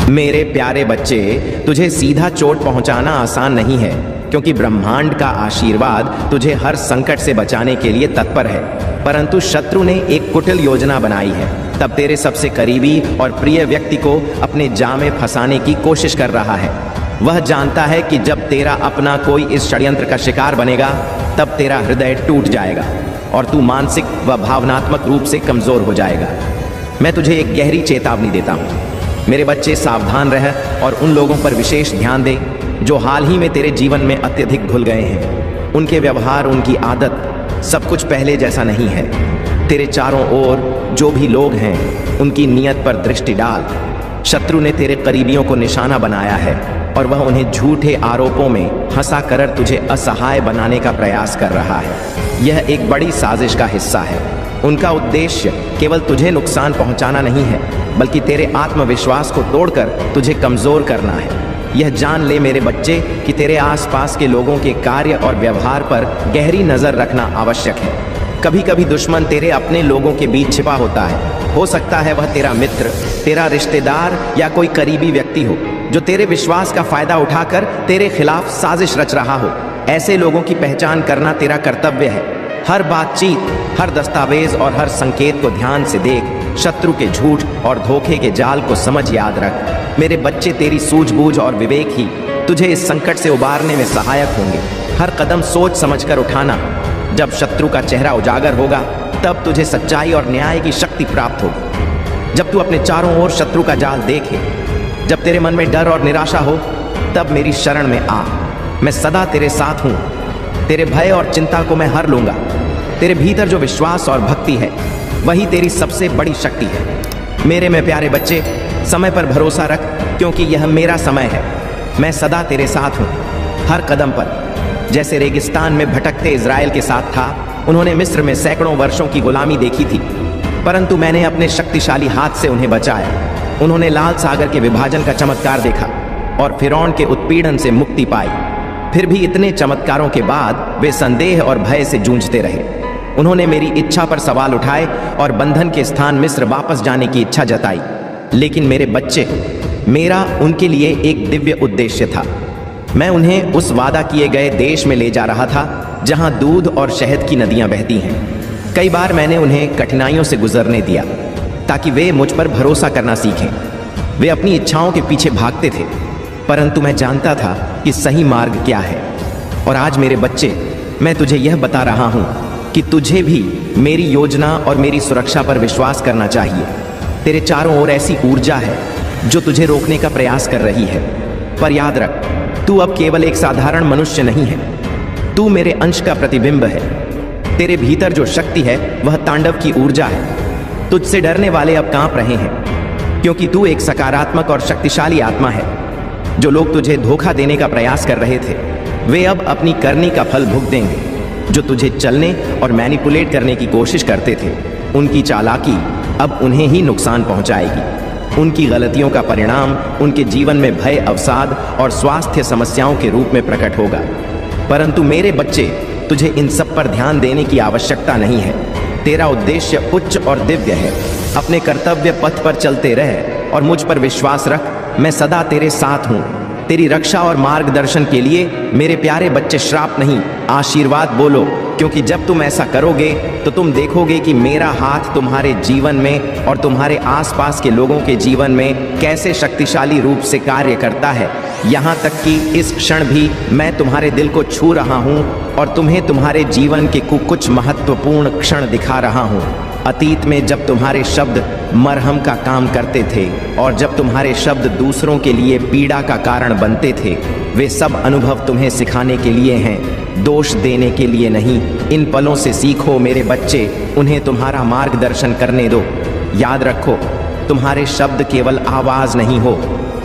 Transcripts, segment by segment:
मेरे प्यारे बच्चे, तुझे सीधा चोट पहुंचाना आसान नहीं है, क्योंकि ब्रह्मांड का आशीर्वाद तुझे हर संकट से बचाने के लिए तत्पर है। परंतु शत्रु ने एक कुटिल योजना बनाई है। तब तेरे सबसे करीबी और प्रिय व्यक्ति को अपने जाल में फंसाने की कोशिश कर रहा है। वह जानता है कि जब तेरा अपना कोई इस षड्यंत्र का शिकार बनेगा, तब तेरा हृदय टूट जाएगा और तू मानसिक व भावनात्मक रूप से कमजोर हो जाएगा। मैं तुझे एक गहरी चेतावनी देता हूँ। मेरे बच्चे, सावधान रह और उन लोगों पर विशेष ध्यान दे जो हाल ही में तेरे जीवन में अत्यधिक घुल गए हैं। उनके व्यवहार, उनकी आदत, सब कुछ पहले जैसा नहीं है। तेरे चारों ओर जो भी लोग हैं, उनकी नीयत पर दृष्टि डाल। शत्रु ने तेरे करीबियों को निशाना बनाया है और वह उन्हें झूठे आरोपों में फंसा कर तुझे असहाय बनाने का प्रयास कर रहा है। यह एक बड़ी साजिश का हिस्सा है। उनका उद्देश्य केवल तुझे नुकसान पहुंचाना नहीं है, बल्कि तेरे आत्मविश्वास को तोड़कर तुझे कमजोर करना है। यह जान ले मेरे बच्चे कि तेरे आसपास के लोगों के कार्य और व्यवहार पर गहरी नजर रखना आवश्यक है। कभी कभी दुश्मन तेरे अपने लोगों के बीच छिपा होता है। हो सकता है वह तेरा मित्र, तेरा रिश्तेदार या कोई करीबी व्यक्ति हो जो तेरे विश्वास का फायदा उठाकर तेरे खिलाफ साजिश रच रहा हो। ऐसे लोगों की पहचान करना तेरा कर्तव्य है। हर बातचीत, हर दस्तावेज और हर संकेत को ध्यान से देख। शत्रु के झूठ और धोखे के जाल को समझ, याद रख मेरे बच्चे, तेरी सूझबूझ और विवेक ही तुझे इस संकट से उबारने में सहायक होंगे। हर कदम सोच समझकर उठाना। जब शत्रु का चेहरा उजागर होगा, तब तुझे सच्चाई और न्याय की शक्ति प्राप्त होगी। जब तू अपने चारों ओर शत्रु का जाल देखे, जब तेरे मन में डर और निराशा हो, तब मेरी शरण में आ। मैं सदा तेरे साथ हूँ। तेरे भय और चिंता को मैं हर लूंगा। तेरे भीतर जो विश्वास और भक्ति है, वही तेरी सबसे बड़ी शक्ति है। मेरे में प्यारे बच्चे, समय पर भरोसा रख, क्योंकि यह मेरा समय है। मैं सदा तेरे साथ हूँ, हर कदम पर। जैसे रेगिस्तान में भटकते इज़राइल के साथ था, उन्होंने मिस्र में सैकड़ों वर्षों की गुलामी देखी थी, परंतु मैंने अपने शक्तिशाली हाथ से उन्हें बचाया। उन्होंने लाल सागर के विभाजन का चमत्कार देखा और फिरौन के उत्पीड़न से मुक्ति पाई। फिर भी इतने चमत्कारों के बाद वे संदेह और भय से जूझते रहे। उन्होंने मेरी इच्छा पर सवाल उठाए और बंधन के स्थान मिस्र वापस जाने की इच्छा जताई। लेकिन मेरे बच्चे, मेरा उनके लिए एक दिव्य उद्देश्य था। मैं उन्हें उस वादा किए गए देश में ले जा रहा था, जहां दूध और शहद की नदियां बहती हैं। कई बार मैंने उन्हें कठिनाइयों से गुजरने दिया, ताकि वे मुझ पर भरोसा करना सीखें। वे अपनी इच्छाओं के पीछे भागते थे, परंतु मैं जानता था कि सही मार्ग क्या है। और आज मेरे बच्चे, मैं तुझे यह बता रहा हूं कि तुझे भी मेरी योजना और मेरी सुरक्षा पर विश्वास करना चाहिए। तेरे चारों ओर ऐसी ऊर्जा है जो तुझे रोकने का प्रयास कर रही है, पर याद रख, तू अब केवल एक साधारण मनुष्य नहीं है। तू मेरे अंश का प्रतिबिंब है। तेरे भीतर जो शक्ति है, वह तांडव की ऊर्जा है। तुझसे डरने वाले अब कांप रहे हैं, क्योंकि तू एक सकारात्मक और शक्तिशाली आत्मा है। जो लोग तुझे धोखा देने का प्रयास कर रहे थे, वे अब अपनी करनी का फल भुगतेंगे। जो तुझे चलने और मैनिपुलेट करने की कोशिश करते थे, उनकी चालाकी अब उन्हें ही नुकसान पहुंचाएगी। उनकी गलतियों का परिणाम उनके जीवन में भय, अवसाद और स्वास्थ्य समस्याओं के रूप में प्रकट होगा। परंतु मेरे बच्चे, तुझे इन सब पर ध्यान देने की आवश्यकता नहीं है। तेरा उद्देश्य उच्च और दिव्य है। अपने कर्तव्य पथ पर चलते रह और मुझ पर विश्वास रख। मैं सदा तेरे साथ हूँ। तेरी रक्षा और मार्गदर्शन के लिए मेरे प्यारे बच्चे, श्राप नहीं, आशीर्वाद बोलो, क्योंकि जब तुम ऐसा करोगे तो तुम देखोगे कि मेरा हाथ तुम्हारे जीवन में और तुम्हारे आसपास के लोगों के जीवन में कैसे शक्तिशाली रूप से कार्य करता है। यहाँ तक कि इस क्षण भी मैं तुम्हारे दिल को छू रहा हूँ और तुम्हें तुम्हारे जीवन के कुछ महत्वपूर्ण क्षण दिखा रहा हूँ। अतीत में जब तुम्हारे शब्द मरहम का काम करते थे और जब तुम्हारे शब्द दूसरों के लिए पीड़ा का कारण बनते थे, वे सब अनुभव तुम्हें सिखाने के लिए हैं, दोष देने के लिए नहीं। इन पलों से सीखो मेरे बच्चे, उन्हें तुम्हारा मार्गदर्शन करने दो। याद रखो, तुम्हारे शब्द केवल आवाज़ नहीं हो,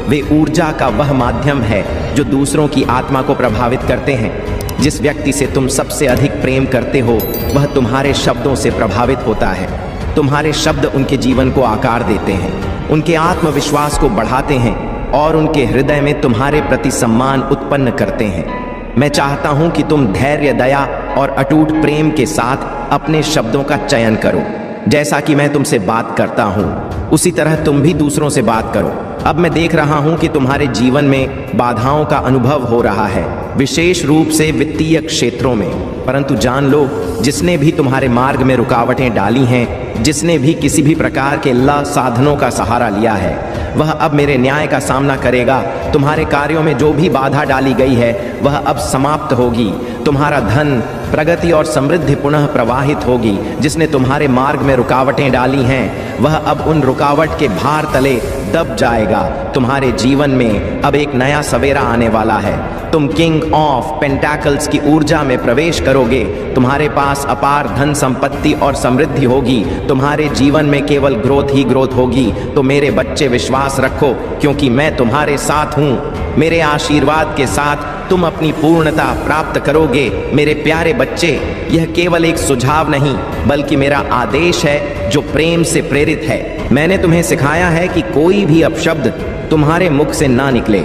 वे ऊर्जा का वह माध्यम है जो दूसरों की आत्मा को प्रभावित करते हैं। जिस व्यक्ति से तुम सबसे अधिक प्रेम करते हो, वह तुम्हारे शब्दों से प्रभावित होता है। तुम्हारे शब्द उनके जीवन को आकार देते हैं, उनके आत्मविश्वास को बढ़ाते हैं और उनके हृदय में तुम्हारे प्रति सम्मान उत्पन्न करते हैं। मैं चाहता हूं कि तुम धैर्य, दया और अटूट प्रेम के साथ अपने शब्दों का चयन करो। जैसा कि मैं तुमसे बात करता हूं, उसी तरह तुम भी दूसरों से बात करो। अब मैं देख रहा हूं कि तुम्हारे जीवन में बाधाओं का अनुभव हो रहा है, विशेष रूप से वित्तीय क्षेत्रों में। परंतु जान लो, जिसने भी तुम्हारे मार्ग में रुकावटें डाली हैं, जिसने भी किसी भी प्रकार के साधनों का सहारा लिया है, वह अब मेरे न्याय का सामना करेगा। तुम्हारे कार्यों में जो भी बाधा डाली गई है वह अब समाप्त होगी। तुम्हारा धन, प्रगति और समृद्धि पुनः प्रवाहित होगी। जिसने तुम्हारे मार्ग में रुकावटें डाली हैं वह अब उन रुकावट के भार तले दब जाएगा। तुम्हारे जीवन में अब एक नया सवेरा आने वाला है। तुम किंग ऑफ पेंटाकल्स की ऊर्जा में प्रवेश करोगे। तुम्हारे पास अपार धन संपत्ति और समृद्धि होगी। तुम्हारे जीवन में केवल ग्रोथ ही ग्रोथ होगी। तो मेरे बच्चे, विश्वास रखो, क्योंकि मैं तुम्हारे साथ हूँ। मेरे आशीर्वाद के साथ तुम अपनी पूर्णता प्राप्त करोगे। मेरे प्यारे बच्चे, यह केवल एक सुझाव नहीं बल्कि मेरा आदेश है जो प्रेम से प्रेरित है। मैंने तुम्हें सिखाया है कि कोई भी अपशब्द तुम्हारे मुख से ना निकले।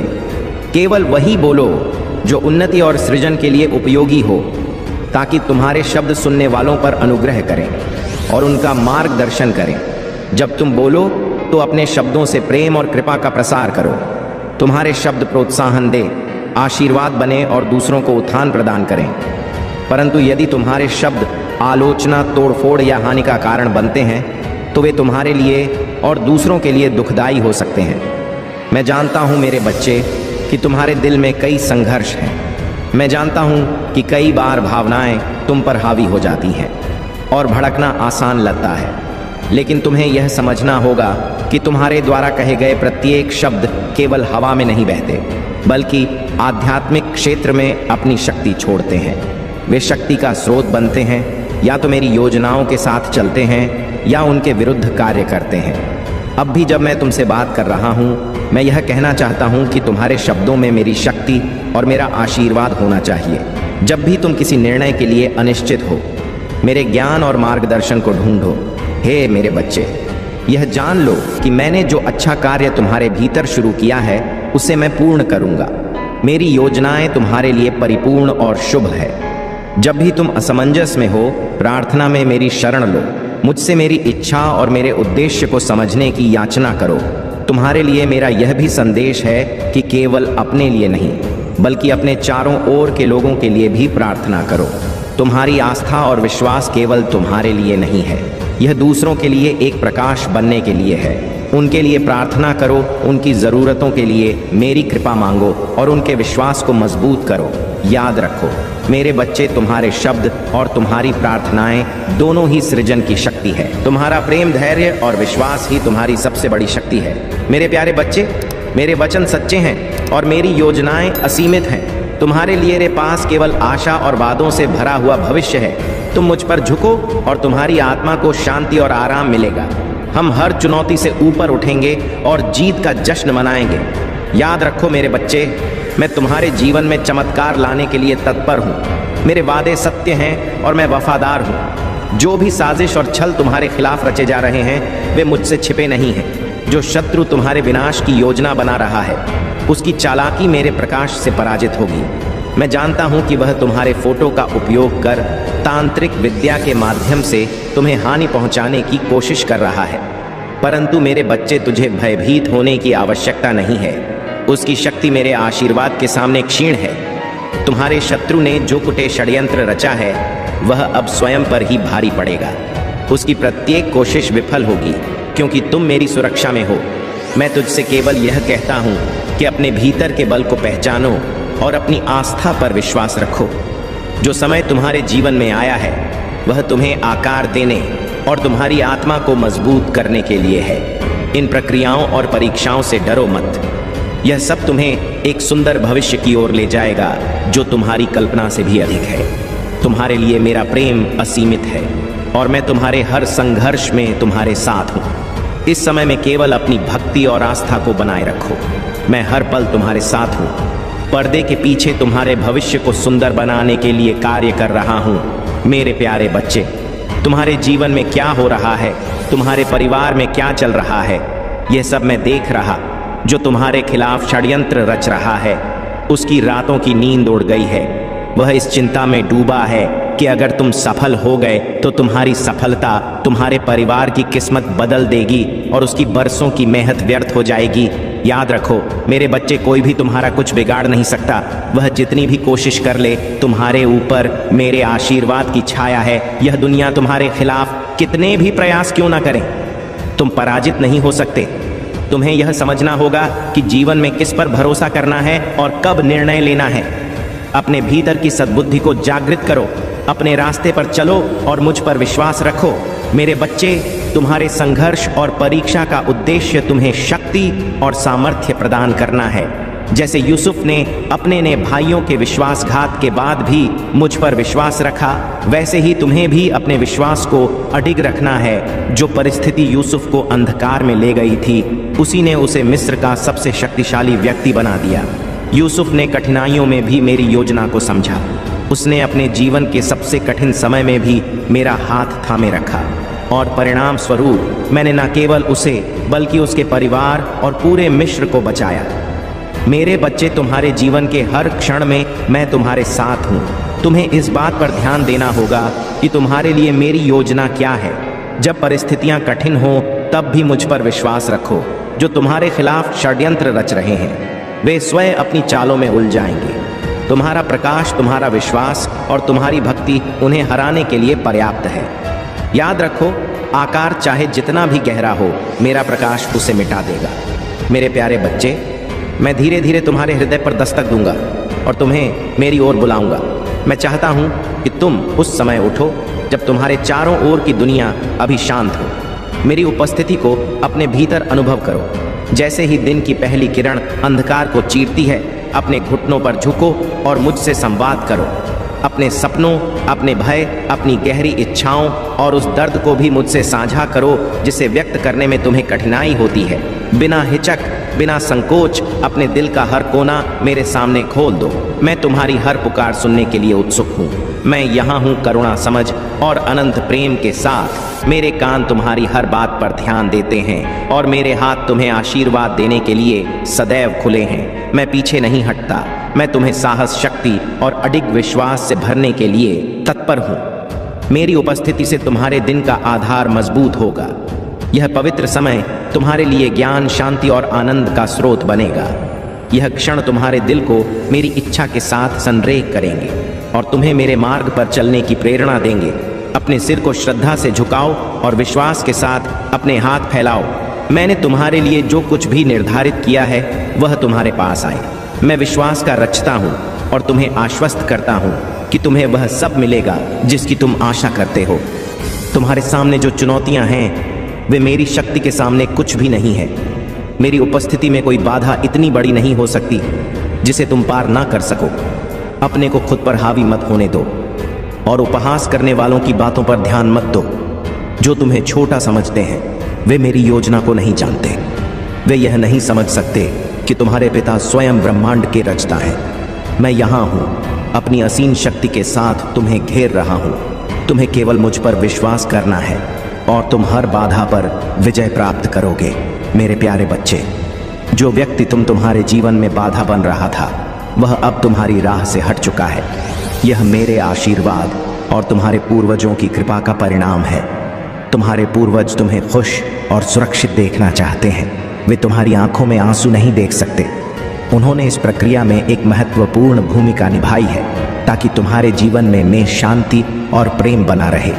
केवल वही बोलो जो उन्नति और सृजन के लिए उपयोगी हो, ताकि तुम्हारे शब्द सुनने वालों पर अनुग्रह करें और उनका मार्गदर्शन करें। जब तुम बोलो तो अपने शब्दों से प्रेम और कृपा का प्रसार करो। तुम्हारे शब्द प्रोत्साहन दे, आशीर्वाद बने और दूसरों को उत्थान प्रदान करें। परंतु यदि तुम्हारे शब्द आलोचना, तोड़फोड़ या हानि का कारण बनते हैं तो वे तुम्हारे लिए और दूसरों के लिए दुखदाई हो सकते हैं। मैं जानता हूँ मेरे बच्चे कि तुम्हारे दिल में कई संघर्ष हैं। मैं जानता हूँ कि कई बार भावनाएं तुम पर हावी हो जाती हैं और भड़कना आसान लगता है। लेकिन तुम्हें यह समझना होगा कि तुम्हारे द्वारा कहे गए प्रत्येक शब्द केवल हवा में नहीं बहते, बल्कि आध्यात्मिक क्षेत्र में अपनी शक्ति छोड़ते हैं। वे शक्ति का स्रोत बनते हैं। या तो मेरी योजनाओं के साथ चलते हैं या उनके विरुद्ध कार्य करते हैं। अब भी जब मैं तुमसे बात कर रहा हूँ, मैं यह कहना चाहता हूँ कि तुम्हारे शब्दों में मेरी शक्ति और मेरा आशीर्वाद होना चाहिए। जब भी तुम किसी निर्णय के लिए अनिश्चित हो, मेरे ज्ञान और मार्गदर्शन को ढूंढो। हे मेरे बच्चे, यह जान लो कि मैंने जो अच्छा कार्य तुम्हारे भीतर शुरू किया है उसे मैं पूर्ण करूँगा। मेरी योजनाएं तुम्हारे लिए परिपूर्ण और शुभ है। जब भी तुम असमंजस में हो, प्रार्थना में मेरी शरण लो। मुझसे मेरी इच्छा और मेरे उद्देश्य को समझने की याचना करो। तुम्हारे लिए मेरा यह भी संदेश है कि केवल अपने लिए नहीं, बल्कि अपने चारों ओर के लोगों के लिए भी प्रार्थना करो। तुम्हारी आस्था और विश्वास केवल तुम्हारे लिए नहीं है, यह दूसरों के लिए एक प्रकाश बनने के लिए है। उनके लिए प्रार्थना करो, उनकी ज़रूरतों के लिए मेरी कृपा मांगो और उनके विश्वास को मजबूत करो। याद रखो मेरे बच्चे, तुम्हारे शब्द और तुम्हारी प्रार्थनाएं दोनों ही सृजन की शक्ति है। तुम्हारा प्रेम, धैर्य और विश्वास ही तुम्हारी सबसे बड़ी शक्ति है। मेरे प्यारे बच्चे, मेरे वचन सच्चे हैं और मेरी योजनाएं असीमित हैं। तुम्हारे लिए मेरे पास केवल आशा और वादों से भरा हुआ भविष्य है। तुम मुझ पर झुको और तुम्हारी आत्मा को शांति और आराम मिलेगा। हम हर चुनौती से ऊपर उठेंगे और जीत का जश्न मनाएंगे। याद रखो मेरे बच्चे, मैं तुम्हारे जीवन में चमत्कार लाने के लिए तत्पर हूँ। मेरे वादे सत्य हैं और मैं वफादार हूँ। जो भी साजिश और छल तुम्हारे खिलाफ रचे जा रहे हैं वे मुझसे छिपे नहीं हैं। जो शत्रु तुम्हारे विनाश की योजना बना रहा है उसकी चालाकी मेरे प्रकाश से पराजित होगी। मैं जानता हूँ कि वह तुम्हारे फोटो का उपयोग कर तांत्रिक विद्या के माध्यम से तुम्हें हानि पहुँचाने की कोशिश कर रहा है। परंतु मेरे बच्चे, तुझे भयभीत होने की आवश्यकता नहीं है। उसकी शक्ति मेरे आशीर्वाद के सामने क्षीण है। तुम्हारे शत्रु ने जो कुटे षड्यंत्र रचा है वह अब स्वयं पर ही भारी पड़ेगा। उसकी प्रत्येक कोशिश विफल होगी, क्योंकि तुम मेरी सुरक्षा में हो। मैं तुझसे केवल यह कहता हूँ कि अपने भीतर के बल को पहचानो और अपनी आस्था पर विश्वास रखो। जो समय तुम्हारे जीवन में आया है वह तुम्हें आकार देने और तुम्हारी आत्मा को मजबूत करने के लिए है। इन प्रक्रियाओं और परीक्षाओं से डरो मत। यह सब तुम्हें एक सुंदर भविष्य की ओर ले जाएगा जो तुम्हारी कल्पना से भी अधिक है। तुम्हारे लिए मेरा प्रेम असीमित है और मैं तुम्हारे हर संघर्ष में तुम्हारे साथ हूँ। इस समय में केवल अपनी भक्ति और आस्था को बनाए रखो। मैं हर पल तुम्हारे साथ हूँ। पर्दे के पीछे तुम्हारे भविष्य को सुंदर बनाने के लिए कार्य कर रहा हूँ। मेरे प्यारे बच्चे, तुम्हारे जीवन में क्या हो रहा है, तुम्हारे परिवार में क्या चल रहा है, यह सब मैं देख रहा। जो तुम्हारे खिलाफ षड्यंत्र रच रहा है उसकी रातों की नींद उड़ गई है। वह इस चिंता में डूबा है कि अगर तुम सफल हो गए तो तुम्हारी सफलता तुम्हारे परिवार की किस्मत बदल देगी और उसकी बरसों की मेहनत व्यर्थ हो जाएगी। याद रखो मेरे बच्चे, कोई भी तुम्हारा कुछ बिगाड़ नहीं सकता। वह जितनी भी कोशिश कर ले, तुम्हारे ऊपर मेरे आशीर्वाद की छाया है। यह दुनिया तुम्हारे खिलाफ कितने भी प्रयास क्यों ना करें, तुम पराजित नहीं हो सकते। तुम्हें यह समझना होगा कि जीवन में किस पर भरोसा करना है और कब निर्णय लेना है। अपने भीतर की सद्बुद्धि को जागृत करो, अपने रास्ते पर चलो और मुझ पर विश्वास रखो। मेरे बच्चे, तुम्हारे संघर्ष और परीक्षा का उद्देश्य तुम्हें शक्ति और सामर्थ्य प्रदान करना है। जैसे यूसुफ ने अपने भाइयों के विश्वासघात के बाद भी मुझ पर विश्वास रखा, वैसे ही तुम्हें भी अपने विश्वास को अडिग रखना है। जो परिस्थिति यूसुफ को अंधकार में ले गई थी, उसी ने उसे मिस्र का सबसे शक्तिशाली व्यक्ति बना दिया। यूसुफ ने कठिनाइयों में भी मेरी योजना को समझा। उसने अपने जीवन के सबसे कठिन समय में भी मेरा हाथ थामे रखा और परिणाम स्वरूप मैंने न केवल उसे बल्कि उसके परिवार और पूरे मिस्र को बचाया। मेरे बच्चे, तुम्हारे जीवन के हर क्षण में मैं तुम्हारे साथ हूँ। तुम्हें इस बात पर ध्यान देना होगा कि तुम्हारे लिए मेरी योजना क्या है। जब परिस्थितियाँ कठिन हों तब भी मुझ पर विश्वास रखो। जो तुम्हारे खिलाफ षड्यंत्र रच रहे हैं, वे स्वयं अपनी चालों में उलझ जाएंगे। तुम्हारा प्रकाश, तुम्हारा विश्वास और तुम्हारी भक्ति उन्हें हराने के लिए पर्याप्त है। याद रखो, आकार चाहे जितना भी गहरा हो, मेरा प्रकाश उसे मिटा देगा। मेरे प्यारे बच्चे, मैं धीरे धीरे तुम्हारे हृदय पर दस्तक दूंगा और तुम्हें मेरी ओर बुलाऊंगा। मैं चाहता हूं कि तुम उस समय उठो जब तुम्हारे चारों ओर की दुनिया अभी शांत हो। मेरी उपस्थिति को अपने भीतर अनुभव करो। जैसे ही दिन की पहली किरण अंधकार को चीरती है, अपने घुटनों पर झुको और मुझसे संवाद करो। अपने सपनों, अपने भय, अपनी गहरी इच्छाओं और उस दर्द को भी मुझसे साझा करो जिसे व्यक्त करने में तुम्हें कठिनाई होती है। बिना हिचक, बिना संकोच अपने दिल का हर कोना मेरे सामने खोल दो। मैं तुम्हारी हर पुकार सुनने के लिए उत्सुक हूँ। मैं यहाँ हूँ करुणा, समझ और अनंत प्रेम के साथ। मेरे कान तुम्हारी हर बात पर ध्यान देते हैं और मेरे हाथ तुम्हें आशीर्वाद देने के लिए सदैव खुले हैं। मैं पीछे नहीं हटता। मैं तुम्हें साहस, शक्ति और अडिग विश्वास से भरने के लिए तत्पर हूँ। मेरी उपस्थिति से तुम्हारे दिन का आधार मजबूत होगा। यह पवित्र समय तुम्हारे लिए ज्ञान, शांति और आनंद का स्रोत बनेगा। यह क्षण तुम्हारे दिल को मेरी इच्छा के साथ संरेख करेंगे और तुम्हें मेरे मार्ग पर चलने की प्रेरणा देंगे। अपने सिर को श्रद्धा से झुकाओ और विश्वास के साथ अपने हाथ फैलाओ। मैंने तुम्हारे लिए जो कुछ भी निर्धारित किया है वह तुम्हारे पास आए। मैं विश्वास का रचता हूँ और तुम्हें आश्वस्त करता हूँ कि तुम्हें वह सब मिलेगा जिसकी तुम आशा करते हो। तुम्हारे सामने जो चुनौतियाँ हैं, वे मेरी शक्ति के सामने कुछ भी नहीं है। मेरी उपस्थिति में कोई बाधा इतनी बड़ी नहीं हो सकती जिसे तुम पार ना कर सको। अपने को खुद पर हावी मत होने दो और उपहास करने वालों की बातों पर ध्यान मत दो। जो तुम्हें छोटा समझते हैं, वे मेरी योजना को नहीं जानते। वे यह नहीं समझ सकते कि तुम्हारे पिता स्वयं ब्रह्मांड के रचता है। मैं यहाँ हूँ, अपनी असीम शक्ति के साथ तुम्हें घेर रहा हूँ। तुम्हें केवल मुझ पर विश्वास करना है और तुम हर बाधा पर विजय प्राप्त करोगे। मेरे प्यारे बच्चे, जो व्यक्ति तुम्हारे जीवन में बाधा बन रहा था, वह अब तुम्हारी राह से हट चुका है। यह मेरे आशीर्वाद और तुम्हारे पूर्वजों की कृपा का परिणाम है। तुम्हारे पूर्वज तुम्हें खुश और सुरक्षित देखना चाहते हैं। वे तुम्हारी आंखों में आंसू नहीं देख सकते। उन्होंने इस प्रक्रिया में एक महत्वपूर्ण भूमिका निभाई है ताकि तुम्हारे जीवन में शांति और प्रेम बना रहे।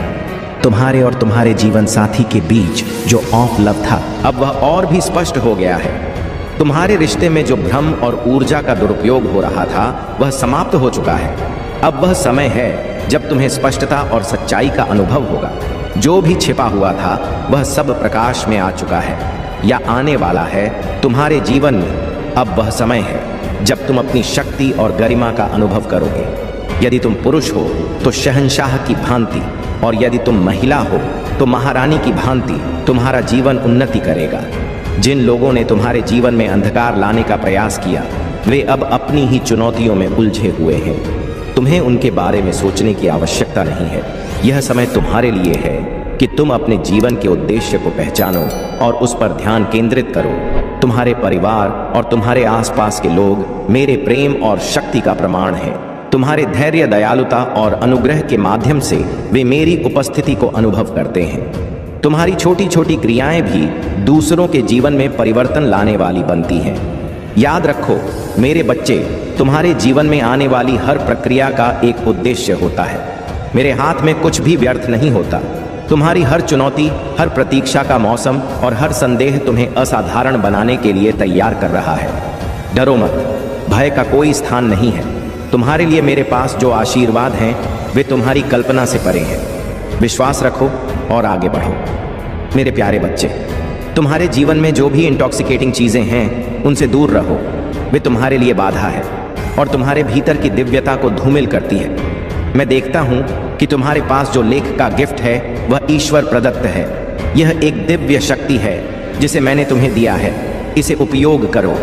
तुम्हारे और तुम्हारे जीवन साथी के बीच जो ऑफ लव था, अब वह और भी स्पष्ट हो गया है। तुम्हारे रिश्ते में जो भ्रम और ऊर्जा का दुरुपयोग हो रहा था, वह समाप्त हो चुका है। अब वह समय है जब तुम्हें स्पष्टता और सच्चाई का अनुभव होगा। जो भी छिपा हुआ था, वह सब प्रकाश में आ चुका है या आने वाला है तुम्हारे जीवन में। अब वह समय है जब तुम अपनी शक्ति और गरिमा का अनुभव करोगे। यदि तुम पुरुष हो तो शहंशाह की भांति, और यदि तुम महिला हो तो महारानी की भांति तुम्हारा जीवन उन्नति करेगा। जिन लोगों ने तुम्हारे जीवन में अंधकार लाने का प्रयास किया, वे अब अपनी ही चुनौतियों में उलझे हुए हैं। तुम्हें उनके बारे में सोचने की आवश्यकता नहीं है। यह समय तुम्हारे लिए है कि तुम अपने जीवन के उद्देश्य को पहचानो और उस पर ध्यान केंद्रित करो। तुम्हारे परिवार और तुम्हारे आसपास के लोग मेरे प्रेम और शक्ति का प्रमाण हैं। तुम्हारे धैर्य, दयालुता और अनुग्रह के माध्यम से वे मेरी उपस्थिति को अनुभव करते हैं। तुम्हारी छोटी छोटी क्रियाएं भी दूसरों के जीवन में परिवर्तन लाने वाली बनती हैं। याद रखो मेरे बच्चे, तुम्हारे जीवन में आने वाली हर प्रक्रिया का एक उद्देश्य होता है। मेरे हाथ में कुछ भी व्यर्थ नहीं होता। तुम्हारी हर चुनौती, हर प्रतीक्षा का मौसम और हर संदेह तुम्हें असाधारण बनाने के लिए तैयार कर रहा है। डरो मत, भय का कोई स्थान नहीं है। तुम्हारे लिए मेरे पास जो आशीर्वाद हैं वे तुम्हारी कल्पना से परे हैं। विश्वास रखो और आगे बढ़ो। मेरे प्यारे बच्चे, तुम्हारे जीवन में जो भी इंटॉक्सिकेटिंग चीज़ें हैं उनसे दूर रहो। वे तुम्हारे लिए बाधा है और तुम्हारे भीतर की दिव्यता को धूमिल करती है। मैं देखता हूँ कि तुम्हारे पास जो लेख का गिफ्ट है वह ईश्वर प्रदत्त है। यह एक दिव्य शक्ति है जिसे मैंने तुम्हें दिया है। इसे उपयोग करो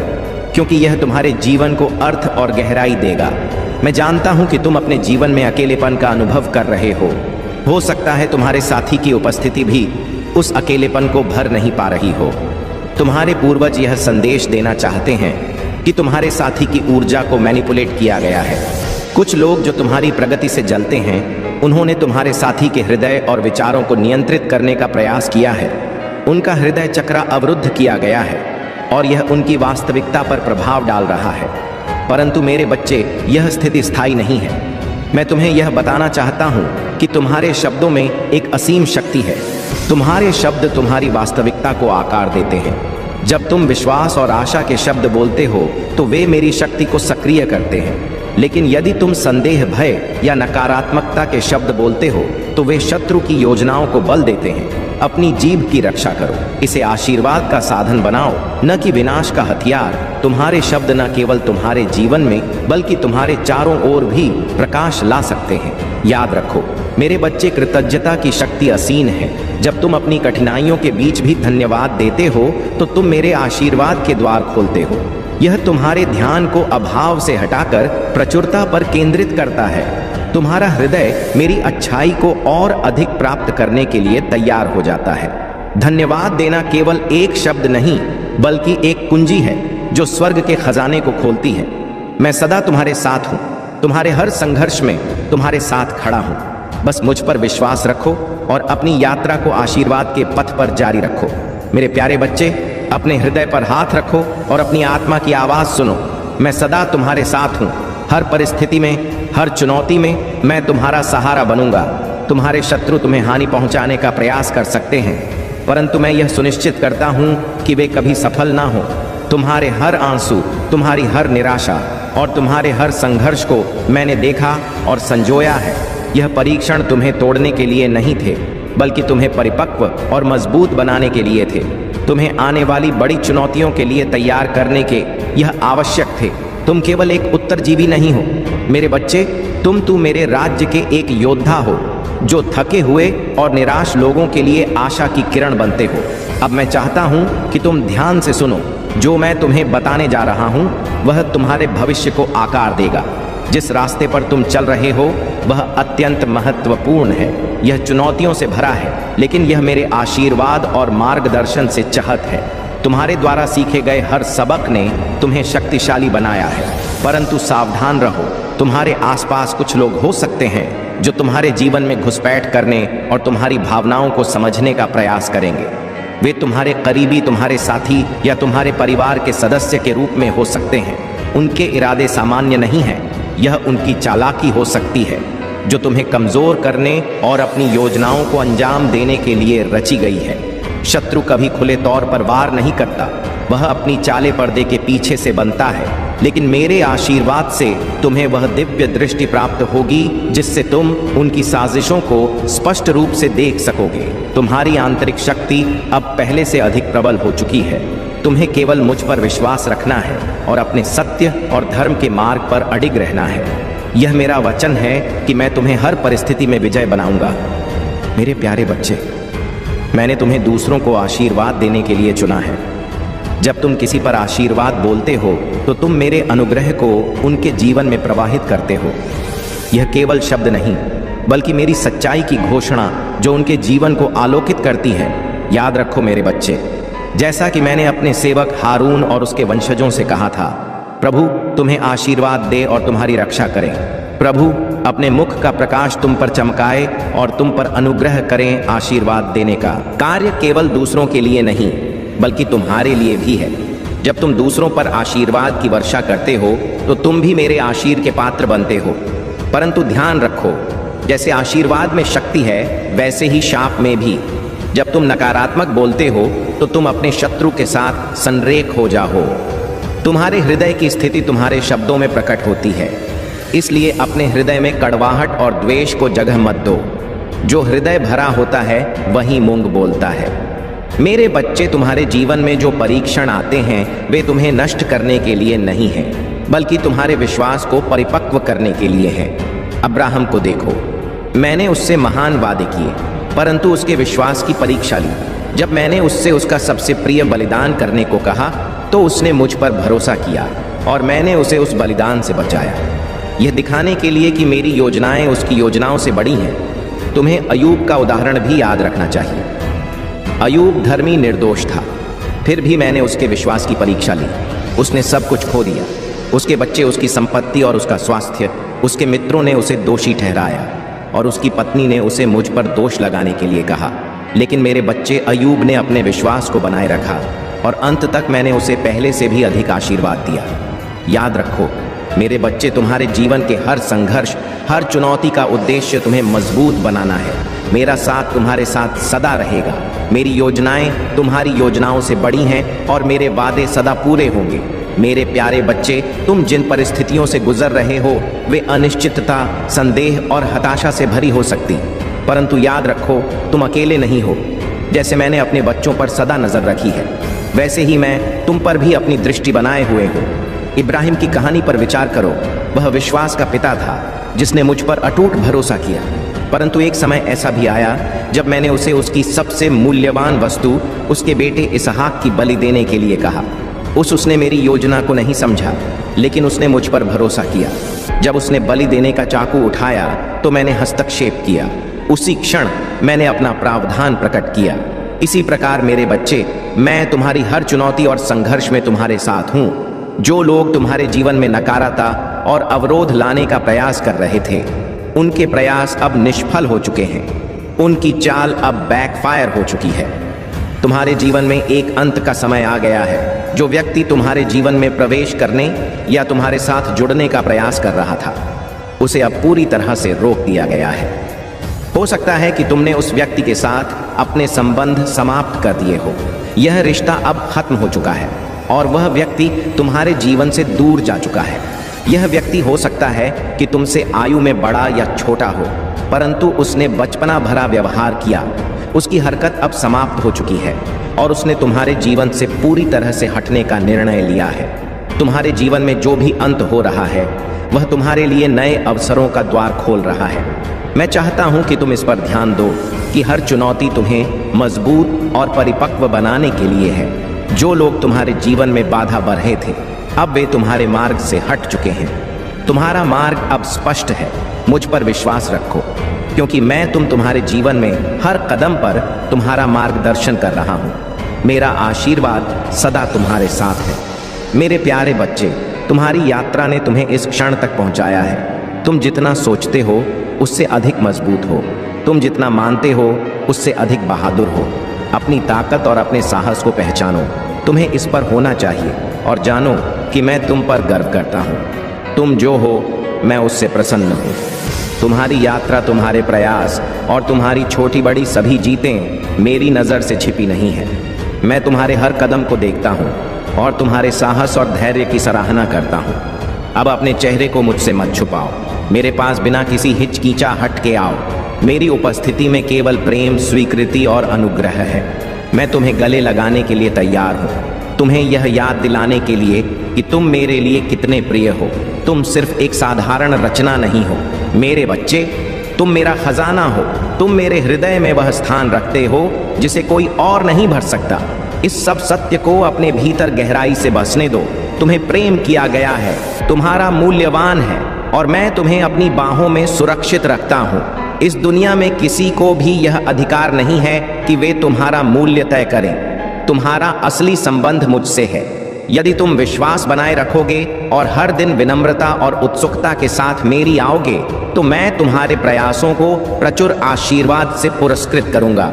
क्योंकि यह तुम्हारे जीवन को अर्थ और गहराई देगा। मैं जानता हूँ कि तुम अपने जीवन में अकेलेपन का अनुभव कर रहे हो सकता है तुम्हारे साथी की उपस्थिति भी उस अकेलेपन को भर नहीं पा रही हो। तुम्हारे पूर्वज यह संदेश देना चाहते हैं कि तुम्हारे साथी की ऊर्जा को मैनिपुलेट किया गया है। कुछ लोग जो तुम्हारी प्रगति से जलते हैं, उन्होंने तुम्हारे साथी के हृदय और विचारों को नियंत्रित करने का प्रयास किया है। उनका हृदय चक्र अवरुद्ध किया गया है और यह उनकी वास्तविकता पर प्रभाव डाल रहा है। परंतु मेरे बच्चे, यह स्थिति स्थायी नहीं है। मैं तुम्हें यह बताना चाहता हूँ कि तुम्हारे शब्दों में एक असीम शक्ति है। तुम्हारे शब्द तुम्हारी वास्तविकता को आकार देते हैं। जब तुम विश्वास और आशा के शब्द बोलते हो तो वे मेरी शक्ति को सक्रिय करते हैं। लेकिन यदि तुम संदेह, भय या नकारात्मकता के शब्द बोलते हो तो वे शत्रु की योजनाओं को बल देते हैं। अपनी जीभ की रक्षा करो, इसे आशीर्वाद का साधन बनाओ, न कि विनाश का हथियार। तुम्हारे शब्द न केवल तुम्हारे जीवन में बल्कि तुम्हारे चारों ओर भी प्रकाश ला सकते हैं। याद रखो मेरे बच्चे, कृतज्ञता की शक्ति असीम है। जब तुम अपनी कठिनाइयों के बीच भी धन्यवाद देते हो तो तुम मेरे आशीर्वाद के द्वार खोलते हो। यह तुम्हारे ध्यान को अभाव से हटाकर प्रचुरता पर केंद्रित करता है। तुम्हारा हृदय मेरी अच्छाई को और अधिक प्राप्त करने के लिए तैयार हो जाता है। धन्यवाद देना केवल एक शब्द नहीं बल्कि एक कुंजी है जो स्वर्ग के खजाने को खोलती है। मैं सदा तुम्हारे साथ हूँ, तुम्हारे हर संघर्ष में तुम्हारे साथ खड़ा हूँ। बस मुझ पर विश्वास रखो और अपनी यात्रा को आशीर्वाद के पथ पर जारी रखो। मेरे प्यारे बच्चे, अपने हृदय पर हाथ रखो और अपनी आत्मा की आवाज़ सुनो। मैं सदा तुम्हारे साथ हूँ। हर परिस्थिति में, हर चुनौती में मैं तुम्हारा सहारा बनूंगा। तुम्हारे शत्रु तुम्हें हानि पहुंचाने का प्रयास कर सकते हैं, परंतु मैं यह सुनिश्चित करता हूं कि वे कभी सफल ना हो। तुम्हारे हर आंसू, तुम्हारी हर निराशा और तुम्हारे हर संघर्ष को मैंने देखा और संजोया है। यह परीक्षण तुम्हें तोड़ने के लिए नहीं थे बल्कि तुम्हें परिपक्व और मजबूत बनाने के लिए थे। तुम्हें आने वाली बड़ी चुनौतियों के लिए तैयार करने के यह आवश्यक थे। तुम केवल एक उत्तरजीवी नहीं हो मेरे बच्चे, तुम मेरे राज्य के एक योद्धा हो जो थके हुए और निराश लोगों के लिए आशा की किरण बनते हो। अब मैं चाहता हूँ कि तुम ध्यान से सुनो। जो मैं तुम्हें बताने जा रहा हूँ वह तुम्हारे भविष्य को आकार देगा। जिस रास्ते पर तुम चल रहे हो वह अत्यंत महत्वपूर्ण है। यह चुनौतियों से भरा है, लेकिन यह मेरे आशीर्वाद और मार्गदर्शन से चहत है। तुम्हारे द्वारा सीखे गए हर सबक ने तुम्हें शक्तिशाली बनाया है। परंतु सावधान रहो, तुम्हारे आसपास कुछ लोग हो सकते हैं जो तुम्हारे जीवन में घुसपैठ करने और तुम्हारी भावनाओं को समझने का प्रयास करेंगे। वे तुम्हारे करीबी, तुम्हारे साथी या तुम्हारे परिवार के सदस्य के रूप में हो सकते हैं। उनके इरादे सामान्य नहीं हैं। यह उनकी चालाकी हो सकती है जो तुम्हें कमज़ोर करने और अपनी योजनाओं को अंजाम देने के लिए रची गई है। शत्रु कभी खुले तौर पर वार नहीं करता, वह अपनी चाले पर्दे के पीछे से बनता है। लेकिन मेरे आशीर्वाद से तुम्हें वह दिव्य दृष्टि प्राप्त होगी जिससे तुम उनकी साजिशों को स्पष्ट रूप से देख सकोगे। तुम्हारी आंतरिक शक्ति अब पहले से अधिक प्रबल हो चुकी है। तुम्हें केवल मुझ पर विश्वास रखना है और अपने सत्य और धर्म के मार्ग पर अडिग रहना है। यह मेरा वचन है कि मैं तुम्हें हर परिस्थिति में विजय बनाऊंगा। मेरे प्यारे बच्चे, मैंने तुम्हें दूसरों को आशीर्वाद देने के लिए चुना है। जब तुम किसी पर आशीर्वाद बोलते हो तो तुम मेरे अनुग्रह को उनके जीवन में प्रवाहित करते हो। यह केवल शब्द नहीं बल्कि मेरी सच्चाई की घोषणा जो उनके जीवन को आलोकित करती है। याद रखो मेरे बच्चे, जैसा कि मैंने अपने सेवक हारून और उसके वंशजों से कहा था, प्रभु तुम्हें आशीर्वाद दे और तुम्हारी रक्षा करें। प्रभु अपने मुख का प्रकाश तुम पर चमकाए और तुम पर अनुग्रह करें आशीर्वाद देने का। कार्य केवल दूसरों के लिए नहीं बल्कि तुम्हारे लिए भी है। जब तुम दूसरों पर आशीर्वाद की वर्षा करते हो तो तुम भी मेरे आशीर्वाद के पात्र बनते हो। परंतु ध्यान रखो, जैसे आशीर्वाद में शक्ति है वैसे ही शाप में भी। जब तुम नकारात्मक बोलते हो तो तुम अपने शत्रु के साथ संरेख हो जाओ। तुम्हारे हृदय की स्थिति तुम्हारे शब्दों में प्रकट होती है, इसलिए अपने हृदय में कड़वाहट और द्वेष को जगह मत दो। जो हृदय भरा होता है वही मूंग बोलता है। मेरे बच्चे, तुम्हारे जीवन में जो परीक्षण आते हैं वे तुम्हें नष्ट करने के लिए नहीं हैं, बल्कि तुम्हारे विश्वास को परिपक्व करने के लिए हैं। अब्राहम को देखो, मैंने उससे महान वादे किए परंतु उसके विश्वास की परीक्षा ली। जब मैंने उससे उसका सबसे प्रिय बलिदान करने को कहा तो उसने मुझ पर भरोसा किया और मैंने उसे उस बलिदान से बचाया, यह दिखाने के लिए कि मेरी योजनाएं उसकी योजनाओं से बड़ी हैं। तुम्हें अयूब का उदाहरण भी याद रखना चाहिए। अयूब धर्मी निर्दोष था, फिर भी मैंने उसके विश्वास की परीक्षा ली। उसने सब कुछ खो दिया, उसके बच्चे, उसकी संपत्ति और उसका स्वास्थ्य। उसके मित्रों ने उसे दोषी ठहराया और उसकी पत्नी ने उसे मुझ पर दोष लगाने के लिए कहा। लेकिन मेरे बच्चे, अयूब ने अपने विश्वास को बनाए रखा और अंत तक मैंने उसे पहले से भी अधिक आशीर्वाद दिया। याद रखो मेरे बच्चे, तुम्हारे जीवन के हर संघर्ष, हर चुनौती का उद्देश्य तुम्हें मजबूत बनाना है। मेरा साथ तुम्हारे साथ सदा रहेगा। मेरी योजनाएं तुम्हारी योजनाओं से बड़ी हैं और मेरे वादे सदा पूरे होंगे। मेरे प्यारे बच्चे, तुम जिन परिस्थितियों से गुजर रहे हो वे अनिश्चितता, संदेह और हताशा से भरी हो सकती, परंतु याद रखो तुम अकेले नहीं हो। जैसे मैंने अपने बच्चों पर सदा नजर रखी है वैसे ही मैं तुम पर भी अपनी दृष्टि बनाए हुए हूँ। इब्राहिम की कहानी पर विचार करो। वह विश्वास का पिता था जिसने मुझ पर अटूट भरोसा किया, परंतु एक समय ऐसा भी आया जब मैंने उसे उसकी सबसे मूल्यवान वस्तु, उसके बेटे इसहाक की बलि देने के लिए कहा। उसने मेरी योजना को नहीं समझा, लेकिन उसने मुझ पर भरोसा किया। जब उसने बलि देने का चाकू उठाया तो मैंने हस्तक्षेप किया। उसी क्षण मैंने अपना प्रावधान प्रकट किया। इसी प्रकार मेरे बच्चे, मैं तुम्हारी हर चुनौती और संघर्ष में तुम्हारे साथ हूँ। जो लोग तुम्हारे जीवन में नकारात्मकता और अवरोध लाने का प्रयास कर रहे थे, उनके प्रयास अब निष्फल हो चुके हैं। उनकी चाल अब बैकफायर हो चुकी है। तुम्हारे जीवन में एक अंत का समय आ गया है। जो व्यक्ति तुम्हारे जीवन में प्रवेश करने या तुम्हारे साथ जुड़ने का प्रयास कर रहा था, उसे अब पूरी तरह से रोक दिया गया है। हो सकता है कि तुमने उस व्यक्ति के साथ अपने संबंध समाप्त कर दिए हो। यह रिश्ता अब खत्म हो चुका है और वह व्यक्ति तुम्हारे जीवन से दूर जा चुका है। यह व्यक्ति हो सकता है कि तुमसे आयु में बड़ा या छोटा हो, परंतु उसने बचपना भरा व्यवहार किया। उसकी हरकत अब समाप्त हो चुकी है और उसने तुम्हारे जीवन से पूरी तरह से हटने का निर्णय लिया है। तुम्हारे जीवन में जो भी अंत हो रहा है वह तुम्हारे लिए नए अवसरों का द्वार खोल रहा है। मैं चाहता हूं कि तुम इस पर ध्यान दो कि हर चुनौती तुम्हें मजबूत और परिपक्व बनाने के लिए है। जो लोग तुम्हारे जीवन में बाधा बन रहे थे, अब वे तुम्हारे मार्ग से हट चुके हैं। तुम्हारा मार्ग अब स्पष्ट है। मुझ पर विश्वास रखो, क्योंकि मैं तुम्हारे जीवन में हर कदम पर तुम्हारा मार्गदर्शन कर रहा हूँ। मेरा आशीर्वाद सदा तुम्हारे साथ है। मेरे प्यारे बच्चे, तुम्हारी यात्रा ने तुम्हें इस क्षण तक पहुँचाया है। तुम जितना सोचते हो उससे अधिक मजबूत हो। तुम जितना मानते हो उससे अधिक बहादुर हो। अपनी ताकत और अपने साहस को पहचानो। तुम्हें इस पर होना चाहिए और जानो कि मैं तुम पर गर्व करता हूँ। तुम जो हो मैं उससे प्रसन्न हूँ। तुम्हारी यात्रा, तुम्हारे प्रयास और तुम्हारी छोटी बड़ी सभी जीतें मेरी नज़र से छिपी नहीं है। मैं तुम्हारे हर कदम को देखता हूँ और तुम्हारे साहस और धैर्य की सराहना करता हूँ। अब अपने चेहरे को मुझसे मत छुपाओ। मेरे पास बिना किसी हिचकिचाहट के आओ। मेरी उपस्थिति में केवल प्रेम, स्वीकृति और अनुग्रह है। मैं तुम्हें गले लगाने के लिए तैयार हूँ, तुम्हें यह याद दिलाने के लिए कि तुम मेरे लिए कितने प्रिय हो। तुम सिर्फ एक साधारण रचना नहीं हो मेरे बच्चे, तुम मेरा खजाना हो। तुम मेरे हृदय में वह स्थान रखते हो जिसे कोई और नहीं भर सकता। इस सब सत्य को अपने भीतर गहराई से बसने दो। तुम्हें प्रेम किया गया है, तुम्हारा मूल्यवान है और मैं तुम्हें अपनी बाहों में सुरक्षित रखता हूँ। इस दुनिया में किसी को भी यह अधिकार नहीं है कि वे तुम्हारा मूल्य तय करें। तुम्हारा असली संबंध मुझसे है। यदि तुम विश्वास बनाए रखोगे और हर दिन विनम्रता और उत्सुकता के साथ मेरी आओगे, तो मैं तुम्हारे प्रयासों को प्रचुर आशीर्वाद से पुरस्कृत करूंगा।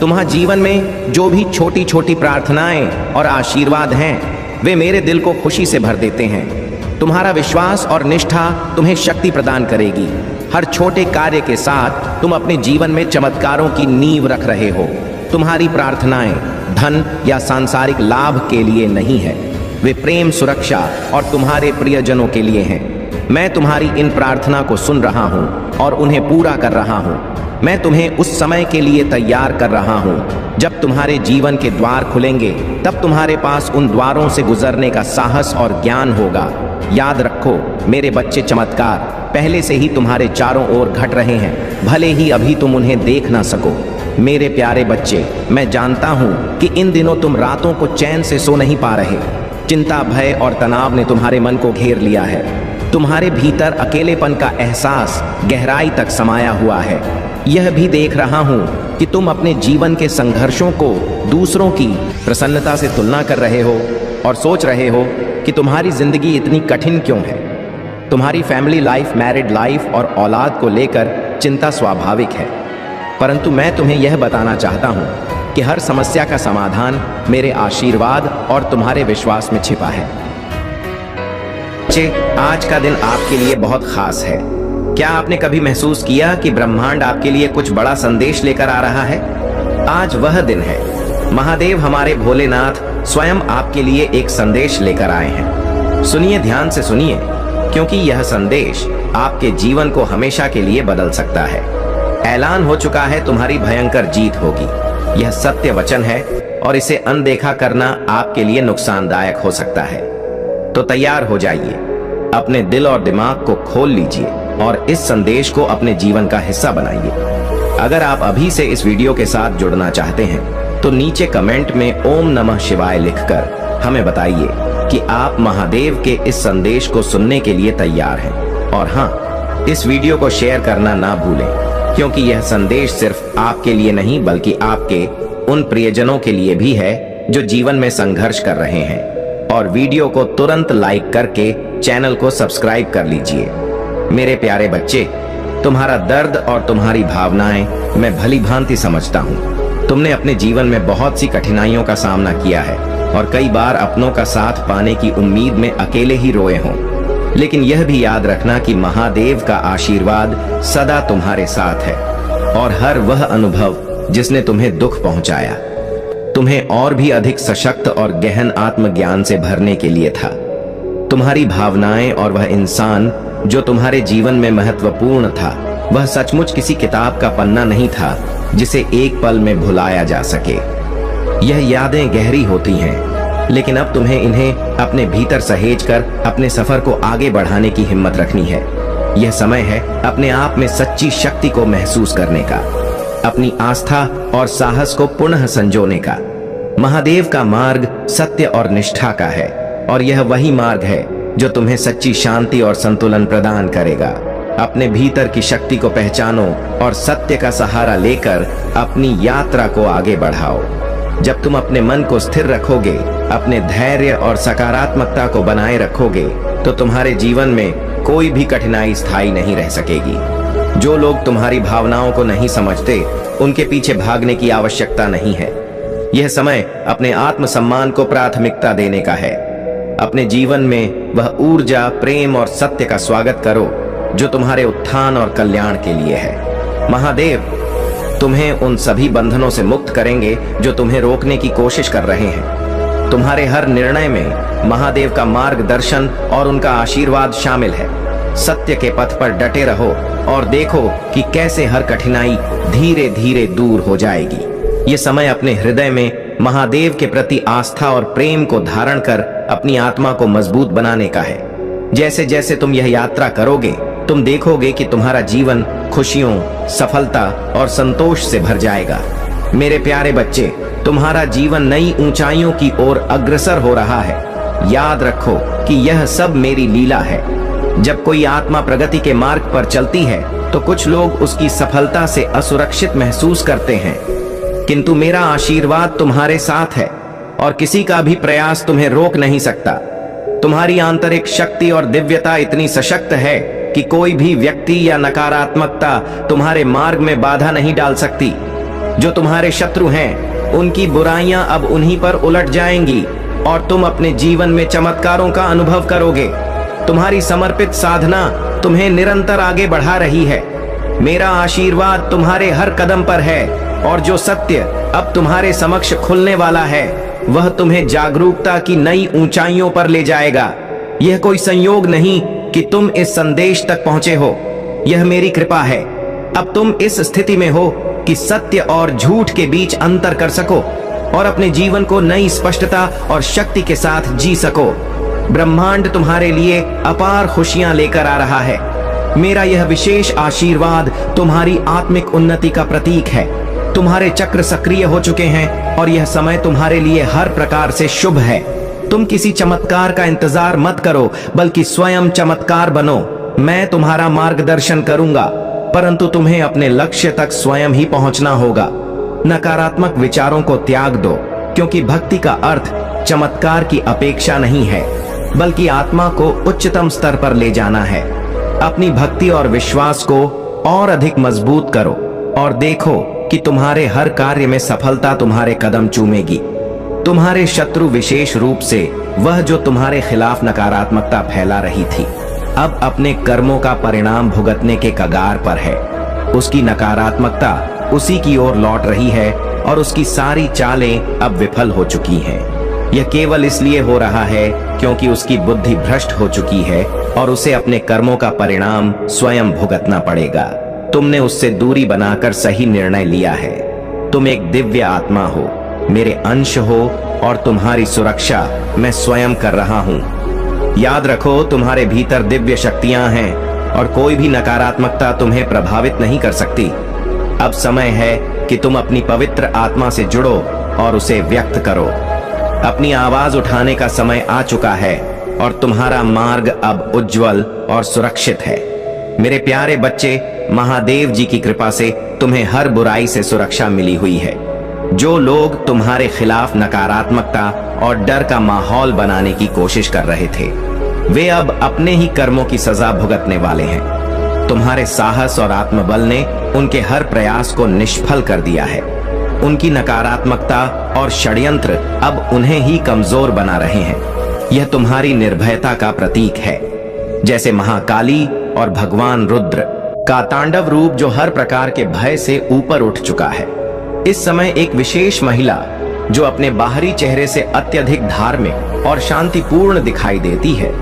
तुम्हारे जीवन में जो भी छोटी छोटी प्रार्थनाएं और आशीर्वाद हैं, वे मेरे दिल को खुशी से भर देते हैं। तुम्हारा विश्वास और निष्ठा तुम्हें शक्ति प्रदान करेगी। हर छोटे कार्य के साथ तुम अपने जीवन में चमत्कारों की नींव रख रहे हो। तुम्हारी प्रार्थनाएं धन या सांसारिक लाभ के लिए नहीं है, वे प्रेम, सुरक्षा और तुम्हारे प्रियजनों के लिए हैं। मैं तुम्हारी इन प्रार्थना को सुन रहा हूं और उन्हें पूरा कर रहा हूं। मैं तुम्हें उस समय के लिए तैयार कर रहा हूं जब तुम्हारे जीवन के द्वार खुलेंगे। तब तुम्हारे पास उन द्वारों से गुजरने का साहस और ज्ञान होगा। याद रखो मेरे बच्चे, चमत्कार पहले से ही तुम्हारे चारों ओर घट रहे हैं, भले ही अभी तुम उन्हें देख ना सको। मेरे प्यारे बच्चे, मैं जानता हूं कि इन दिनों तुम रातों को चैन से सो नहीं पा रहे। चिंता, भय और तनाव ने तुम्हारे मन को घेर लिया है। तुम्हारे भीतर अकेलेपन का एहसास गहराई तक समाया हुआ है। यह भी देख रहा हूं कि तुम अपने जीवन के संघर्षों को दूसरों की प्रसन्नता से तुलना कर रहे हो और सोच रहे हो कि तुम्हारी जिंदगी इतनी कठिन क्यों है। तुम्हारी फैमिली लाइफ, मैरिड लाइफ और औलाद को लेकर चिंता स्वाभाविक है, परंतु मैं तुम्हें यह बताना चाहता हूं कि हर समस्या का समाधान मेरे आशीर्वाद और तुम्हारे विश्वास में छिपा है। बच्चे, आज का दिन आपके लिए बहुत खास है। क्या आपने कभी महसूस किया कि ब्रह्मांड आपके लिए कुछ बड़ा संदेश लेकर आ रहा है? आज वह दिन है। महादेव, हमारे भोलेनाथ स्वयं आपके लिए एक संदेश लेकर आए हैं। सुनिए, ध्यान से सुनिए, क्योंकि यह संदेश आपके जीवन को हमेशा के लिए बदल सकता है। ऐलान हो चुका है, तुम्हारी भयंकर जीत होगी। यह सत्य वचन है और इसे अनदेखा करना आपके लिए नुकसानदायक हो सकता है। तो तैयार हो जाइए, अपने दिल और दिमाग को खोल लीजिए और इस संदेश को अपने जीवन का हिस्सा बनाइए। अगर आप अभी से इस वीडियो के साथ जुड़ना चाहते हैं तो नीचे कमेंट में ओम नमः शिवाय लिखकर हमें बताइए कि आप महादेव के इस संदेश को सुनने के लिए तैयार हैं। और हाँ, इस वीडियो को शेयर करना ना भूलें, क्योंकि यह संदेश सिर्फ आपके लिए नहीं बल्कि आपके उन प्रियजनों के लिए भी है जो जीवन में संघर्ष कर रहे हैं। और वीडियो को तुरंत लाइक करके चैनल को सब्सक्राइब कर लीजिए। मेरे प्यारे बच्चे, तुम्हारा दर्द और तुम्हारी भावनाएं मैं भली भांति समझता हूँ। तुमने अपने जीवन में बहुत सी कठिनाइयों का सामना किया है और कई बार अपनों का साथ पाने की उम्मीद में अकेले ही रोए हों। लेकिन यह भी याद रखना कि महादेव का आशीर्वाद सदा तुम्हारे साथ है और हर वह अनुभव जिसने तुम्हें दुख पहुंचाया, तुम्हें और भी अधिक सशक्त और गहन आत्मज्ञान से भरने के लिए था। तुम्हारी भावनाएं और वह इंसान जो तुम्हारे जीवन में महत्वपूर्ण था, वह सचमुच किसी किताब का पन्ना नहीं था जिसे एक पल में भुलाया जा सके। यह यादें गहरी होती हैं, लेकिन अब तुम्हें इन्हें अपने भीतर सहेजकर अपने सफर को आगे बढ़ाने की हिम्मत रखनी है। यह समय है अपने आप में सच्ची शक्ति को महसूस करने का, अपनी आस्था और साहस को पुनः संजोने का। महादेव का मार्ग सत्य और निष्ठा का है और यह वही मार्ग है जो तुम्हें सच्ची शांति और संतुलन प्रदान करेगा। अपने भीतर की शक्ति को पहचानो और सत्य का सहारा लेकर अपनी यात्रा को आगे बढ़ाओ। जब तुम अपने मन को स्थिर रखोगे, अपने धैर्य और सकारात्मकता को बनाए रखोगे, तो तुम्हारे जीवन में कोई भी कठिनाई स्थायी नहीं रह सकेगी। जो लोग तुम्हारी भावनाओं को नहीं समझते, उनके पीछे भागने की आवश्यकता नहीं है। यह समय अपने आत्मसम्मान को प्राथमिकता देने का है। अपने जीवन में वह ऊर्जा, प्रेम और सत्य का स्वागत करो जो तुम्हारे उत्थान और कल्याण के लिए है। महादेव तुम्हें उन सभी बंधनों से मुक्त करेंगे जो तुम्हें रोकने की कोशिश कर रहे हैं। तुम्हारे हर निर्णय में महादेव का मार्गदर्शन और उनका आशीर्वाद शामिल है। सत्य के पथ पर डटे रहो और देखो कि कैसे हर कठिनाई धीरे धीरे दूर हो जाएगी। ये समय अपने हृदय में महादेव के प्रति आस्था और प्रेम को धारण कर अपनी आत्मा को मजबूत बनाने का है। जैसे जैसे तुम यह यात्रा करोगे, तुम देखोगे कि तुम्हारा जीवन खुशियों, सफलता और संतोष से भर जाएगा। मेरे प्यारे बच्चे, तुम्हारा जीवन नई ऊंचाइयों की ओर अग्रसर हो रहा है। याद रखो कि यह सब मेरी लीला है। जब कोई आत्मा प्रगति के मार्ग पर चलती है तो कुछ लोग उसकी सफलता से असुरक्षित महसूस करते हैं, किंतु मेरा आशीर्वाद तुम्हारे साथ है। और किसी का भी प्रयास तुम्हें रोक नहीं सकता। तुम्हारी आंतरिक शक्ति और दिव्यता इतनी सशक्त है कि कोई भी व्यक्ति या नकारात्मकता तुम्हारे मार्ग में बाधा नहीं डाल सकती। जो तुम्हारे शत्रु हैं, उनकी बुराइयां अब उन्हीं पर उलट जाएंगी और तुम अपने जीवन में चमत्कारों का अनुभव करोगे। तुम्हारी समर्पित साधना तुम्हें निरंतर आगे बढ़ा रही है। मेरा आशीर्वाद तुम्हारे हर कदम पर है और जो सत्य अब तुम्हारे समक्ष खुलने वाला है वह तुम्हें जागरूकता की नई ऊंचाइयों पर ले जाएगा। यह कोई संयोग नहीं कि तुम इस संदेश तक पहुंचे हो, यह मेरी कृपा है। अब तुम इस स्थिति में हो कि सत्य और झूठ के बीच अंतर कर सको और अपने जीवन को नई स्पष्टता और शक्ति के साथ जी सको। ब्रह्मांड तुम्हारे लिए अपार खुशियां लेकर आ रहा है। मेरा यह विशेष आशीर्वाद तुम्हारी आत्मिक उन्नति का प्रतीक है। तुम्हारे चक्र सक्रिय हो चुके हैं और यह समय तुम्हारे लिए हर प्रकार से शुभ है। तुम किसी चमत्कार का इंतजार मत करो, बल्कि स्वयं चमत्कार बनो। मैं तुम्हारा मार्गदर्शन करूंगा, परंतु तुम्हें अपने लक्ष्य तक स्वयं ही पहुंचना होगा। नकारात्मक विचारों को त्याग दो, क्योंकि भक्ति का अर्थ चमत्कार की अपेक्षा नहीं है, बल्कि आत्मा को उच्चतम स्तर पर ले जाना है। अपनी भक्ति और विश्वास को और अधिक मजबूत करो और देखो कि तुम्हारे हर कार्य में सफलता तुम्हारे कदम चूमेगी। तुम्हारे शत्रु, विशेष रूप से वह जो तुम्हारे खिलाफ नकारात्मकता फैला रही थी, अब अपने कर्मों का परिणाम भुगतने के कगार पर है। उसकी नकारात्मकता उसी की ओर लौट रही है और उसकी सारी चालें अब विफल हो चुकी हैं। यह केवल इसलिए हो रहा है क्योंकि उसकी बुद्धि भ्रष्ट हो चुकी है और उसे अपने कर्मों का परिणाम स्वयं भुगतना पड़ेगा। तुमने उससे दूरी बनाकर सही निर्णय लिया है। तुम एक दिव्य आत्मा हो, मेरे अंश हो और तुम्हारी सुरक्षा मैं स्वयं कर रहा हूं। याद रखो, तुम्हारे भीतर दिव्य शक्तियां हैं और कोई भी नकारात्मकता तुम्हें प्रभावित नहीं कर सकती। अब समय है कि तुम अपनी पवित्र आत्मा से जुड़ो और उसे व्यक्त करो। अपनी आवाज उठाने का समय आ चुका है और तुम्हारा मार्ग अब उज्जवल और सुरक्षित है। मेरे प्यारे बच्चे, महादेव जी की कृपा से तुम्हें हर बुराई से सुरक्षा मिली हुई है। जो लोग तुम्हारे खिलाफ नकारात्मकता और डर का माहौल बनाने की कोशिश कर रहे थे, वे अब अपने ही कर्मों की सजा भुगतने वाले हैं। तुम्हारे साहस और आत्मबल ने उनके हर प्रयास को निष्फल कर दिया है। उनकी नकारात्मकता और षड्यंत्र अब उन्हें ही कमजोर बना रहे हैं। यह तुम्हारी निर्भयता का प्रतीक है। जैसे महाकाली और भगवान रुद्र का तांडव रूप जो हर प्रकार के भय से ऊपर उठ चुका है। इस समय एक विशेष महिला जो अपने बाहरी चेहरे से अत्यधिक धार्मिक और शांतिपूर्ण दिखाई देती है,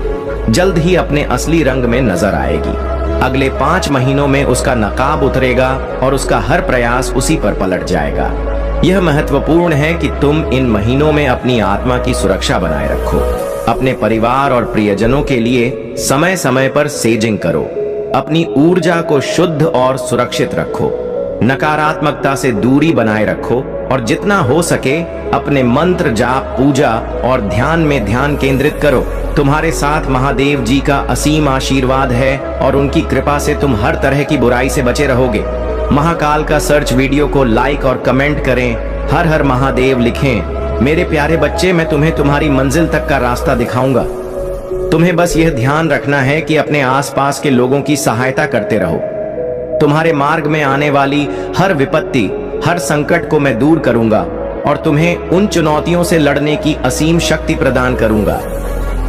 जल्द ही अपने असली रंग में नजर आएगी। अगले 5 महीनों में उसका नकाब उतरेगा और उसका हर प्रयास उसी पर पलट जाएगा। यह महत्वपूर्ण है कि तुम इन महीनों में अपनी आत्मा की सुरक्षा बनाए रखो। अपने परिवार और प्रियजनों के लिए समय समय पर सेजिंग करो। अपनी ऊर्जा को शुद्ध और सुरक्षित रखो। नकारात्मकता से दूरी बनाए रखो और जितना हो सके अपने मंत्र, जाप, पूजा और ध्यान में ध्यान केंद्रित करो। तुम्हारे साथ महादेव जी का असीम आशीर्वाद है और उनकी कृपा से तुम हर तरह की बुराई से बचे रहोगे। महाकाल का सर्च वीडियो को लाइक और कमेंट करें, हर हर महादेव लिखें। मेरे प्यारे बच्चे, मैं तुम्हें तुम्हारी मंजिल तक का रास्ता दिखाऊंगा। तुम्हें बस यह ध्यान रखना है कि अपने आसपास के लोगों की सहायता करते रहो। तुम्हारे मार्ग में आने वाली हर विपत्ति, हर संकट को मैं दूर करूंगा और तुम्हें उन चुनौतियों से लड़ने की असीम शक्ति प्रदान करूंगा।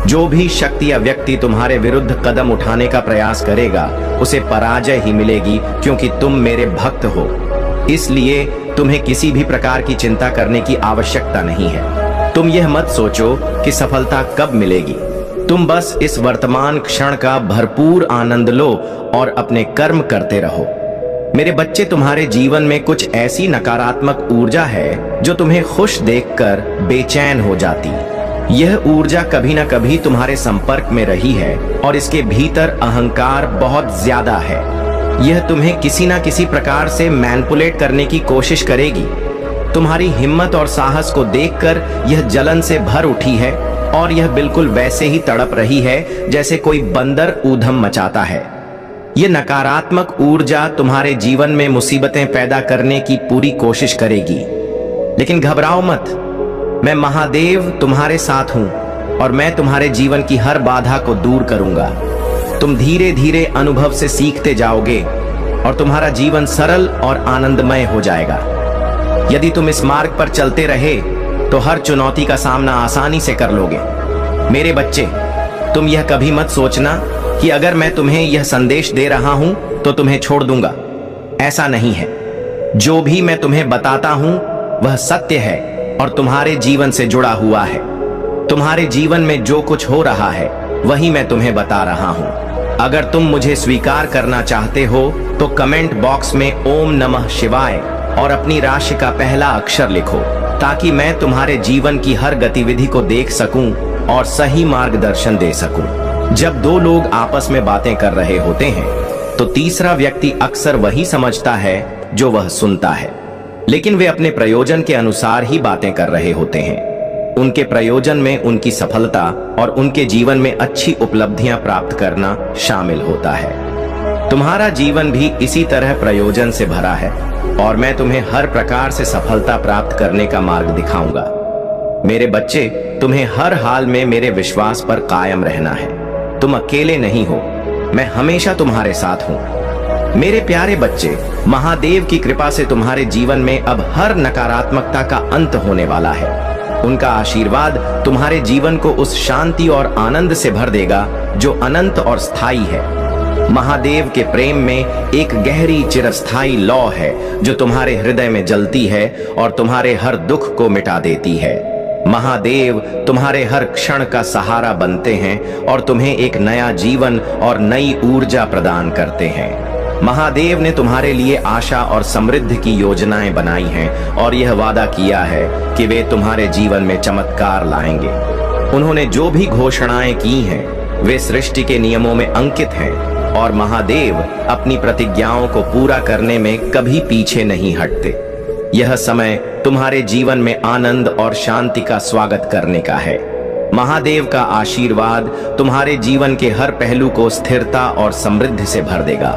जो भी शक्ति या व्यक्ति तुम्हारे विरुद्ध कदम उठाने का प्रयास करेगा, उसे पराजय ही मिलेगी, क्योंकि तुम मेरे भक्त हो। इसलिए तुम्हें किसी भी प्रकार की चिंता करने की आवश्यकता नहीं है। तुम यह मत सोचो कि सफलता कब मिलेगी। तुम बस इस वर्तमान क्षण का भरपूर आनंद लो और अपने कर्म करते रहो। मेरे बच्चे, तुम्हारे जीवन में कुछ ऐसी नकारात्मक ऊर्जा है जो तुम्हें खुश देखकर बेचैन हो जाती। यह ऊर्जा कभी न कभी तुम्हारे संपर्क में रही है और इसके भीतर अहंकार बहुत ज्यादा है। यह तुम्हें किसी न किसी प्रकार से मैनिपुलेट करने की कोशिश करेगी। तुम्हारी हिम्मत और साहस को देखकर यह जलन से भर उठी है और यह बिल्कुल वैसे ही तड़प रही है जैसे कोई बंदर ऊधम मचाता है। यह नकारात्मक ऊर्जा तुम्हारे जीवन में मुसीबतें पैदा करने की पूरी कोशिश करेगी, लेकिन घबराओ मत। मैं महादेव तुम्हारे साथ हूं और मैं तुम्हारे जीवन की हर बाधा को दूर करूंगा। तुम धीरे धीरे अनुभव से सीखते जाओगे और तुम्हारा जीवन सरल और आनंदमय हो जाएगा। यदि तुम इस मार्ग पर चलते रहे तो हर चुनौती का सामना आसानी से कर लोगे। मेरे बच्चे, तुम यह कभी मत सोचना कि अगर मैं तुम्हें यह संदेश दे रहा हूं तो तुम्हें छोड़ दूंगा। ऐसा नहीं है। जो भी मैं तुम्हें बताता हूं वह सत्य है और तुम्हारे जीवन से जुड़ा हुआ है। तुम्हारे जीवन में जो कुछ हो रहा है वही मैं तुम्हें बता रहा हूं। अगर तुम मुझे स्वीकार करना चाहते हो तो कमेंट बॉक्स में ओम नमः शिवाय और अपनी राशि का पहला अक्षर लिखो, ताकि मैं तुम्हारे जीवन की हर गतिविधि को देख सकूं और सही मार्गदर्शन दे सकूं। जब दो लोग आपस में बातें कर रहे होते हैं तो तीसरा व्यक्ति अक्सर वही समझता है जो वह सुनता है, लेकिन वे अपने प्रयोजन के अनुसार ही बातें कर रहे होते हैं। उनके प्रयोजन में उनकी सफलता और उनके जीवन में अच्छी उपलब्धियां प्राप्त करना शामिल होता है। तुम्हारा जीवन भी इसी तरह प्रयोजन से भरा है और मैं तुम्हें हर प्रकार से सफलता प्राप्त करने का मार्ग दिखाऊंगा। मेरे बच्चे, तुम्हें हर हाल में मेरे विश्वास पर कायम रहना है। तुम अकेले नहीं हो, मैं हमेशा तुम्हारे साथ हूं। मेरे प्यारे बच्चे, महादेव की कृपा से तुम्हारे जीवन में अब हर नकारात्मकता का अंत होने वाला है। उनका आशीर्वाद तुम्हारे जीवन को उस शांति और आनंद से भर देगा जो अनंत और स्थायी है। महादेव के प्रेम में एक गहरी चिरस्थायी लौ है जो तुम्हारे हृदय में जलती है और तुम्हारे हर दुख को मिटा देती है। महादेव तुम्हारे हर क्षण का सहारा बनते हैं और तुम्हें एक नया जीवन और नई ऊर्जा प्रदान करते हैं। महादेव ने तुम्हारे लिए आशा और समृद्धि की योजनाएं बनाई हैं और यह वादा किया है कि वे तुम्हारे जीवन में चमत्कार लाएंगे। उन्होंने जो भी घोषणाएं की हैं वे सृष्टि के नियमों में अंकित हैं और महादेव अपनी प्रतिज्ञाओं को पूरा करने में कभी पीछे नहीं हटते। यह समय तुम्हारे जीवन में आनंद और शांति का स्वागत करने का है। महादेव का आशीर्वाद तुम्हारे जीवन के हर पहलू को स्थिरता और समृद्धि से भर देगा।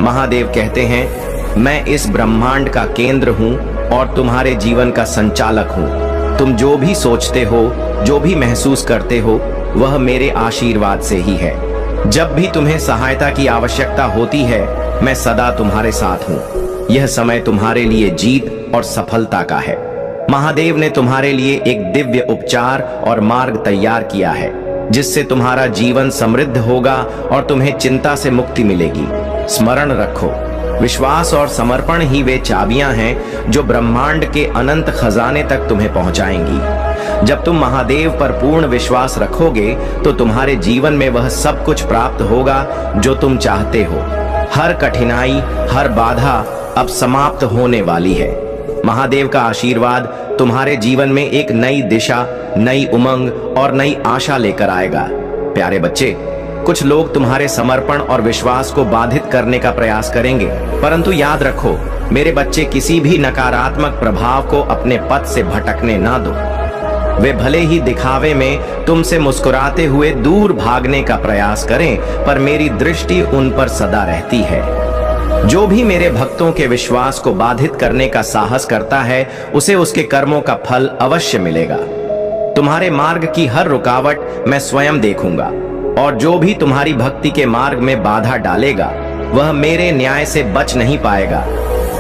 महादेव कहते हैं, मैं इस ब्रह्मांड का केंद्र हूं और तुम्हारे जीवन का संचालक हूं। तुम जो भी सोचते हो, जो भी महसूस करते हो, वह मेरे आशीर्वाद से ही है। जब भी तुम्हें सहायता की आवश्यकता होती है, मैं सदा तुम्हारे साथ हूं। यह समय तुम्हारे लिए जीत और सफलता का है। महादेव ने तुम्हारे लिए एक दिव्य उपचार और मार्ग तैयार किया है, जिससे तुम्हारा जीवन समृद्ध होगा और तुम्हें चिंता से मुक्ति मिलेगी। स्मरण रखो, विश्वास और समर्पण ही वे चाबियां हैं जो ब्रह्मांड के अनंत खजाने तक तुम्हें पहुंचाएंगी। जब तुम महादेव पर पूर्ण विश्वास रखोगे तो तुम्हारे जीवन में वह सब कुछ प्राप्त होगा जो तुम चाहते हो। हर कठिनाई, हर बाधा अब समाप्त होने वाली है। महादेव का आशीर्वाद तुम्हारे जीवन में एक नई दिशा, नई उमंग और नई आशा लेकर आएगा। प्यारे बच्चे, कुछ लोग तुम्हारे समर्पण और विश्वास को बाधित करने का प्रयास करेंगे, परंतु याद रखो मेरे बच्चे, किसी भी नकारात्मक प्रभाव को अपने पथ से भटकने ना दो। वे भले ही दिखावे में तुमसे मुस्कुराते हुए दूर भागने का प्रयास करें, पर मेरी दृष्टि उन पर सदा रहती है। जो भी मेरे भक्तों के विश्वास को बाधित करने का साहस करता है, उसे उसके कर्मों का फल अवश्य मिलेगा। तुम्हारे मार्ग की हर रुकावट मैं स्वयं देखूंगा और जो भी तुम्हारी भक्ति के मार्ग में बाधा डालेगा वह मेरे न्याय से बच नहीं पाएगा।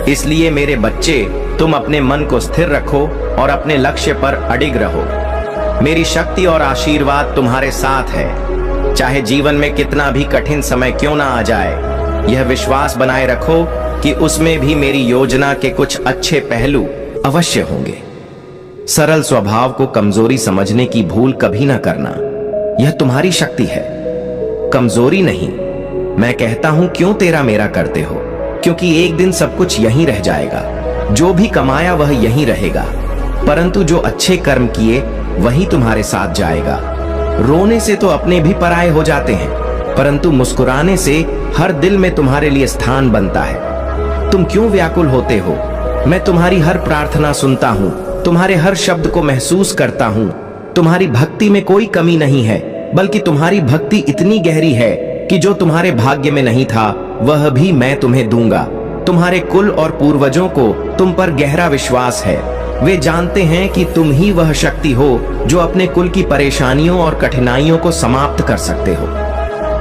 इसलिए मेरे बच्चे, तुम अपने मन को स्थिर रखो और अपने लक्ष्य पर अडिग रहो। मेरी शक्ति और आशीर्वाद तुम्हारे साथ है। चाहे जीवन में कितना भी कठिन समय क्यों ना आ जाए, यह विश्वास बनाए रखो कि उसमें भी मेरी योजना के कुछ अच्छे पहलू अवश्य होंगे। सरल स्वभाव को कमजोरी समझने की भूल कभी ना करना, यह तुम्हारी शक्ति है, कमजोरी नहीं। मैं कहता हूं क्यों तेरा मेरा करते हो, क्योंकि एक दिन सब कुछ यहीं रह जाएगा। जो भी कमाया वह यहीं रहेगा, परंतु जो अच्छे कर्म किए वही तुम्हारे साथ जाएगा। रोने से तो अपने भी पराये हो जाते हैं, परंतु मुस्कुराने से हर दिल में तुम्हारे लिए स्थान बनता है। तुम क्यों व्याकुल होते हो? मैं तुम्हारी हर प्रार्थना सुनता हूँ, तुम्हारे हर शब्द को महसूस करता हूँ। तुम्हारी भक्ति में कोई कमी नहीं है, बल्कि तुम्हारी भक्ति इतनी गहरी है कि जो तुम्हारे भाग्य में नहीं था वह भी मैं तुम्हें दूंगा। तुम्हारे कुल और पूर्वजों को तुम पर गहरा विश्वास है। वे जानते हैं कि तुम ही वह शक्ति हो जो अपने कुल की परेशानियों और कठिनाइयों को समाप्त कर सकते हो।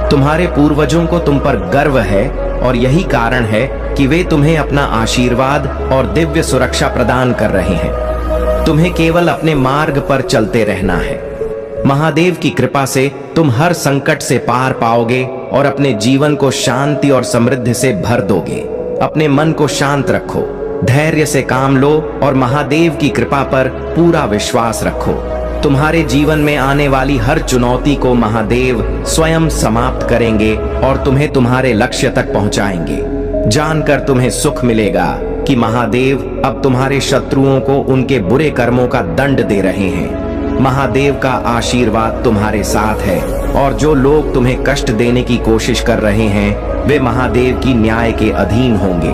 तुम्हारे पूर्वजों को तुम पर गर्व है और यही कारण है कि वे तुम्हें अपना आशीर्वाद और दिव्य सुरक्षा प्रदान कर रहे हैं। तुम्हें केवल अपने मार्ग पर चलते रहना है। महादेव की कृपा से तुम हर संकट से पार पाओगे और अपने जीवन को शांति और समृद्धि से भर दोगे। अपने मन को शांत रखो, धैर्य से काम लो और महादेव की कृपा पर पूरा विश्वास रखो। तुम्हारे जीवन में आने वाली हर चुनौती को महादेव स्वयं समाप्त करेंगे और तुम्हें तुम्हारे लक्ष्य तक पहुंचाएंगे। जानकर तुम्हें सुख मिलेगा कि महादेव अब तुम्हारे शत्रुओं को उनके बुरे कर्मों का दंड दे रहे हैं। महादेव का आशीर्वाद तुम्हारे साथ है और जो लोग तुम्हें कष्ट देने की कोशिश कर रहे हैं वे महादेव की न्याय के अधीन होंगे।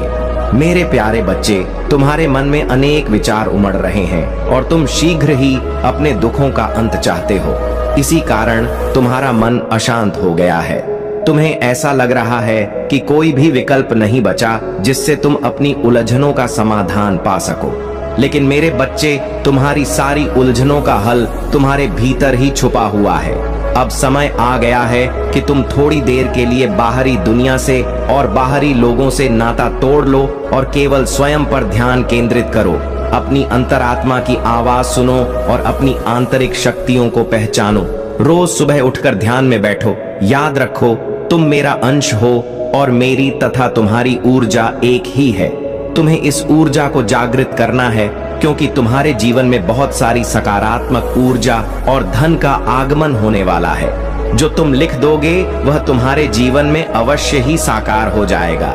मेरे प्यारे बच्चे, तुम्हारे मन में अनेक विचार उमड़ रहे हैं और तुम शीघ्र ही अपने दुखों का अंत चाहते हो। इसी कारण तुम्हारा मन अशांत हो गया है। तुम्हें ऐसा लग रहा है कि कोई भी विकल्प नहीं बचा जिससे तुम अपनी उलझनों का समाधान पा सको। लेकिन मेरे बच्चे, तुम्हारी सारी उलझनों का हल तुम्हारे भीतर ही छुपा हुआ है। अब समय आ गया है कि तुम थोड़ी देर के लिए बाहरी दुनिया से और बाहरी लोगों से नाता तोड़ लो और केवल स्वयं पर ध्यान केंद्रित करो। अपनी अंतरात्मा की आवाज सुनो और अपनी आंतरिक शक्तियों को पहचानो। रोज सुबह उठकर ध्यान में बैठो। याद रखो, तुम मेरा अंश हो और मेरी तथा तुम्हारी ऊर्जा एक ही है। तुम्हें इस ऊर्जा को जागृत करना है क्योंकि तुम्हारे जीवन में बहुत सारी सकारात्मक ऊर्जा और धन का आगमन होने वाला है। जो तुम लिख दोगे वह तुम्हारे जीवन में अवश्य ही साकार हो जाएगा।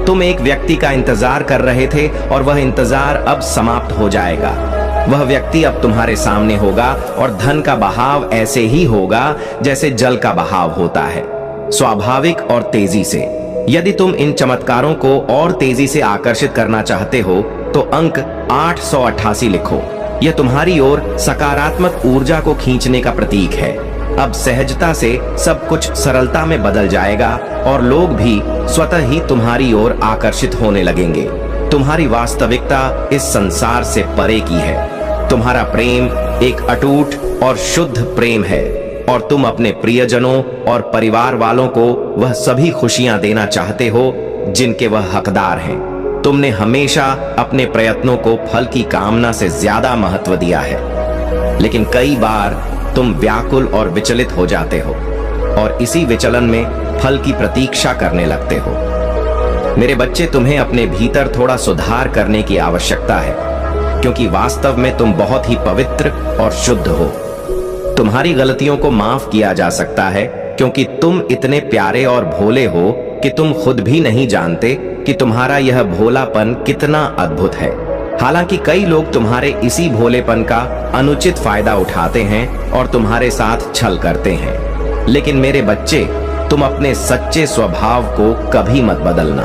तुम एक व्यक्ति का इंतजार कर रहे थे और वह इंतजार अब समाप्त हो जाएगा। वह व्यक्ति अब तुम्हारे सामने होगा और धन का बहाव ऐसे ही होगा जैसे जल का बहाव होता है, स्वाभाविक और तेजी से। यदि तुम इन चमत्कारों को और तेजी से आकर्षित करना चाहते हो तो अंक 888 लिखो। यह तुम्हारी ओर सकारात्मक ऊर्जा को खींचने का प्रतीक है। अब सहजता से सब कुछ सरलता में बदल जाएगा और लोग भी स्वतः ही तुम्हारी ओर आकर्षित होने लगेंगे। तुम्हारी वास्तविकता इस संसार से परे की है। तुम्हारा प्रेम एक अटूट और शुद्ध प्रेम है और तुम अपने प्रियजनों और परिवार वालों को वह सभी खुशियां देना चाहते हो जिनके वह हकदार हैं। तुमने हमेशा अपने प्रयत्नों को फल की कामना से ज्यादा महत्व दिया है, लेकिन कई बार तुम व्याकुल और विचलित हो जाते हो और इसी विचलन में फल की प्रतीक्षा करने लगते हो। मेरे बच्चे, तुम्हें अपने भीतर थोड़ा सुधार करने की आवश्यकता है क्योंकि वास्तव में तुम बहुत ही पवित्र और शुद्ध हो। तुम्हारी गलतियों को माफ किया जा सकता है क्योंकि तुम इतने प्यारे और भोले हो कि तुम खुद भी नहीं जानते कि तुम्हारा यह भोलापन कितना अद्भुत है। हालांकि कई लोग तुम्हारे इसी भोलेपन का अनुचित फायदा उठाते हैं और तुम्हारे साथ छल करते हैं। लेकिन मेरे बच्चे, तुम अपने सच्चे स्वभाव को कभी मत बदलना।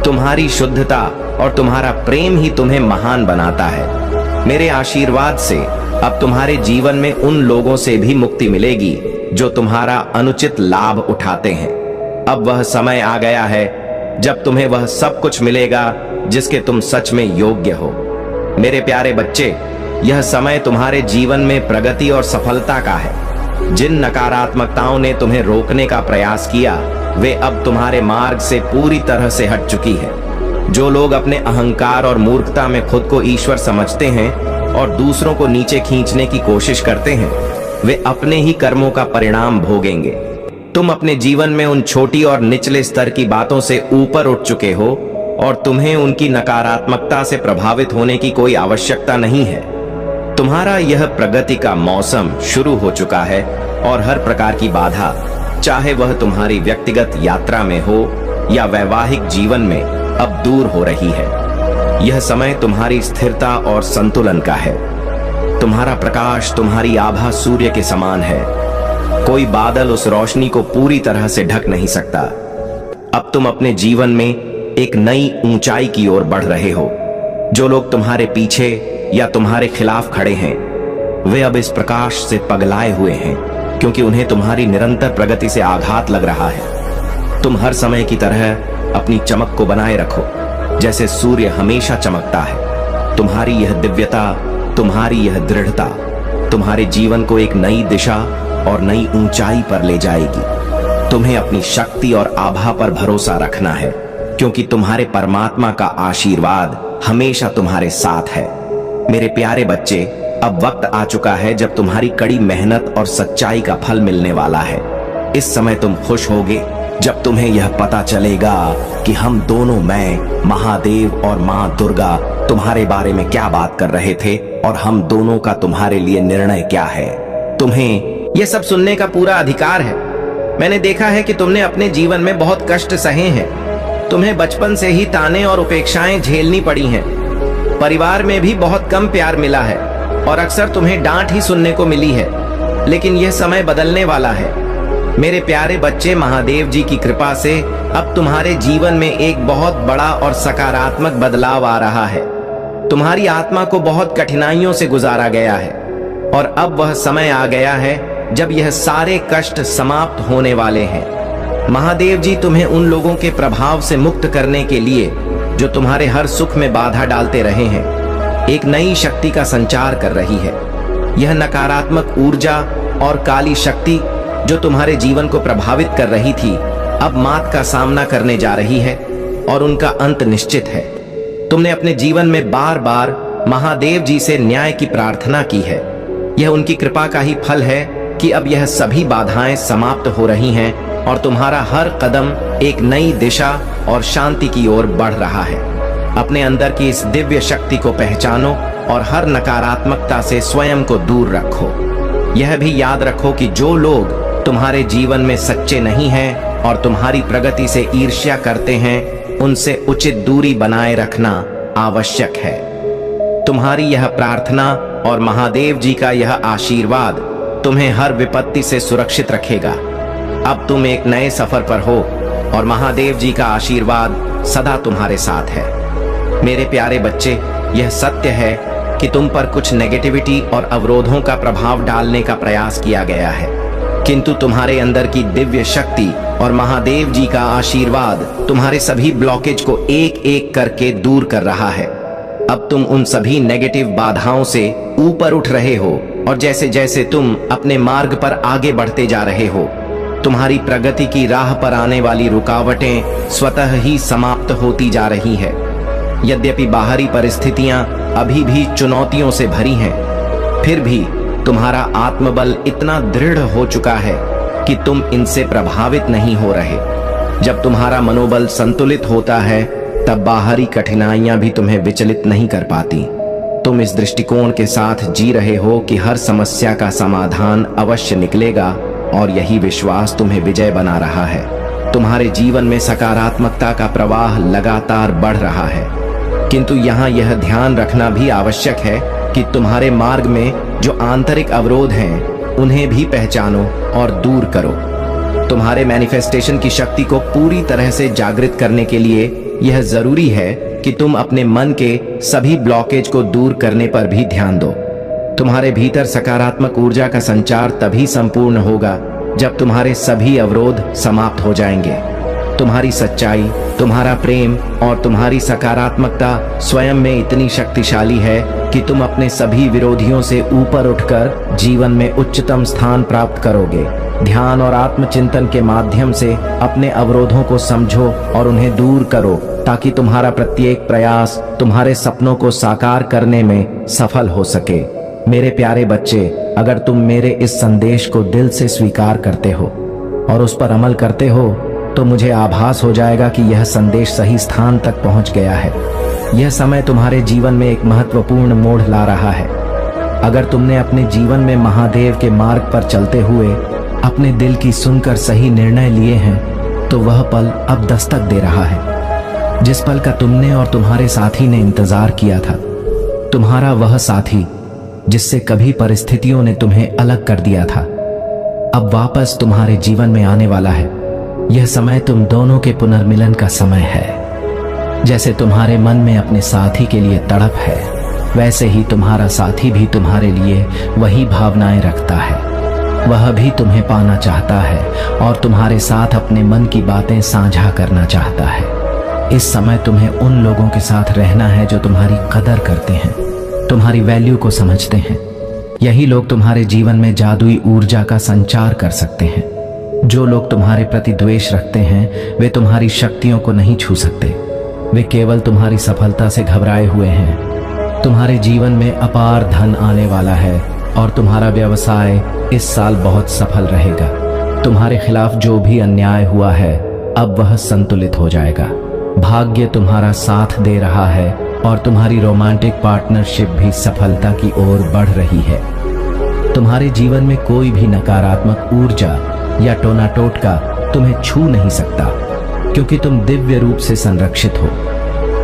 तुम्हारी शुद्धता और तुम्हारा प्रेम ही तुम्हें महान बनाता है। मेरे आशीर्वाद से अब तुम्हारे जीवन में उन लोगों से भी मुक्ति मिलेगी जो तुम्हारा अनुचित लाभ उठाते हैं। अब वह समय आ गया है जब तुम्हें वह सब कुछ मिलेगा जिसके तुम सच में योग्य हो। मेरे प्यारे बच्चे, यह समय तुम्हारे जीवन में प्रगति और सफलता का है। जिन नकारात्मकताओं ने तुम्हें रोकने का प्रयास किया वे अब तुम्हारे मार्ग से पूरी तरह से हट चुकी है। जो लोग अपने अहंकार और मूर्खता में खुद को ईश्वर समझते हैं और दूसरों को नीचे खींचने की कोशिश करते हैं वे अपने ही कर्मों का परिणाम भोगेंगे। तुम अपने जीवन में उन छोटी और निचले स्तर की बातों से ऊपर उठ चुके हो और तुम्हें उनकी नकारात्मकता से प्रभावित होने की कोई आवश्यकता नहीं है। तुम्हारा यह प्रगति का मौसम शुरू हो चुका है और हर प्रकार की बाधा, चाहे वह तुम्हारी व्यक्तिगत यात्रा में हो या वैवाहिक जीवन में, अब दूर हो रही है। यह समय तुम्हारी स्थिरता और संतुलन का है। तुम्हारा प्रकाश तुम्हारी आभा सूर्य के समान है। कोई बादल उस रोशनी को पूरी तरह से ढक नहीं सकता। अब तुम अपने जीवन में एक नई ऊंचाई की ओर बढ़ रहे हो। जो लोग तुम्हारे पीछे या तुम्हारे खिलाफ खड़े हैं वे अब इस प्रकाश से पगलाए हुए हैं क्योंकि उन्हें तुम्हारी निरंतर प्रगति से आघात लग रहा है। तुम हर समय की तरह अपनी चमक को बनाए रखो जैसे सूर्य हमेशा चमकता है। तुम्हारी यह दिव्यता, तुम्हारी यह दृढ़ता तुम्हारे जीवन को एक नई दिशा और नई ऊंचाई पर ले जाएगी। तुम्हें अपनी शक्ति और आभा पर भरोसा रखना है, क्योंकि तुम्हारे परमात्मा का आशीर्वाद हमेशा तुम्हारे साथ है। मेरे प्यारे बच्चे, अब वक्त आ चुका है जब तुम्हारी कड़ी मेहनत और सच्चाई का फल मिलने वाला है। इस समय तुम खुश होगे जब तुम्हें यह पता चलेगा कि हम दोनों, मैं, महादेव और माँ दुर्गा, तुम्हारे बारे में क्या बात कर रहे थे और हम दोनों का तुम्हारे लिए निर्णय क्या है। तुम्हें यह सब सुनने का पूरा अधिकार है। मैंने देखा है कि तुमने अपने जीवन में बहुत कष्ट सहे हैं। तुम्हें बचपन से ही ताने और उपेक्षाएं झेलनी पड़ी हैं। परिवार में भी बहुत कम प्यार मिला है और अक्सर तुम्हें डांट ही सुनने को मिली है। लेकिन यह समय बदलने वाला है। मेरे प्यारे बच्चे, महादेव जी की कृपा से अब तुम्हारे जीवन में एक बहुत बड़ा और सकारात्मक बदलाव आ रहा है। तुम्हारी आत्मा को बहुत कठिनाइयों से गुजारा गया है और अब वह समय आ गया है जब यह सारे कष्ट समाप्त होने वाले हैं। महादेव जी तुम्हें उन लोगों के प्रभाव से मुक्त करने के लिए जो तुम्हारे हर सुख में बाधा डालते रहे हैं, एक नई शक्ति का संचार कर रही है। यह नकारात्मक ऊर्जा और काली शक्ति जो तुम्हारे जीवन को प्रभावित कर रही थी, अब मात का सामना करने जा रही है और उनका अंत निश्चित है। तुमने अपने जीवन में बार बार महादेव जी से न्याय की प्रार्थना की है। यह उनकी कृपा का ही फल है कि अब यह सभी बाधाएं समाप्त हो रही हैं और तुम्हारा हर कदम एक नई दिशा और शांति की ओर बढ़ रहा है। अपने अंदर की इस दिव्य शक्ति को पहचानो और हर नकारात्मकता से स्वयं को दूर रखो। यह भी याद रखो कि जो लोग तुम्हारे जीवन में सच्चे नहीं हैं और तुम्हारी प्रगति से ईर्ष्या करते हैं, उनसे उचित दूरी बनाए रखना आवश्यक है। तुम्हारी यह प्रार्थना और महादेव जी का यह आशीर्वाद तुम्हें हर विपत्ति से सुरक्षित रखेगा। अब तुम एक नए सफर पर हो और महादेव जी का आशीर्वाद सदा तुम्हारे साथ है। मेरे प्यारे बच्चे, यह सत्य है कि तुम पर कुछ नेगेटिविटी और अवरोधों का प्रभाव डालने का प्रयास किया गया है, किंतु तुम्हारे अंदर की दिव्य शक्ति और महादेव जी का आशीर्वाद तुम्हारे सभी ब्लॉकेज को एक एक करके दूर कर रहा है। अब तुम उन सभी नेगेटिव बाधाओं से ऊपर उठ रहे हो और जैसे जैसे तुम अपने मार्ग पर आगे बढ़ते जा रहे हो, तुम्हारी प्रगति की राह पर आने वाली रुकावटें स्वतः ही समाप्त होती जा रही है। यद्यपि बाहरी परिस्थितियां अभी भी चुनौतियों से भरी हैं, फिर भी तुम्हारा आत्मबल इतना दृढ़ हो चुका है कि तुम इनसे प्रभावित नहीं हो रहे। जब तुम्हारा मनोबल संतुलित होता है, तब बाहरी कठिनाइयां भी तुम्हें विचलित नहीं कर पाती। तुम इस दृष्टिकोण के साथ जी रहे हो कि हर समस्या का समाधान अवश्य निकलेगा और यही विश्वास तुम्हें विजय बना रहा है। तुम्हारे जीवन में सकारात्मकता का प्रवाह लगातार बढ़ रहा है, किंतु यहाँ यह ध्यान रखना भी आवश्यक है कि तुम्हारे मार्ग में जो आंतरिक अवरोध हैं, उन्हें भी पहचानो और दूर करो। तुम्हारे मैनिफेस्टेशन की शक्ति को पूरी तरह से जागृत करने के लिए यह जरूरी है कि तुम अपने मन के सभी ब्लॉकेज को दूर करने पर भी ध्यान दो। तुम्हारे भीतर सकारात्मक ऊर्जा का संचार तभी संपूर्ण होगा जब तुम्हारे सभी अवरोध समाप्त हो जाएंगे। तुम्हारी सच्चाई, तुम्हारा प्रेम और तुम्हारी सकारात्मकता स्वयं में इतनी शक्तिशाली है कि तुम अपने सभी विरोधियों से ऊपर उठकर जीवन में उच्चतम स्थान प्राप्त करोगे। ध्यान और आत्मचिंतन के माध्यम से अपने अवरोधों को समझो और उन्हें दूर करो, ताकि तुम्हारा प्रत्येक प्रयास तुम्हारे सपनों को साकार करने में सफल हो सके। मेरे प्यारे बच्चे, अगर तुम मेरे इस संदेश को दिल से स्वीकार करते हो और उस पर अमल करते हो, तो मुझे आभास हो जाएगा कि यह संदेश सही स्थान तक पहुंच गया है। यह समय तुम्हारे जीवन में एक महत्वपूर्ण मोड़ ला रहा है। अगर तुमने अपने जीवन में महादेव के मार्ग पर चलते हुए अपने दिल की सुनकर सही निर्णय लिए हैं, तो वह पल अब दस्तक दे रहा है, जिस पल का तुमने और तुम्हारे साथी ने इंतजार किया था। तुम्हारा वह साथी जिससे कभी परिस्थितियों ने तुम्हें अलग कर दिया था, अब वापस तुम्हारे जीवन में आने वाला है। यह समय तुम दोनों के पुनर्मिलन का समय है। जैसे तुम्हारे मन में अपने साथी के लिए तड़प है, वैसे ही तुम्हारा साथी भी तुम्हारे लिए वही भावनाएं रखता है। वह भी तुम्हें पाना चाहता है और तुम्हारे साथ अपने मन की बातें साझा करना चाहता है। इस समय तुम्हें उन लोगों के साथ रहना है जो तुम्हारी कदर करते हैं, तुम्हारी वैल्यू को समझते हैं। यही लोग तुम्हारे जीवन में जादुई ऊर्जा का संचार कर सकते हैं। जो लोग तुम्हारे प्रति द्वेष रखते हैं वे तुम्हारी शक्तियों को नहीं छू सकते। वे केवल तुम्हारी सफलता से घबराए हुए हैं। तुम्हारे जीवन में अपार धन आने वाला है और तुम्हारा व्यवसाय इस साल बहुत सफल रहेगा। तुम्हारे खिलाफ जो भी अन्याय हुआ है अब वह संतुलित हो जाएगा। भाग्य तुम्हारा साथ दे रहा है और तुम्हारी रोमांटिक पार्टनरशिप भी सफलता की ओर बढ़ रही है। तुम्हारे जीवन में कोई भी नकारात्मक ऊर्जा या टोना टोटका तुम्हें छू नहीं सकता, क्योंकि तुम दिव्य रूप से संरक्षित हो।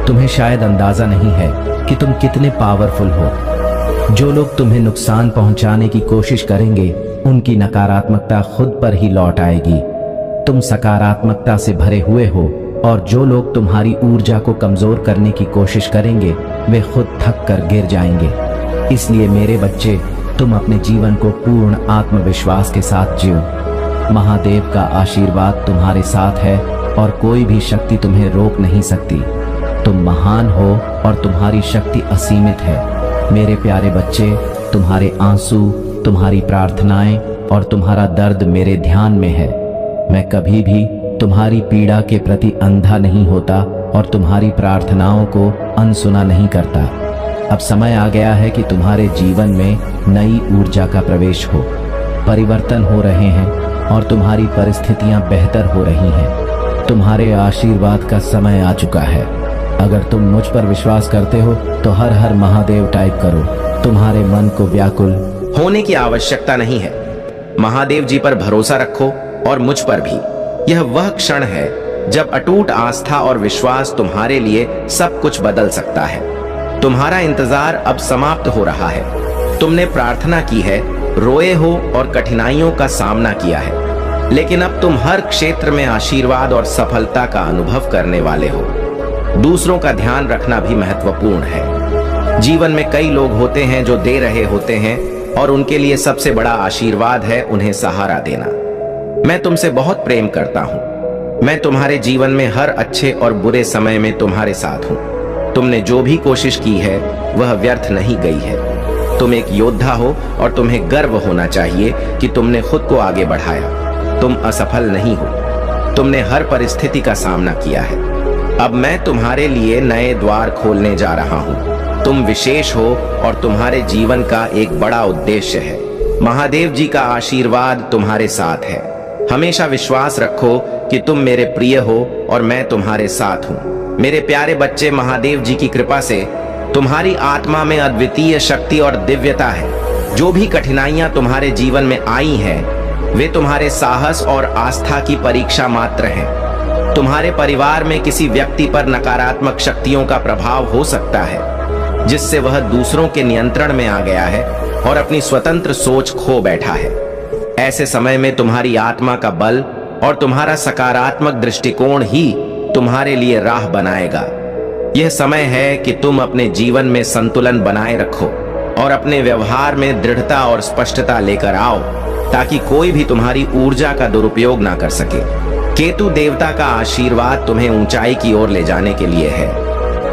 तुम्हें शायद अंदाजा नहीं है कि तुम कितने पावरफुल हो। जो लोग तुम्हें नुकसान पहुंचाने की कोशिश करेंगे उनकी नकारात्मकता खुद पर ही लौट आएगी। तुम सकारात्मकता से भरे हुए हो और जो लोग तुम्हारी ऊर्जा को कमजोर करने की कोशिश करेंगे वे खुद थक कर गिर जाएंगे। इसलिए मेरे बच्चे, तुम अपने जीवन को पूर्ण आत्मविश्वास के साथ जियो। महादेव का आशीर्वाद तुम्हारे साथ है और कोई भी शक्ति तुम्हें रोक नहीं सकती। तुम महान हो और तुम्हारी शक्ति असीमित है। मेरे प्यारे बच्चे, तुम्हारे आंसू, तुम्हारी प्रार्थनाएं और तुम्हारा दर्द मेरे ध्यान में है। मैं कभी भी तुम्हारी पीड़ा के प्रति अंधा नहीं होता और तुम्हारी प्रार्थनाओं को अनसुना नहीं करता। अब समय आ गया है कि तुम्हारे जीवन में नई ऊर्जा का प्रवेश हो। परिवर्तन हो रहे हैं और तुम्हारी परिस्थितियां बेहतर हो रही हैं। तुम्हारे आशीर्वाद का समय आ चुका है। अगर तुम मुझ पर विश्वास करते हो तो हर हर महादेव टाइप करो। तुम्हारे मन को व्याकुल होने की आवश्यकता नहीं है। महादेव जी पर भरोसा रखो और मुझ पर भी। यह वह क्षण है जब अटूट आस्था और विश्वास तुम्हारे लिए सब कुछ बदल सकता है। तुम्हारा इंतजार अब समाप्त हो रहा है। तुमने प्रार्थना की है, रोए हो और कठिनाइयों का सामना किया है, लेकिन अब तुम हर क्षेत्र में आशीर्वाद और सफलता का अनुभव करने वाले हो। दूसरों का ध्यान रखना भी महत्वपूर्ण है। जीवन में कई लोग होते हैं जो दे रहे होते हैं और उनके लिए सबसे बड़ा आशीर्वाद है उन्हें सहारा देना। मैं तुमसे बहुत प्रेम करता हूं। मैं तुम्हारे जीवन में हर अच्छे और बुरे समय में तुम्हारे साथ हूं। तुमने जो भी कोशिश की है वह व्यर्थ नहीं गई है। तुम एक योद्धा हो और तुम्हें गर्व होना चाहिए कि तुमने खुद को आगे बढ़ाया। तुम असफल नहीं हो। तुमने हर परिस्थिति का सामना किया है। अब मैं तुम्हारे लिए नए द्वार खोलने जा रहा हूं। तुम विशेष हो और तुम्हारे जीवन का एक बड़ा उद्देश्य है। महादेव जी का आशीर्वाद तुम्हारे साथ है। हमेशा विश्वास रखो कि तुम मेरे प्रिय हो और मैं तुम्हारे साथ हूं। मेरे प्यारे बच्चे, महादेव जी की कृपा से तुम्हारी आत्मा में अद्वितीय शक्ति और दिव्यता है। जो भी कठिनाइयां तुम्हारे जीवन में आई हैं, वे तुम्हारे साहस और आस्था की परीक्षा मात्र हैं। तुम्हारे परिवार में किसी व्यक्ति पर नकारात्मक शक्तियों का प्रभाव हो सकता है, जिससे वह दूसरों के नियंत्रण में आ गया है और अपनी स्वतंत्र सोच खो बैठा है। ऐसे समय में तुम्हारी आत्मा का बल और तुम्हारा सकारात्मक दृष्टिकोण ही तुम्हारे लिए राह बनाएगा। यह समय है कि तुम अपने जीवन में संतुलन बनाए रखो और अपने व्यवहार में दृढ़ता और स्पष्टता लेकर आओ, ताकि कोई भी तुम्हारी ऊर्जा का दुरुपयोग ना कर सके। केतु देवता का आशीर्वाद तुम्हें ऊंचाई की ओर ले जाने के लिए है।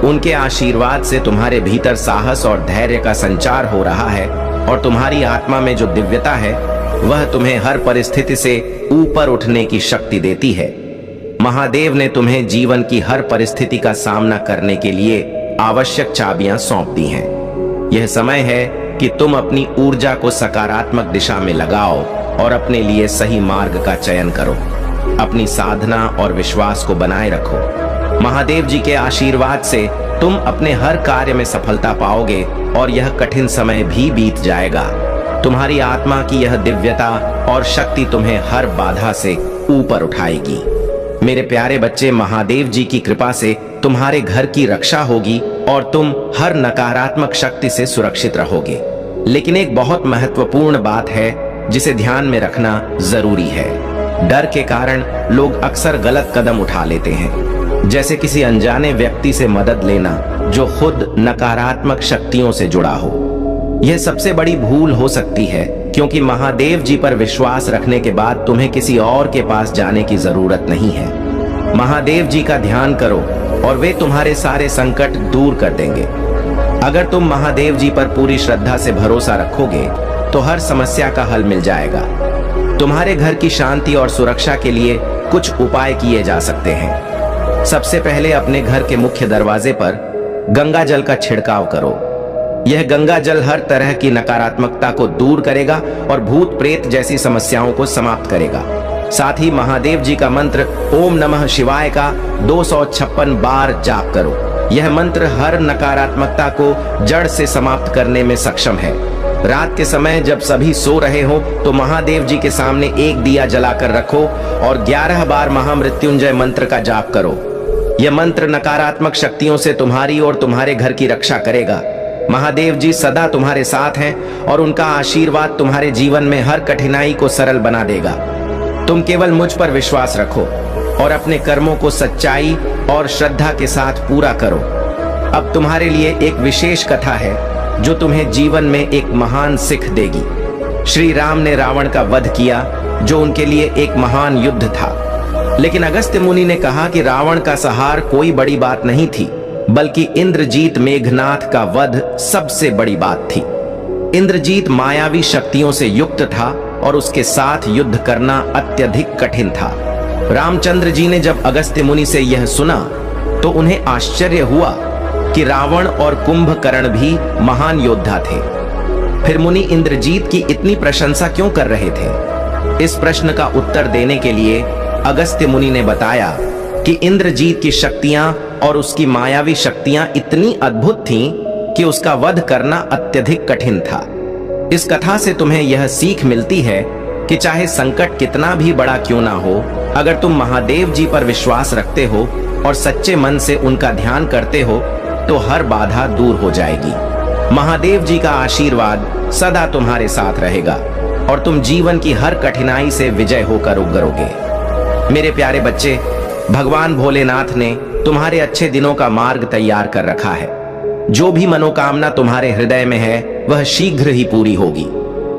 उनके आशीर्वाद से तुम्हारे भीतर साहस और धैर्य का संचार हो रहा है और तुम्हारी आत्मा में जो दिव्यता है वह तुम्हें हर परिस्थिति से ऊपर उठने की शक्ति देती है। महादेव ने तुम्हें जीवन की हर परिस्थिति का सामना करने के लिए आवश्यक चाबियां सौंप दी हैं। यह समय है कि तुम अपनी ऊर्जा को सकारात्मक दिशा में लगाओ और अपने लिए सही मार्ग का चयन करो। अपनी साधना और विश्वास को बनाए रखो। महादेव जी के आशीर्वाद से तुम अपने हर कार्य में सफलता पाओगे और यह कठिन समय भी बीत जाएगा। तुम्हारी आत्मा की यह दिव्यता और शक्ति तुम्हें हर बाधा से ऊपर उठाएगी। मेरे प्यारे बच्चे, महादेव जी की कृपा से तुम्हारे घर की रक्षा होगी और तुम हर नकारात्मक शक्ति से सुरक्षित रहोगे। लेकिन एक बहुत महत्वपूर्ण बात है जिसे ध्यान में रखना जरूरी है। डर के कारण लोग अक्सर गलत कदम उठा लेते हैं, जैसे किसी अनजाने व्यक्ति से मदद लेना जो खुद नकारात्मक शक्तियों से जुड़ा हो। यह सबसे बड़ी भूल हो सकती है, क्योंकि महादेव जी पर विश्वास रखने के बाद तुम्हें किसी और के पास जाने की जरूरत नहीं है। महादेव जी का ध्यान करो और वे तुम्हारे सारे संकट दूर कर देंगे। अगर तुम महादेव जी पर पूरी श्रद्धा से भरोसा रखोगे तो हर समस्या का हल मिल जाएगा। तुम्हारे घर की शांति और सुरक्षा के लिए कुछ उपाय किए जा सकते हैं। सबसे पहले अपने घर के मुख्य दरवाजे पर गंगा जल का छिड़काव करो। यह गंगा जल हर तरह की नकारात्मकता को दूर करेगा और भूत प्रेत जैसी समस्याओं को समाप्त करेगा। साथ ही महादेव जी का मंत्र ओम नमः शिवाय का 256 बार जाप करो। यह मंत्र हर नकारात्मकता को जड़ से समाप्त करने में सक्षम है। रात के समय जब सभी सो रहे हो तो महादेव जी के सामने एक दिया जलाकर रखो और 11 बार महामृत्युंजय मंत्र का जाप करो। यह मंत्र नकारात्मक शक्तियों से तुम्हारी और तुम्हारे घर की रक्षा करेगा। महादेव जी सदा तुम्हारे साथ हैं और उनका आशीर्वाद तुम्हारे जीवन में हर कठिनाई को सरल बना देगा। तुम केवल मुझ पर विश्वास रखो और अपने कर्मों को सच्चाई और श्रद्धा के साथ पूरा करो। अब तुम्हारे लिए एक विशेष कथा है जो तुम्हें जीवन में एक महान सीख देगी। श्री राम ने रावण का वध किया जो उनके लिए एक महान युद्ध था, लेकिन अगस्त्य मुनि ने कहा कि रावण का संहार कोई बड़ी बात नहीं थी, बल्कि इंद्रजीत मेघनाथ का वध सबसे बड़ी बात थी। इंद्रजीत मायावी शक्तियों से युक्त था और उसके साथ युद्ध करना अत्यधिक कठिन था। रामचंद्र जी ने जब अगस्त्य मुनि से यह सुना तो उन्हें आश्चर्य हुआ कि रावण और कुंभकर्ण भी महान योद्धा थे। फिर मुनि इंद्रजीत की इतनी प्रशंसा क्यों कर रहे थे? इस प्रश्न का उत्तर देने के लिए अगस्त्य मुनि ने बताया कि इंद्रजीत की शक्तियां और उसकी मायावी शक्तियां इतनी अद्भुत थीं कि उसका वध करना अत्यधिक कठिन था। इस कथा से तुम्हें यह सीख मिलती है कि चाहे संकट कितना भी बड़ा क्यों ना हो, अगर तुम महादेव जी पर विश्वास रखते हो और सच्चे मन से उनका ध्यान करते हो तो हर बाधा दूर हो जाएगी। महादेव जी का आशीर्वाद सदा तुम्हारे साथ रहेगा और तुम जीवन की हर कठिनाई से विजय होकर उगरोगे। मेरे प्यारे बच्चे, भगवान भोलेनाथ ने तुम्हारे अच्छे दिनों का मार्ग तैयार कर रखा है। जो भी मनोकामना तुम्हारे हृदय में है वह शीघ्र ही पूरी होगी,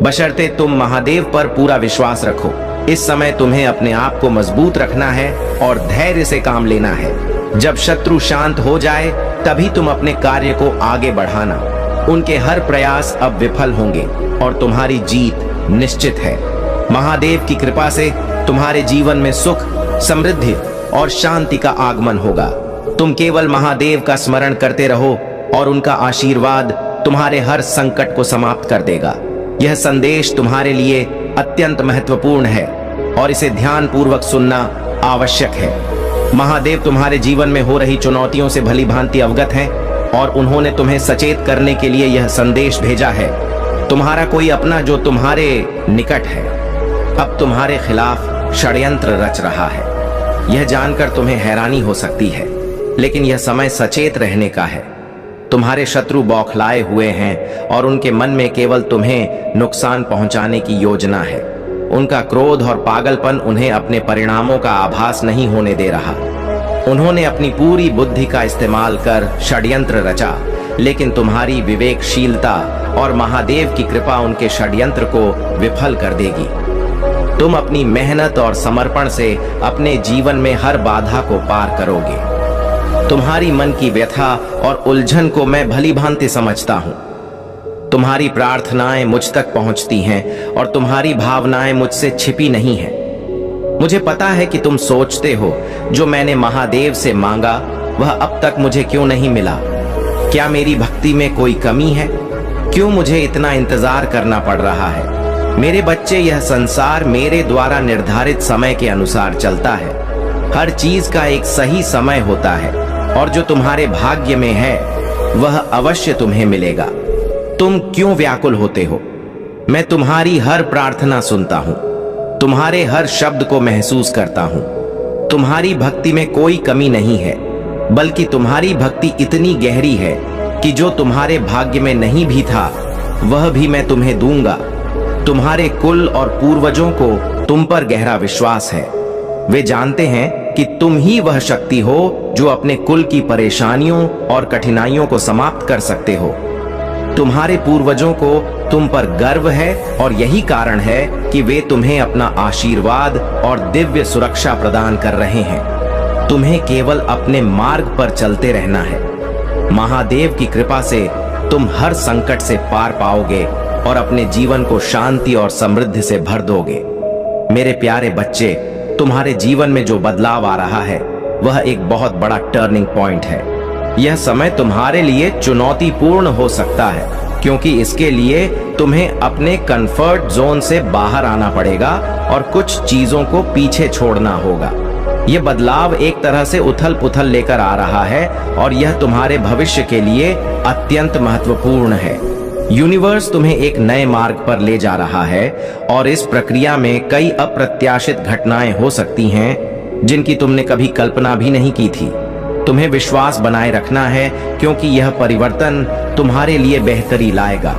बशर्ते तुम महादेव पर पूरा विश्वास रखो। इस समय तुम्हें अपने आप को मजबूत रखना है और धैर्य से काम लेना है। जब शत्रु शांत हो जाए तभी तुम अपने कार्य को आगे बढ़ाना। उनके हर प्रयास अब विफल होंगे और तुम्हारी जीत निश्चित है। महादेव की कृपा से तुम्हारे जीवन में सुख, समृद्धि और शांति का आगमन होगा। तुम केवल महादेव का स्मरण करते रहो और उनका आशीर्वाद तुम्हारे हर संकट को समाप्त कर देगा। यह संदेश तुम्हारे लिए अत्यंत महत्वपूर्ण है और इसे ध्यान पूर्वक सुनना आवश्यक है। महादेव तुम्हारे जीवन में हो रही चुनौतियों से भली भांति अवगत हैं और उन्होंने तुम्हें सचेत करने के लिए यह संदेश भेजा है। तुम्हारा कोई अपना जो तुम्हारे निकट है अब तुम्हारे खिलाफ षड्यंत्र रच रहा है। यह जानकर तुम्हें हैरानी हो सकती है, लेकिन यह समय सचेत रहने का है। तुम्हारे शत्रु बौखलाए हुए हैं और उनके मन में केवल तुम्हें नुकसान पहुंचाने की योजना है। उनका क्रोध और पागलपन उन्हें अपने परिणामों का आभास नहीं होने दे रहा। उन्होंने अपनी पूरी बुद्धि का इस्तेमाल कर षड्यंत्र रचा, लेकिन तुम्हारी विवेकशीलता और महादेव की कृपा उनके षड्यंत्र को विफल कर देगी। तुम अपनी मेहनत और समर्पण से अपने जीवन में हर बाधा को पार करोगे। तुम्हारी मन की व्यथा और उलझन को मैं भली भांति समझता हूं। तुम्हारी प्रार्थनाएं मुझ तक पहुंचती हैं और तुम्हारी भावनाएं मुझसे छिपी नहीं हैं। मुझे पता है कि तुम सोचते हो जो मैंने महादेव से मांगा वह अब तक मुझे क्यों नहीं मिला। क्या मेरी भक्ति में कोई कमी है? क्यों मुझे इतना इंतजार करना पड़ रहा है? मेरे बच्चे, यह संसार मेरे द्वारा निर्धारित समय के अनुसार चलता है। हर चीज का एक सही समय होता है और जो तुम्हारे भाग्य में है वह अवश्य तुम्हें मिलेगा। तुम क्यों व्याकुल होते हो? मैं तुम्हारी हर प्रार्थना सुनता हूं, तुम्हारे हर शब्द को महसूस करता हूं। तुम्हारी भक्ति में कोई कमी नहीं है, बल्कि तुम्हारी भक्ति इतनी गहरी है कि जो तुम्हारे भाग्य में नहीं भी था वह भी मैं तुम्हें दूंगा। तुम्हारे कुल और पूर्वजों को तुम पर गहरा विश्वास है। वे जानते हैं कि तुम ही वह शक्ति हो जो अपने कुल की परेशानियों और कठिनाइयों को समाप्त कर सकते हो। तुम्हारे पूर्वजों को तुम पर गर्व है और यही कारण है कि वे तुम्हें अपना आशीर्वाद और दिव्य सुरक्षा प्रदान कर रहे हैं। तुम्हें केवल अपने मार्ग पर चलते रहना है। महादेव की कृपा से तुम हर संकट से पार पाओगे और अपने जीवन को शांति और समृद्धि से भर दोगे। मेरे प्यारे बच्चे, तुम्हारे जीवन में जो बदलाव आ रहा है वह एक बहुत बड़ा टर्निंग पॉइंट है। यह समय तुम्हारे लिए चुनौतीपूर्ण हो सकता है, क्योंकि इसके लिए तुम्हें अपने कंफर्ट जोन से बाहर आना पड़ेगा और कुछ चीजों को पीछे छोड़ना होगा। यह बदलाव एक तरह से उथल पुथल लेकर आ रहा है और यह तुम्हारे भविष्य के लिए अत्यंत महत्वपूर्ण है। यूनिवर्स तुम्हें एक नए मार्ग पर ले जा रहा है और इस प्रक्रिया में कई अप्रत्याशित घटनाएं हो सकती हैं जिनकी तुमने कभी कल्पना भी नहीं की थी। तुम्हें विश्वास बनाए रखना है, क्योंकि यह परिवर्तन तुम्हारे लिए बेहतरी लाएगा।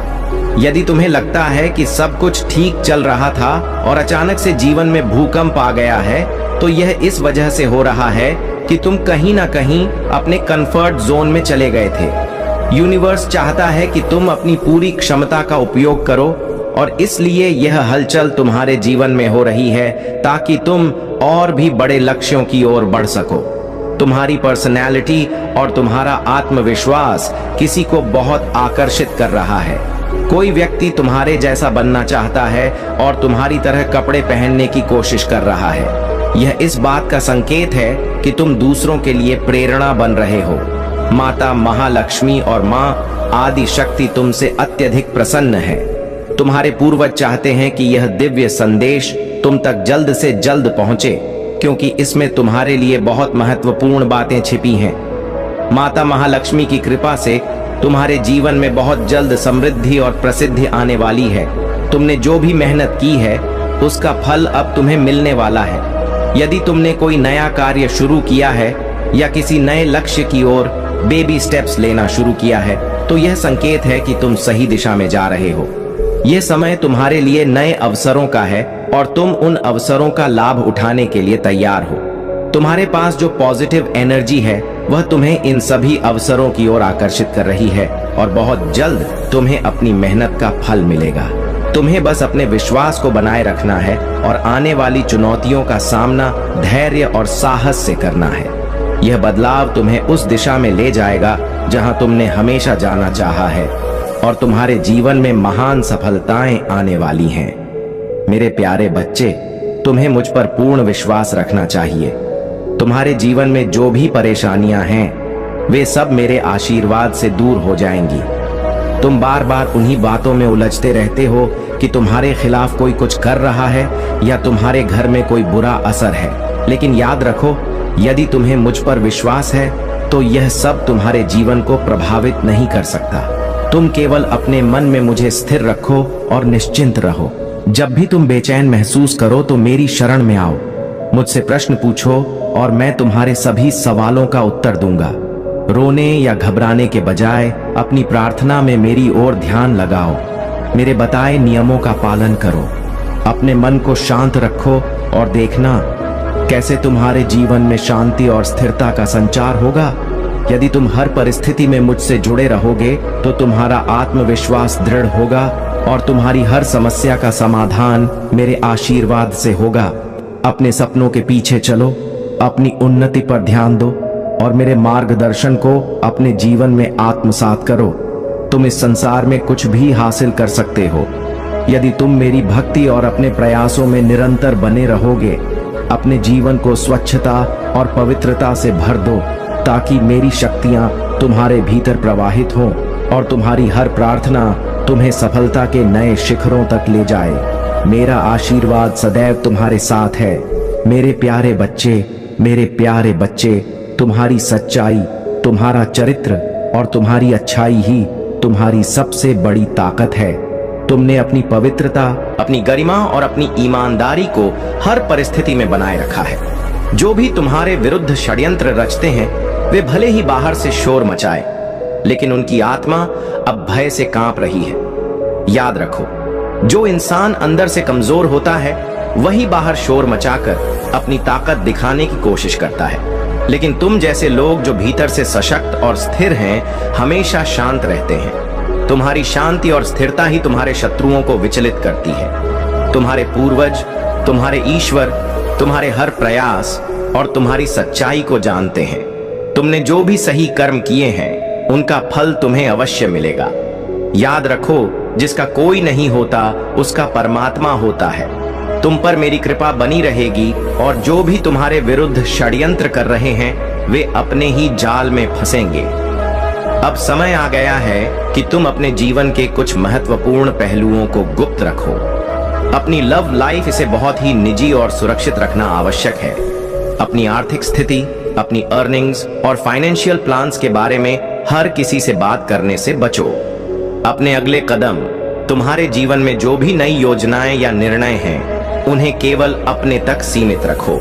यदि तुम्हें लगता है कि सब कुछ ठीक चल रहा था और अचानक से जीवन में भूकंप आ गया है, तो यह इस वजह से हो रहा है कि तुम कहीं ना कहीं अपने कंफर्ट जोन में चले गए थे। यूनिवर्स चाहता है कि तुम अपनी पूरी क्षमता का उपयोग करो और इसलिए यह हलचल तुम्हारे जीवन में हो रही है ताकि तुम और भी बड़े लक्ष्यों की ओर बढ़ सको। तुम्हारी पर्सनैलिटी और तुम्हारा आत्मविश्वास किसी को बहुत आकर्षित कर रहा है। कोई व्यक्ति तुम्हारे जैसा बनना चाहता है और तुम्हारी तरह कपड़े पहनने की कोशिश कर रहा है। यह इस बात का संकेत है कि तुम दूसरों के लिए प्रेरणा बन रहे हो। माता महालक्ष्मी और माँ आदि शक्ति तुमसे अत्यधिक प्रसन्न है। तुम्हारे पूर्वज चाहते हैं कि यह दिव्य संदेश तुम तक जल्द से जल्द पहुंचे, क्योंकि इसमें तुम्हारे लिए बहुत महत्वपूर्ण बातें छिपी हैं। माता महालक्ष्मी की कृपा से तुम्हारे जीवन में बहुत जल्द समृद्धि और प्रसिद्धि आने वाली है। तुमने जो भी मेहनत की है उसका फल अब तुम्हें मिलने वाला है। यदि तुमने कोई नया कार्य शुरू किया है या किसी नए लक्ष्य की ओर बेबी स्टेप्स लेना शुरू किया है, तो यह संकेत है कि तुम सही दिशा में जा रहे हो। यह समय तुम्हारे लिए नए अवसरों का है और तुम उन अवसरों का लाभ उठाने के लिए तैयार हो। तुम्हारे पास जो पॉजिटिव एनर्जी है वह तुम्हें इन सभी अवसरों की ओर आकर्षित कर रही है और बहुत जल्द तुम्हें अपनी मेहनत का फल मिलेगा। तुम्हें बस अपने विश्वास को बनाए रखना है और आने वाली चुनौतियों का सामना धैर्य और साहस से करना है। यह बदलाव तुम्हें उस दिशा में ले जाएगा जहां तुमने हमेशा जाना चाहा है और तुम्हारे जीवन में महान सफलताएं आने वाली हैं। मेरे प्यारे बच्चे, तुम्हें मुझ पर पूर्ण विश्वास रखना चाहिए। तुम्हारे जीवन में जो भी परेशानियां हैं वे सब मेरे आशीर्वाद से दूर हो जाएंगी। तुम बार बार उन्हीं बातों में उलझते रहते हो कि तुम्हारे खिलाफ कोई कुछ कर रहा है या तुम्हारे घर में कोई बुरा असर है, लेकिन याद रखो, यदि तुम्हें मुझ पर विश्वास है तो यह सब तुम्हारे जीवन को प्रभावित नहीं कर सकता। तुम केवल अपने मन में मुझे स्थिर रखो और निश्चिंत रहो। जब भी तुम बेचैन महसूस करो तो मेरी शरण में आओ, मुझसे प्रश्न पूछो और मैं तुम्हारे सभी सवालों का उत्तर दूंगा। रोने या घबराने के बजाय अपनी प्रार्थना में मेरी ओर ध्यान लगाओ। मेरे बताए नियमों का पालन करो। अपने मन को शांत रखो और देखना कैसे तुम्हारे जीवन में शांति और स्थिरता का संचार होगा। यदि तुम हर परिस्थिति में मुझसे जुड़े रहोगे तो तुम्हारा आत्मविश्वास दृढ़ होगा और तुम्हारी हर समस्या का समाधान मेरे आशीर्वाद से होगा। अपने सपनों के पीछे चलो, अपनी उन्नति पर ध्यान दो और मेरे मार्गदर्शन को अपने जीवन में आत्मसात करो। तुम इस संसार में कुछ भी हासिल कर सकते हो यदि तुम मेरी भक्ति और अपने प्रयासों में निरंतर बने रहोगे। अपने जीवन को स्वच्छता और पवित्रता से भर दो ताकि मेरी शक्तियां तुम्हारे भीतर प्रवाहित हों और तुम्हारी हर प्रार्थना तुम्हें सफलता के नए शिखरों तक ले जाए। मेरा आशीर्वाद सदैव तुम्हारे साथ है। मेरे प्यारे बच्चे, तुम्हारी सच्चाई, तुम्हारा चरित्र और तुम्हारी अच्छाई ही तुम्हारी सबसे बड़ी ताकत है। तुमने अपनी पवित्रता, अपनी गरिमा और अपनी ईमानदारी को हर परिस्थिति में बनाए रखा है। जो भी तुम्हारे विरुद्ध षड्यंत्र रचते हैं वे भले ही बाहर से शोर मचाए, लेकिन उनकी आत्मा अब भय से कांप रही है। याद रखो, जो इंसान अंदर से कमजोर होता है वही बाहर शोर मचाकर अपनी ताकत दिखाने की कोशिश करता है, लेकिन तुम जैसे लोग जो भीतर से सशक्त और स्थिर हैं हमेशा शांत रहते हैं। तुम्हारी शांति और स्थिरता ही तुम्हारे शत्रुओं को विचलित करती है। तुम्हारे पूर्वज, तुम्हारे ईश्वर, तुम्हारे हर प्रयास और तुम्हारी सच्चाई को जानते हैं। तुमने जो भी सही कर्म किए हैं उनका फल तुम्हें अवश्य मिलेगा। याद रखो, जिसका कोई नहीं होता उसका परमात्मा होता है। तुम पर मेरी कृपा बनी रहेगी और जो भी तुम्हारे विरुद्ध षड्यंत्र कर रहे हैं वे अपने ही जाल में फंसेंगे। अब समय आ गया है कि तुम अपने जीवन के कुछ महत्वपूर्ण पहलुओं को गुप्त रखो। अपनी लव लाइफ, इसे बहुत ही निजी और सुरक्षित रखना आवश्यक है। अपनी आर्थिक स्थिति, अपनी अर्निंग्स और फाइनेंशियल प्लान्स के बारे में हर किसी से बात करने से बचो। अपने अगले कदम, तुम्हारे जीवन में जो भी नई योजनाएं या निर्णय हैं उन्हें केवल अपने तक सीमित रखो।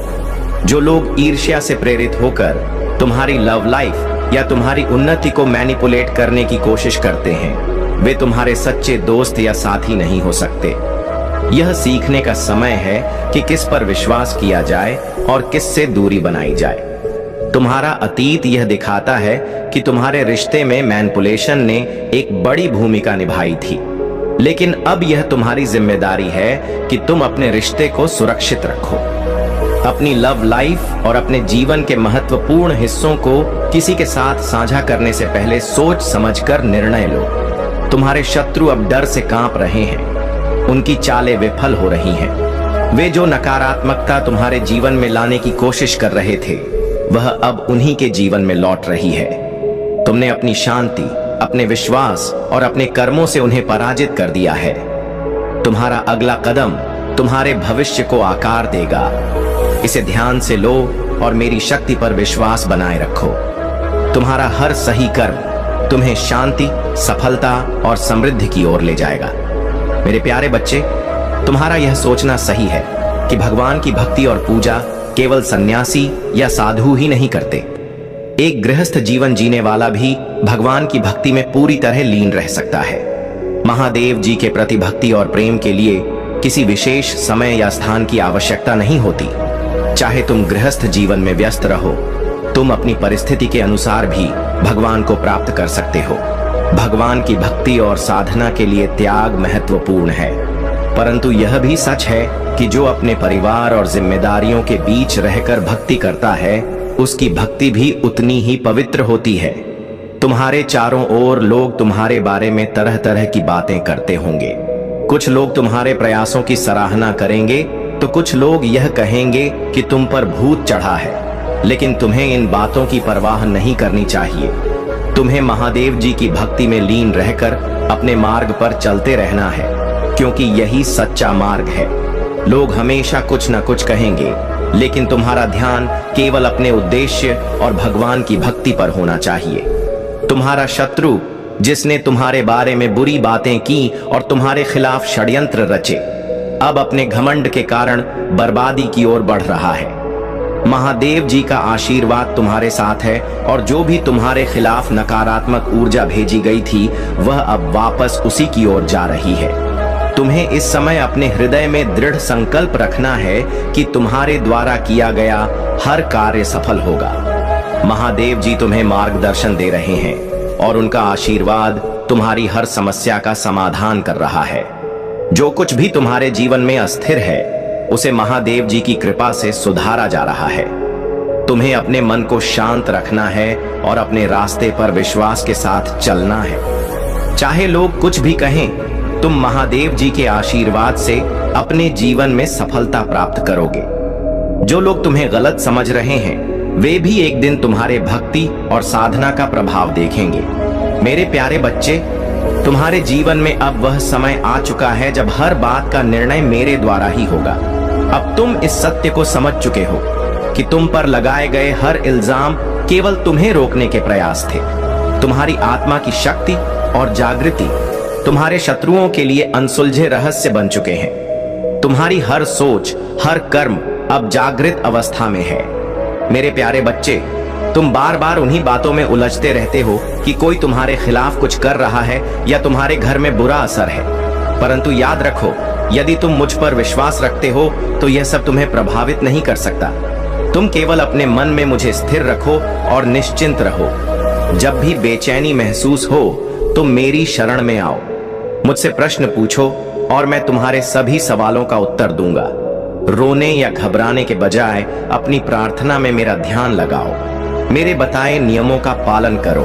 जो लोग ईर्ष्या से प्रेरित होकर तुम्हारी लव लाइफ या तुम्हारी उन्नति को मैनिपुलेट करने की कोशिश करते हैं वे तुम्हारे सच्चे दोस्त या साथी नहीं हो सकते। यह सीखने का समय है कि किस पर विश्वास किया जाए और किससे दूरी बनाई जाए। तुम्हारा अतीत यह दिखाता है कि तुम्हारे रिश्ते में मैनिपुलेशन ने एक बड़ी भूमिका निभाई थी, लेकिन अब यह तुम्हारी जिम्मेदारी है कि तुम अपने रिश्ते को सुरक्षित रखो। अपनी लव लाइफ और अपने जीवन के महत्वपूर्ण हिस्सों को किसी के साथ साझा करने से पहले सोच समझकर निर्णय लो। तुम्हारे शत्रु अब डर से कांप रहे हैं, उनकी चालें विफल हो रही हैं। वे जो नकारात्मकता तुम्हारे जीवन में लाने की कोशिश कर रहे थे वह अब उन्हीं के जीवन में लौट रही है। तुमने अपनी शांति, अपने विश्वास और अपने कर्मों से उन्हें पराजित कर दिया है। तुम्हारा अगला कदम तुम्हारे भविष्य को आकार देगा। इसे ध्यान से लो और मेरी शक्ति पर विश्वास बनाए रखो। तुम्हारा हर सही कर्म तुम्हें शांति, सफलता और समृद्धि की ओर ले जाएगा। मेरे प्यारे बच्चे, तुम्हारा यह सोचना सही है कि भगवान की भक्ति और पूजा केवल सन्यासी या साधु ही नहीं करते। एक गृहस्थ जीवन जीने वाला भी भगवान की भक्ति में पूरी तरह लीन रह सकता है। महादेव जी के प्रति भक्ति और प्रेम के लिए किसी विशेष समय या स्थान की आवश्यकता नहीं होती। चाहे तुम गृहस्थ जीवन में व्यस्त रहो, तुम अपनी परिस्थिति के अनुसार भी भगवान को प्राप्त कर सकते हो। भगवान की भक्ति और साधना के लिए त्याग महत्वपूर्ण है, परंतु यह भी सच है कि जो अपने परिवार और जिम्मेदारियों के बीच रहकर भक्ति करता है उसकी भक्ति भी उतनी ही पवित्र होती है। तुम्हारे चारों ओर लोग तुम्हारे बारे में तरह तरह की बातें करते होंगे। कुछ लोग तुम्हारे प्रयासों की सराहना करेंगे तो कुछ लोग यह कहेंगे कि तुम पर भूत चढ़ा है, लेकिन तुम्हें इन बातों की परवाह नहीं करनी चाहिए। तुम्हें महादेव जी की भक्ति में लीन रहकर अपने मार्ग पर चलते रहना है, क्योंकि यही सच्चा मार्ग है। लोग हमेशा कुछ न कुछ कहेंगे, लेकिन तुम्हारा ध्यान केवल अपने उद्देश्य और भगवान की भक्ति पर होना चाहिए। तुम्हारा शत्रु, जिसने तुम्हारे बारे में बुरी बातें की और तुम्हारे खिलाफ षड्यंत्र रचे, अब अपने घमंड के कारण बर्बादी की ओर बढ़ रहा है। महादेव जी का आशीर्वाद तुम्हारे साथ है और जो भी तुम्हारे खिलाफ नकारात्मक ऊर्जा भेजी गई थी वह अब वापस उसी की ओर जा रही है। तुम्हें इस समय अपने हृदय में दृढ़ संकल्प रखना है कि तुम्हारे द्वारा किया गया हर कार्य सफल होगा। महादेव जी तुम्हें मार्गदर्शन दे रहे हैं और उनका आशीर्वाद तुम्हारी हर समस्या का समाधान कर रहा है। जो कुछ भी तुम्हारे जीवन में अस्थिर है उसे महादेव जी की कृपा से सुधारा जा रहा है। तुम्हें अपने मन को शांत रखना है और अपने रास्ते पर विश्वास के साथ चलना है। चाहे लोग कुछ भी कहें, तुम महादेव जी के आशीर्वाद से अपने जीवन में सफलता प्राप्त करोगे। जो लोग तुम्हें गलत समझ रहे हैं वे भी एक दिन तुम्हारे भक्ति और साधना का प्रभाव देखेंगे। मेरे प्यारे बच्चे, तुम्हारे जीवन में अब वह समय आ चुका है जब हर बात का निर्णय मेरे द्वारा ही होगा। अब तुम इस सत्य को समझ चुके हो कि तुम पर लगाए गए हर इल्जाम केवल तुम्हें रोकने के प्रयास थे। तुम्हारी आत्मा की शक्ति और जागृति तुम्हारे शत्रुओं के लिए अनसुलझे रहस्य बन चुके हैं। तुम्हारी हर सोच, हर कर्म अब जागृत अवस्था में है। मेरे प्यारे बच्चे, तुम बार बार उन्हीं बातों में उलझते रहते हो कि कोई तुम्हारे खिलाफ कुछ कर रहा है या तुम्हारे घर में बुरा असर है, परंतु याद रखो, यदि तुम मुझ पर विश्वास रखते हो तो यह सब तुम्हें प्रभावित नहीं कर सकता। तुम केवल अपने मन में मुझे स्थिर रखो और निश्चिंत रहो। जब भी बेचैनी महसूस हो तुम मेरी शरण में आओ, मुझसे प्रश्न पूछो और मैं तुम्हारे सभी सवालों का उत्तर दूंगा। रोने या घबराने के बजाय अपनी प्रार्थना में मेरा ध्यान लगाओ। मेरे बताए नियमों का पालन करो।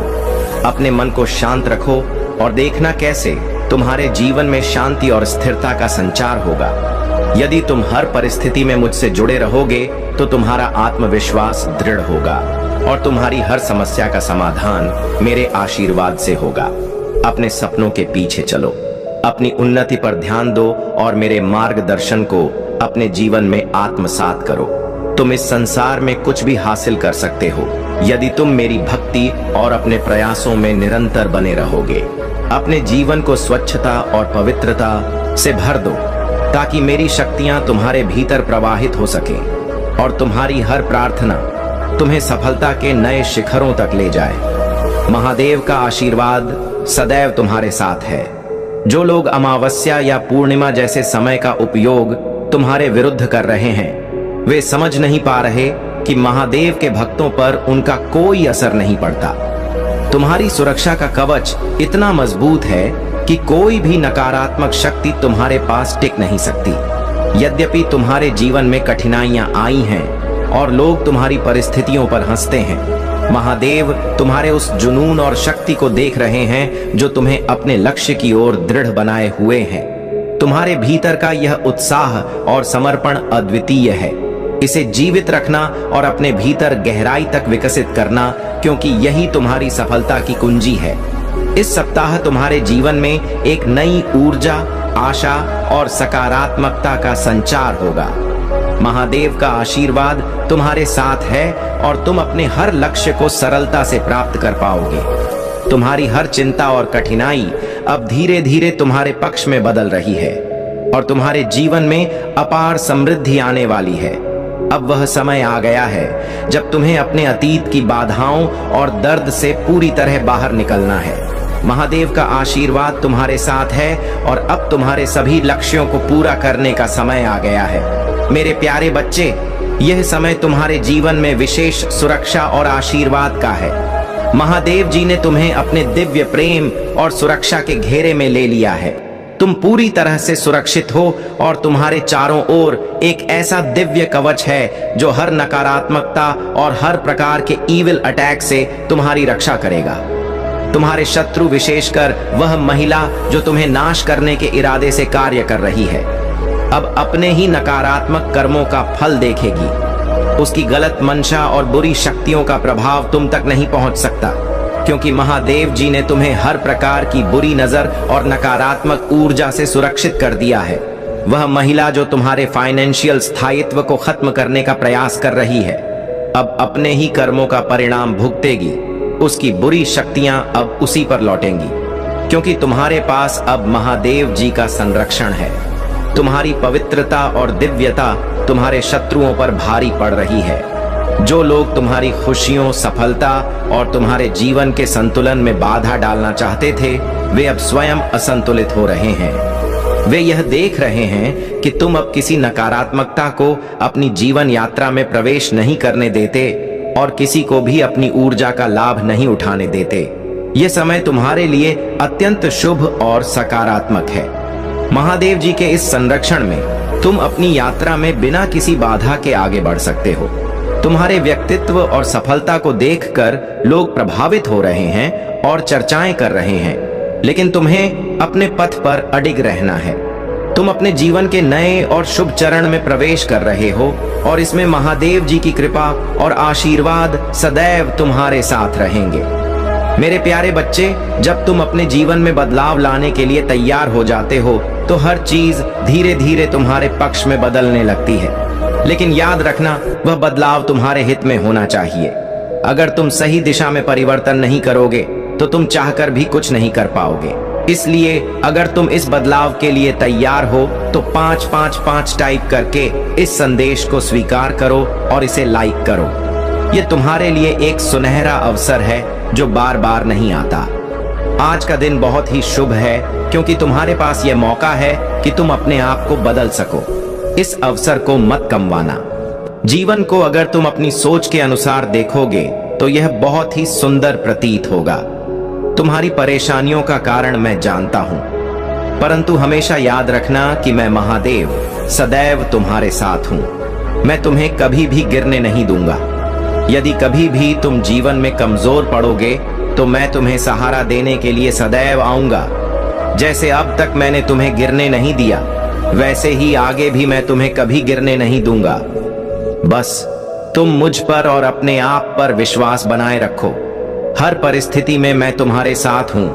अपने मन को शांत रखो और देखना कैसे तुम्हारे जीवन में शांति और स्थिरता का संचार होगा। यदि तुम हर परिस्थिति में मुझसे जुड़े रहोगे तो तुम्हारा आत्मविश्वास दृढ़ होगा और तुम्हारी हर समस्या का समाधान मेरे आशीर्वाद से होगा। अपने सपनों के पीछे चलो, अपनी उन्नति पर ध्यान दो और मेरे मार्गदर्शन को अपने जीवन में आत्मसात करो। तुम इस संसार में कुछ भी हासिल कर सकते हो यदि तुम मेरी भक्ति और अपने प्रयासों में निरंतर बने रहोगे। अपने जीवन को स्वच्छता और पवित्रता से भर दो ताकि मेरी शक्तियां तुम्हारे भीतर प्रवाहित हो सकें और तुम्हारी हर प्रार्थना तुम्हें सफलता के नए शिखरों तक ले जाए। महादेव का आशीर्वाद सदैव तुम्हारे साथ है। जो लोग अमावस्या या पूर्णिमा जैसे समय का उपयोग तुम्हारे विरुद्ध कर रहे हैं, वे समझ नहीं पा रहे कि महादेव के भक्तों पर उनका कोई असर नहीं पड़ता। तुम्हारी सुरक्षा का कवच इतना मजबूत है कि कोई भी नकारात्मक शक्ति तुम्हारे पास टिक नहीं सकती। यद्यपि तुम्हारे जीवन में कठिनाइयां आई हैं और लोग तुम्हारी परिस्थितियों पर हंसते हैं, महादेव तुम्हारे उस जुनून और शक्ति को देख रहे हैं जो तुम्हें अपने लक्ष्य की ओर दृढ़ बनाए हुए हैं। तुम्हारे भीतर का यह उत्साह और समर्पण अद्वितीय है। इसे जीवित रखना और अपने भीतर गहराई तक विकसित करना, क्योंकि यही तुम्हारी सफलता की कुंजी है। इस सप्ताह तुम्हारे जीवन में एक नई ऊर्जा, आशा और सकारात्मकता का संचार होगा। महादेव का आशीर्वाद तुम्हारे साथ है और तुम अपने हर लक्ष्य को सरलता से प्राप्त कर पाओगे। तुम्हारी हर चिंता और कठिनाई अब धीरे धीरे तुम्हारे पक्ष में बदल रही है और तुम्हारे जीवन में अपार समृद्धि आने वाली है। अब वह समय आ गया है जब तुम्हें अपने अतीत की बाधाओं और दर्द से पूरी तरह बाहर निकलना है। महादेव का आशीर्वाद तुम्हारे साथ है और अब तुम्हारे सभी लक्ष्यों को पूरा करने का समय आ गया है। मेरे प्यारे बच्चे, यह समय तुम्हारे जीवन में विशेष सुरक्षा और आशीर्वाद का है। महादेव जी ने तुम्हें अपने दिव्य प्रेम और सुरक्षा के घेरे में ले लिया है। तुम पूरी तरह से सुरक्षित हो और तुम्हारे चारों ओर एक ऐसा दिव्य कवच है जो हर नकारात्मकता और हर प्रकार के ईविल अटैक से तुम्हारी रक्षा करेगा। तुम्हारे शत्रु, विशेषकर वह महिला जो तुम्हें नाश करने के इरादे से कार्य कर रही है, अब अपने ही नकारात्मक कर्मों का फल देखेगी। उसकी गलत मंशा और बुरी शक्तियों का प्रभाव तुम तक नहीं पहुंच सकता, क्योंकि महादेव जी ने तुम्हें हर प्रकार की बुरी नजर और नकारात्मक ऊर्जा से सुरक्षित कर दिया है। वह महिला जो तुम्हारे फाइनेंशियल स्थायित्व को खत्म करने का प्रयास कर रही है, अब अपने ही कर्मों का परिणाम भुगतेगी। उसकी बुरी शक्तियां अब उसी पर लौटेंगी, क्योंकि तुम्हारे पास अब महादेव जी का संरक्षण है। तुम्हारी पवित्रता और दिव्यता तुम्हारे शत्रुओं पर भारी पड़ रही है। जो लोग तुम्हारी खुशियों, सफलता और तुम्हारे जीवन के संतुलन में बाधा डालना चाहते थे, वे अब स्वयं असंतुलित हो रहे हैं। वे यह देख रहे हैं कि तुम अब किसी नकारात्मकता को अपनी जीवन यात्रा में प्रवेश नहीं करने देते और किसी को भी अपनी ऊर्जा का लाभ नहीं उठाने देते। यह समय तुम्हारे लिए अत्यंत शुभ और सकारात्मक है। महादेव जी के इस संरक्षण में तुम अपनी यात्रा में बिना किसी बाधा के आगे बढ़ सकते हो। तुम्हारे व्यक्तित्व और सफलता को देखकर लोग प्रभावित हो रहे हैं और चर्चाएं कर रहे हैं, लेकिन तुम्हें अपने पथ पर अडिग रहना है। तुम अपने जीवन के नए और शुभ चरण में प्रवेश कर रहे हो और इसमें महादेव जी की कृपा और आशीर्वाद सदैव तुम्हारे साथ रहेंगे। मेरे प्यारे बच्चे, जब तुम अपने जीवन में बदलाव लाने के लिए तैयार हो जाते हो तो हर चीज धीरे धीरे तुम्हारे पक्ष में बदलने लगती है। लेकिन याद रखना, वह बदलाव तुम्हारे हित में होना चाहिए। अगर तुम सही दिशा में परिवर्तन नहीं करोगे तो तुम चाहकर भी कुछ नहीं कर पाओगे। इसलिए अगर तुम इस बदलाव के लिए तैयार हो तो 555 टाइप करके इस संदेश को स्वीकार करो और इसे लाइक करो। यह तुम्हारे लिए एक सुनहरा अवसर है जो बार बार नहीं आता। आज का दिन बहुत ही शुभ है, क्योंकि तुम्हारे पास यह मौका है कि तुम अपने आप को बदल सको। इस अवसर को मत गंवाना। जीवन को अगर तुम अपनी सोच के अनुसार देखोगे तो यह बहुत ही सुंदर प्रतीत होगा। तुम्हारी परेशानियों का कारण मैं जानता हूं। परंतु हमेशा याद रखना कि मैं महादेव सदैव तुम्हारे साथ हूं। मैं तुम्हें कभी भी गिरने नहीं दूंगा। यदि कभी भी तुम जीवन में कमजोर पड़ोगे तो मैं तुम्हें सहारा देने के लिए सदैव आऊंगा। जैसे अब तक मैंने तुम्हें गिरने नहीं दिया, वैसे ही आगे भी मैं तुम्हें कभी गिरने नहीं दूंगा। बस तुम मुझ पर और अपने आप पर विश्वास बनाए रखो। हर परिस्थिति में मैं तुम्हारे साथ हूं।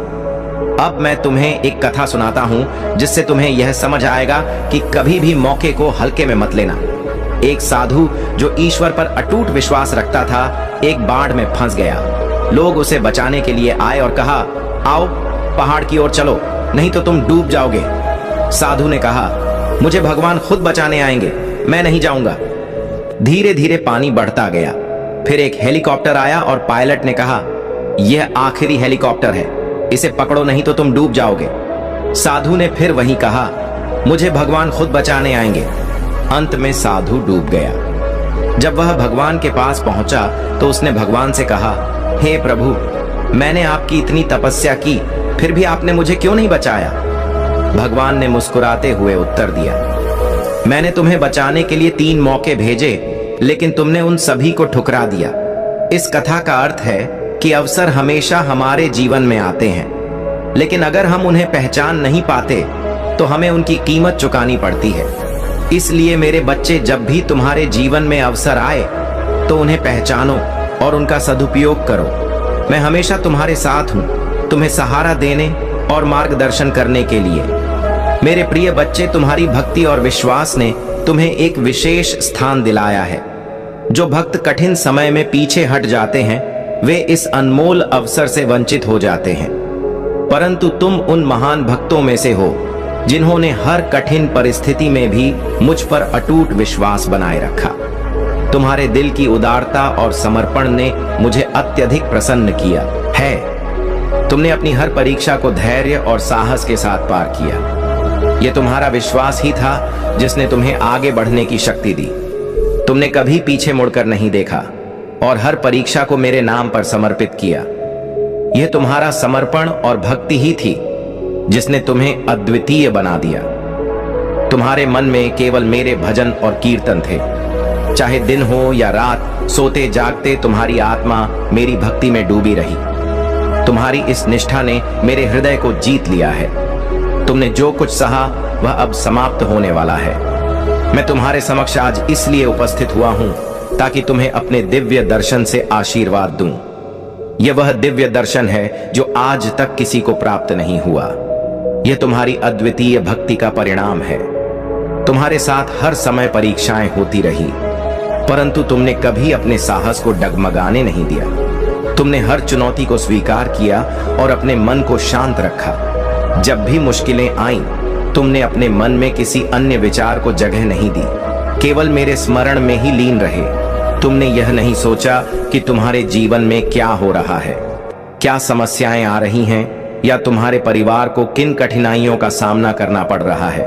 अब मैं तुम्हें एक कथा सुनाता हूं जिससे तुम्हें यह समझ आएगा कि कभी भी मौके को हल्के में मत लेना। एक साधु जो ईश्वर पर अटूट विश्वास रखता था, एक बाढ़ में फंस गया। लोग उसे बचाने के लिए आए और कहा, आओ पहाड़ की ओर चलो, नहीं तो तुम डूब जाओगे। साधु ने कहा, मुझे भगवान खुद बचाने आएंगे, मैं नहीं जाऊंगा। धीरे धीरे पानी बढ़ता गया। फिर एक हेलीकॉप्टर आया और पायलट ने कहा, यह आखिरी हेलीकॉप्टर है, इसे पकड़ो नहीं तो तुम डूब जाओगे। साधु ने फिर वही कहा, मुझे भगवान खुद बचाने आएंगे। अंत में साधु डूब गया। जब वह भगवान के पास पहुंचा तो उसने भगवान से कहा, हे प्रभु, मैंने आपकी इतनी तपस्या की, फिर भी आपने मुझे क्यों नहीं बचाया? भगवान ने मुस्कुराते हुए उत्तर दिया, मैंने तुम्हें बचाने के लिए 3 मौके भेजे, लेकिन तुमने उन सभी को ठुकरा दिया। इस कथा का अर्थ है कि अवसर हमेशा हमारे जीवन में आते हैं, लेकिन अगर हम उन्हें पहचान नहीं पाते तो हमें उनकी कीमत चुकानी पड़ती है। इसलिए मेरे बच्चे, जब भी तुम्हारे जीवन में अवसर आए तो उन्हें पहचानो और उनका सदुपयोग करो। मैं हमेशा तुम्हारे साथ हूं, तुम्हें सहारा देने और मार्गदर्शन करने के लिए। मेरे प्रिय बच्चे, तुम्हारी भक्ति और विश्वास ने तुम्हें एक विशेष स्थान दिलाया है। जो भक्त कठिन समय में पीछे हट जाते हैं, वे इस अनमोल अवसर से वंचित हो जाते हैं, परंतु तुम उन महान भक्तों में से हो जिन्होंने हर कठिन परिस्थिति में भी मुझ पर अटूट विश्वास बनाए रखा। तुम्हारे दिल की उदारता और समर्पण ने मुझे अत्यधिक प्रसन्न किया है। तुमने अपनी हर परीक्षा को धैर्य और साहस के साथ पार किया। यह तुम्हारा विश्वास ही था जिसने तुम्हें आगे बढ़ने की शक्ति दी। तुमने कभी पीछे मुड़कर नहीं देखा और हर परीक्षा को मेरे नाम पर समर्पित किया। यह तुम्हारा समर्पण और भक्ति ही थी जिसने तुम्हें अद्वितीय बना दिया। तुम्हारे मन में केवल मेरे भजन और कीर्तन थे। चाहे दिन हो या रात, सोते जागते तुम्हारी आत्मा मेरी भक्ति में डूबी रही। तुम्हारी इस निष्ठा ने मेरे हृदय को जीत लिया है। तुमने जो कुछ सहा वह अब समाप्त होने वाला है। मैं तुम्हारे समक्ष आज इसलिए उपस्थित हुआ हूं ताकि तुम्हें अपने दिव्य दर्शन से आशीर्वाद दूं। यह वह दिव्य दर्शन है जो आज तक किसी को प्राप्त नहीं हुआ। यह तुम्हारी अद्वितीय भक्ति का परिणाम है। तुम्हारे साथ हर समय परीक्षाएं होती रही, परंतु तुमने कभी अपने साहस को डगमगाने नहीं दिया। तुमने हर चुनौती को स्वीकार किया और अपने मन को शांत रखा। जब भी मुश्किलें आईं, तुमने अपने मन में किसी अन्य विचार को जगह नहीं दी, केवल मेरे स्मरण में ही लीन रहे। तुमने यह नहीं सोचा कि तुम्हारे जीवन में क्या हो रहा है, क्या समस्याएं आ रही हैं, या तुम्हारे परिवार को किन कठिनाइयों का सामना करना पड़ रहा है।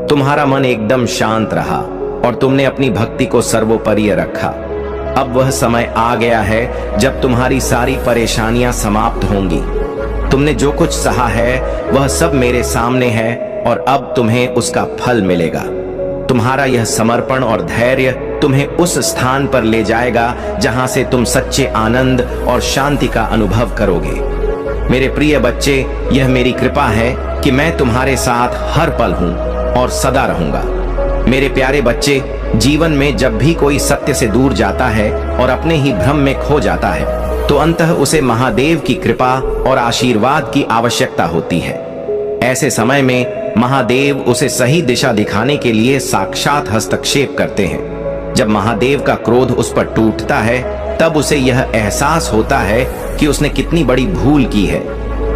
तुम्हारा मन एकदम शांत रहा और तुमने अपनी भक्ति को सर्वोपरि रखा। अब वह समय आ गया है जब तुम्हारी सारी परेशानियां समाप्त होंगी। तुमने जो कुछ सहा है वह सब मेरे सामने है और अब तुम्हें उसका फल मिलेगा। तुम्हारा यह समर्पण और धैर्य तुम्हें उस स्थान पर ले जाएगा जहां से तुम सच्चे आनंद और शांति का अनुभव करोगे। मेरे प्रिय बच्चे, यह मेरी कृपा है कि मैं तुम्हारे साथ हर पल हूं और सदा रहूंगा। मेरे प्यारे बच्चे, जीवन में जब भी कोई सत्य से दूर जाता है और अपने ही भ्रम में खो जाता है, तो अंततः उसे महादेव की कृपा और आशीर्वाद की आवश्यकता होती है। ऐसे समय में महादेव उसे सही दिशा दिखाने के लिए साक्षात हस्तक्षेप करते हैं। जब महादेव का क्रोध उस पर टूटता है, तब उसे यह एहसास होता है कि उसने कितनी बड़ी भूल की है।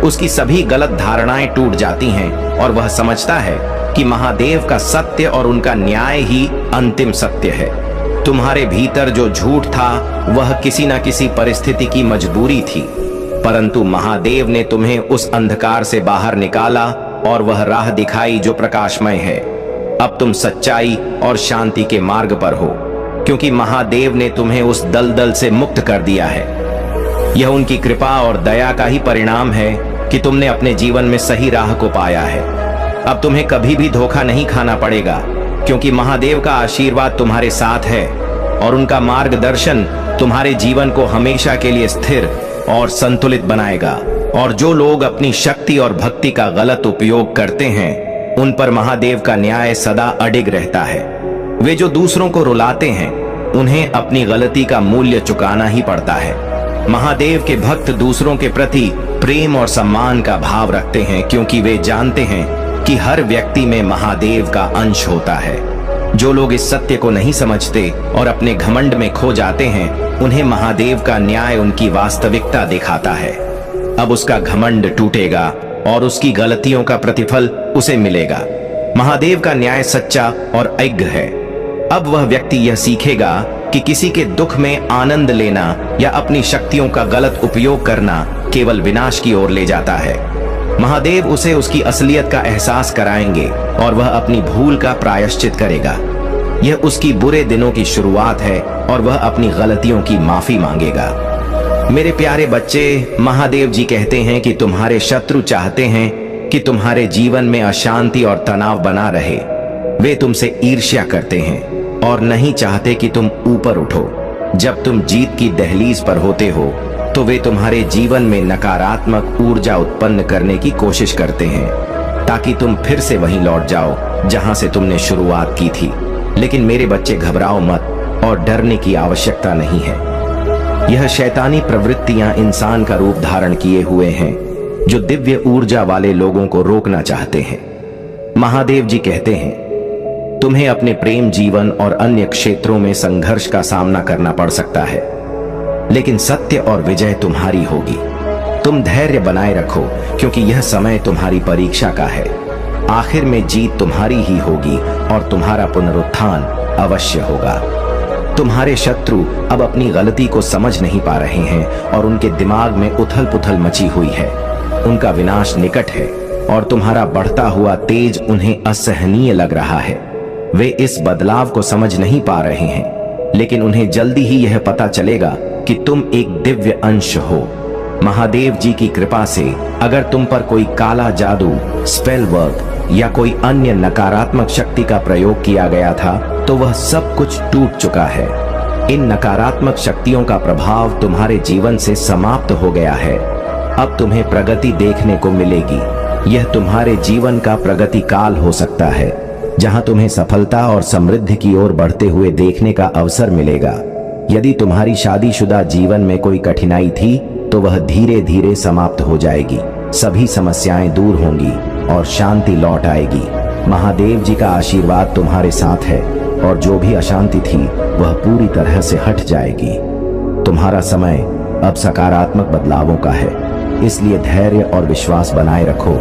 उसकी सभी गलत धारणाएं टूट जाती हैं और वह समझता है कि महादेव का सत्य और उनका न्याय ही अंतिम सत्य है। तुम्हारे भीतर जो झूठ था वह किसी न किसी परिस्थिति की मजबूरी थी, परंतु महादेव ने तुम्हें उस अंधकार से बाहर निकाला और वह राह दिखाई जो प्रकाशमय है। अब तुम सच्चाई और शांति के मार्ग पर हो, क्योंकि महादेव ने तुम्हें उस दलदल से मुक्त कर दिया है। यह उनकी कृपा और दया का ही परिणाम है कि तुमने अपने जीवन में सही राह को पाया है। अब तुम्हें कभी भी धोखा नहीं खाना पड़ेगा, क्योंकि महादेव का आशीर्वाद तुम्हारे साथ है और उनका मार्गदर्शन तुम्हारे जीवन को हमेशा के लिए स्थिर और संतुलित बनाएगा। और जो लोग अपनी शक्ति और भक्ति का गलत उपयोग करते हैं, उन पर महादेव का न्याय सदा अडिग रहता है। वे जो दूसरों को रुलाते हैं, उन्हें अपनी गलती का मूल्य चुकाना ही पड़ता है। महादेव के भक्त दूसरों के प्रति प्रेम और सम्मान का भाव रखते हैं, क्योंकि वे जानते हैं कि हर व्यक्ति में महादेव का अंश होता है। जो लोग इस सत्य को नहीं समझते और अपने घमंड में खो जाते हैं, उन्हें महादेव का न्याय उनकी वास्तविकता दिखाता है। अब उसका घमंड टूटेगा और उसकी गलतियों का प्रतिफल उसे मिलेगा। महादेव का न्याय सच्चा और अज्ञ है। अब वह व्यक्ति यह सीखेगा कि किसी के दुख में आनंद लेना या अपनी शक्तियों का गलत उपयोग करना केवल विनाश की ओर ले जाता है। महादेव उसे उसकी असलियत का एहसास कराएंगे और वह अपनी भूल का प्रायश्चित करेगा। यह उसकी बुरे दिनों की शुरुआत है और वह अपनी गलतियों की माफी मांगेगा। मेरे प्यारे बच्चे, महादेव जी कहते हैं कि तुम्हारे शत्रु चाहते हैं कि तुम्हारे जीवन में अशांति और तनाव बना रहे। वे तुमसे ईर्ष्या करते हैं और नहीं चाहते कि तुम ऊपर उठो। जब तुम जीत की दहलीज पर होते हो, तो वे तुम्हारे जीवन में नकारात्मक ऊर्जा उत्पन्न करने की कोशिश करते हैं, ताकि तुम फिर से वहीं लौट जाओ जहां से तुमने शुरुआत की थी। लेकिन मेरे बच्चे, घबराओ मत और डरने की आवश्यकता नहीं है। यह शैतानी प्रवृत्तियां इंसान का रूप धारण किए हुए हैं, जो दिव्य ऊर्जा वाले लोगों को रोकना चाहते हैं। महादेव जी कहते हैं, तुम्हें अपने प्रेम जीवन और अन्य क्षेत्रों में संघर्ष का सामना करना पड़ सकता है, लेकिन सत्य और विजय तुम्हारी होगी। तुम धैर्य बनाए रखो, क्योंकि यह समय तुम्हारी परीक्षा का है। आखिर में जीत तुम्हारी ही होगी और तुम्हारा पुनरुत्थान अवश्य होगा। तुम्हारे शत्रु अब अपनी गलती को समझ नहीं पा रहे हैं और उनके दिमाग में उथल पुथल मची हुई है। उनका विनाश निकट है और तुम्हारा बढ़ता हुआ तेज उन्हें असहनीय लग रहा है। वे इस बदलाव को समझ नहीं पा रहे हैं, लेकिन उन्हें जल्दी ही यह पता चलेगा कि तुम एक दिव्य अंश हो। महादेव जी की कृपा से अगर तुम पर कोई काला जादू, स्पेल वर्क या कोई अन्य नकारात्मक शक्ति का प्रयोग किया गया था, तो वह सब कुछ टूट चुका है। इन नकारात्मक शक्तियों का प्रभाव तुम्हारे जीवन से समाप्त हो गया है। अब तुम्हें प्रगति देखने को मिलेगी। यह तुम्हारे जीवन का प्रगति काल हो सकता है, जहां तुम्हें सफलता और समृद्धि की ओर बढ़ते हुए देखने का अवसर मिलेगा। यदि तुम्हारी शादीशुदा जीवन में कोई कठिनाई थी, तो वह धीरे धीरे समाप्त हो जाएगी। सभी समस्याएं दूर होंगी और शांति लौट आएगी। महादेव जी का आशीर्वाद तुम्हारे साथ है और जो भी अशांति थी, वह पूरी तरह से हट जाएगी। तुम्हारा समय अब सकारात्मक बदलावों का है, इसलिए धैर्य और विश्वास बनाए रखो।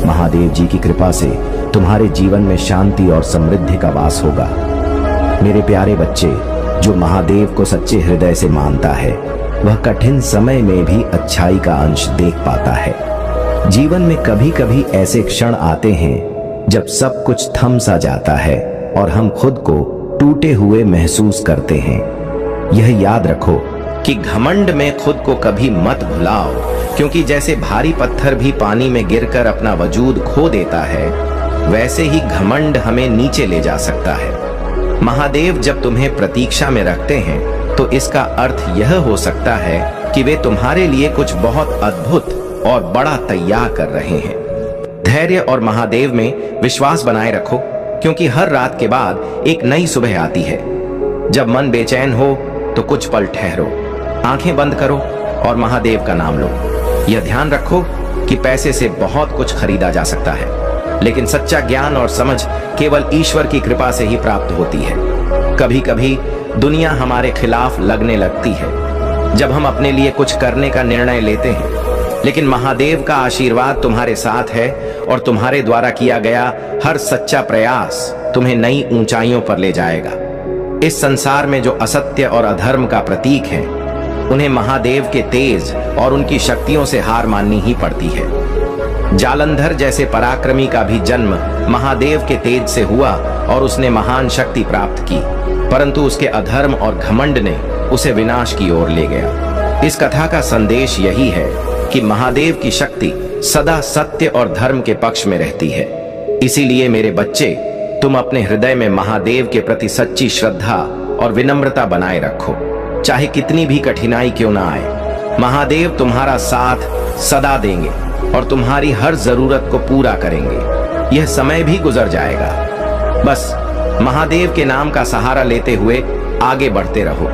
महादेव जी की कृपा से तुम्हारे जीवन में शांति और समृद्धि का वास होगा। मेरे प्यारे बच्चे, जो महादेव को सच्चे हृदय से मानता है, वह कठिन समय में भी अच्छाई का अंश देख पाता है। जीवन में कभी कभी ऐसे क्षण आते हैं जब सब कुछ थम सा जाता है और हम खुद को टूटे हुए महसूस करते हैं। यह याद रखो कि घमंड में खुद को कभी मत भुलाओ, क्योंकि जैसे भारी पत्थर भी पानी में गिरकर अपना वजूद खो देता है, वैसे ही घमंड हमें नीचे ले जा सकता है। महादेव जब तुम्हें प्रतीक्षा में रखते हैं, तो इसका अर्थ यह हो सकता है कि वे तुम्हारे लिए कुछ बहुत अद्भुत और बड़ा तैयार कर रहे हैं। धैर्य और महादेव में विश्वास बनाए रखो, क्योंकि हर रात के बाद एक नई सुबह आती है। जब मन बेचैन हो तो कुछ पल ठहरो, आंखें बंद करो और महादेव का नाम लो। यह ध्यान रखो कि पैसे से बहुत कुछ खरीदा जा सकता है, लेकिन सच्चा ज्ञान और समझ केवल ईश्वर की कृपा से ही प्राप्त होती है। कभी कभी दुनिया हमारे खिलाफ लगने लगती है जब हम अपने लिए कुछ करने का निर्णय लेते हैं, लेकिन महादेव का आशीर्वाद तुम्हारे साथ है और तुम्हारे द्वारा किया गया हर सच्चा प्रयास तुम्हें नई ऊंचाइयों पर ले जाएगा। इस संसार में जो असत्य और अधर्म का प्रतीक है, उन्हें महादेव के तेज और उनकी शक्तियों से हार माननी ही पड़ती है। जालंधर जैसे पराक्रमी का भी जन्म महादेव के तेज से हुआ और उसने महान शक्ति प्राप्त की, परंतु उसके अधर्म और घमंड ने उसे विनाश की ओर ले गया। इस कथा का संदेश यही है कि महादेव की शक्ति सदा सत्य और धर्म के पक्ष में रहती है। इसीलिए मेरे बच्चे, तुम अपने हृदय में महादेव के प्रति सच्ची श्रद्धा और विनम्रता बनाए रखो, चाहे कितनी भी कठिनाई क्यों ना आए। महादेव तुम्हारा साथ सदा देंगे और तुम्हारी हर जरूरत को पूरा करेंगे। यह समय भी गुजर जाएगा। बस महादेव के नाम का सहारा लेते हुए आगे बढ़ते रहो।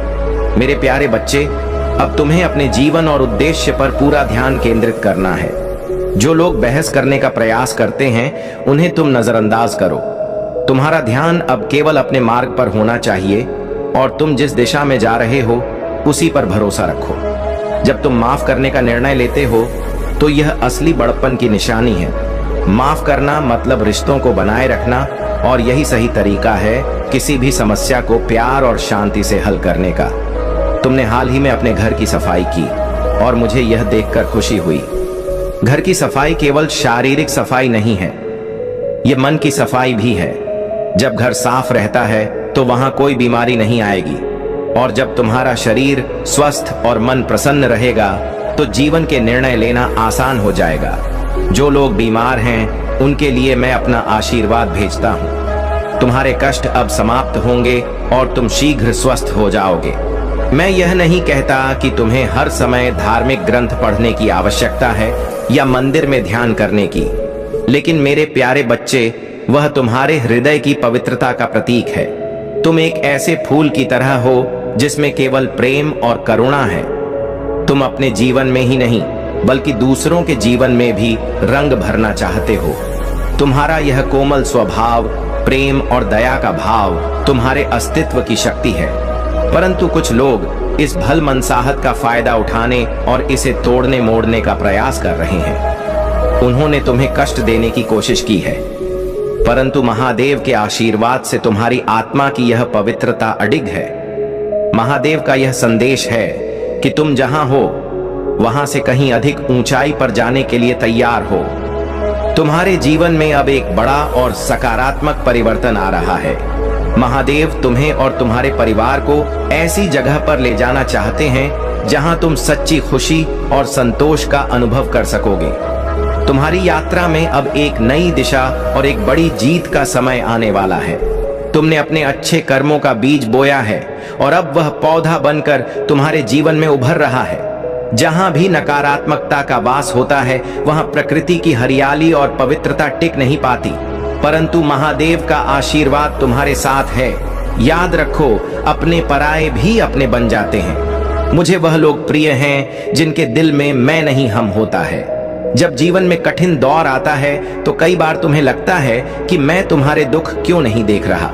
मेरे प्यारे बच्चे, अब तुम्हें अपने जीवन और उद्देश्य पर पूरा ध्यान केंद्रित करना है। जो लोग बहस करने का प्रयास करते हैं, उन्हें तुम नजरअंदाज करो। तुम्हारा ध्यान अब केवल अपने मार्ग पर होना चाहिए और तुम जिस दिशा में जा रहे हो उसी पर भरोसा रखो। जब तुम माफ करने का निर्णय लेते हो तो यह असली बड़प्पन की निशानी है। माफ करना मतलब रिश्तों को बनाए रखना, और यही सही तरीका है किसी भी समस्या को प्यार और शांति से हल करने का। तुमने हाल ही में अपने घर की सफाई की और मुझे यह देखकर खुशी हुई। घर की सफाई केवल शारीरिक सफाई नहीं है, यह मन की सफाई भी है। जब घर साफ रहता है तो वहां कोई बीमारी नहीं आएगी, और जब तुम्हारा शरीर स्वस्थ और मन प्रसन्न रहेगा तो जीवन के निर्णय लेना आसान हो जाएगा। जो लोग बीमार हैं उनके लिए मैं अपना आशीर्वाद भेजता हूं। तुम्हारे कष्ट अब समाप्त होंगे और तुम शीघ्र स्वस्थ हो जाओगे। मैं यह नहीं कहता कि तुम्हें हर समय धार्मिक ग्रंथ पढ़ने की आवश्यकता है या मंदिर में ध्यान करने की, लेकिन मेरे प्यारे बच्चे, वह तुम्हारे हृदय की पवित्रता का प्रतीक है। तुम एक ऐसे फूल की तरह हो जिसमें केवल प्रेम और करुणा है। तुम अपने जीवन में ही नहीं बल्कि दूसरों के जीवन में भी रंग भरना चाहते हो। तुम्हारा यह कोमल स्वभाव, प्रेम और दया का भाव तुम्हारे अस्तित्व की शक्ति है। परंतु कुछ लोग इस भल मनसाहत का फायदा उठाने और इसे तोड़ने मोड़ने का प्रयास कर रहे हैं। उन्होंने तुम्हें कष्ट देने की कोशिश की है, परंतु महादेव के आशीर्वाद से तुम्हारी आत्मा की यह पवित्रता अडिग है। महादेव का यह संदेश है कि तुम जहां हो वहां से कहीं अधिक ऊंचाई पर जाने के लिए तैयार हो। तुम्हारे जीवन में अब एक बड़ा और सकारात्मक परिवर्तन आ रहा है। महादेव तुम्हें और तुम्हारे परिवार को ऐसी जगह पर ले जाना चाहते हैं जहां तुम सच्ची खुशी और संतोष का अनुभव कर सकोगे। तुम्हारी यात्रा में अब एक नई दिशा और एक बड़ी जीत का समय आने वाला है। तुमने अपने अच्छे कर्मों का बीज बोया है और अब वह पौधा बनकर तुम्हारे जीवन में उभर रहा है। जहां भी नकारात्मकता का वास होता है वहां प्रकृति की हरियाली और पवित्रता टिक नहीं पाती, परंतु महादेव का आशीर्वाद तुम्हारे साथ है। याद रखो, अपने पराये भी अपने बन जाते हैं। मुझे वह लोग प्रिय हैं जिनके दिल में मैं नहीं हम होता है। जब जीवन में कठिन दौर आता है तो कई बार तुम्हें लगता है कि मैं तुम्हारे दुख क्यों नहीं देख रहा,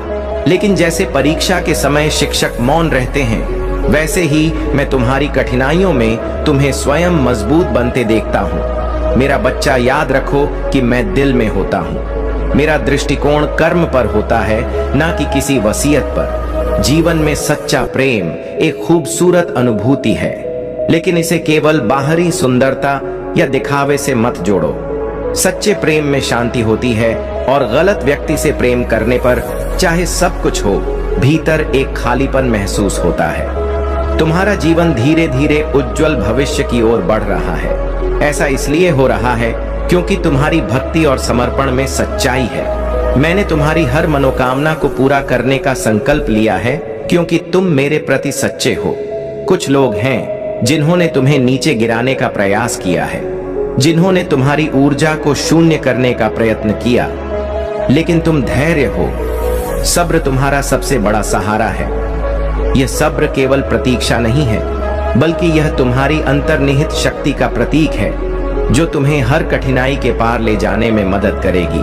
लेकिन जैसे परीक्षा के समय शिक्षक मौन रहते हैं, वैसे ही मैं तुम्हारी कठिनाइयों में तुम्हें स्वयं मजबूत बनते देखता हूँ। मेरा बच्चा, याद रखो कि मैं दिल में होता हूँ। मेरा दृष्टिकोण कर्म पर होता है, ना कि किसी वसीयत पर। जीवन में सच्चा प्रेम एक खूबसूरत अनुभूति है, लेकिन इसे केवल बाहरी सुंदरता या दिखावे से मत जोड़ो। सच्चे प्रेम में शांति होती है और गलत व्यक्ति से प्रेम करने पर चाहे सब कुछ हो, भीतर एक खालीपन महसूस होता है। तुम्हारा जीवन धीरे धीरे उज्जवल भविष्य की ओर बढ़ रहा है। ऐसा इसलिए हो रहा है क्योंकि तुम्हारी भक्ति और समर्पण में सच्चाई है। मैंने तुम्हारी हर मनोकामना को पूरा करने का संकल्प लिया है क्योंकि तुम मेरे प्रति सच्चे हो। कुछ लोग हैं जिन्होंने तुम्हें नीचे गिराने का प्रयास किया है, जिन्होंने तुम्हारी ऊर्जा को शून्य करने का प्रयत्न किया, लेकिन तुम धैर्य हो। सब्र तुम्हारा सबसे बड़ा सहारा है। यह सब्र केवल प्रतीक्षा नहीं है, बल्कि यह तुम्हारी अंतर्निहित शक्ति का प्रतीक है जो तुम्हें हर कठिनाई के पार ले जाने में मदद करेगी।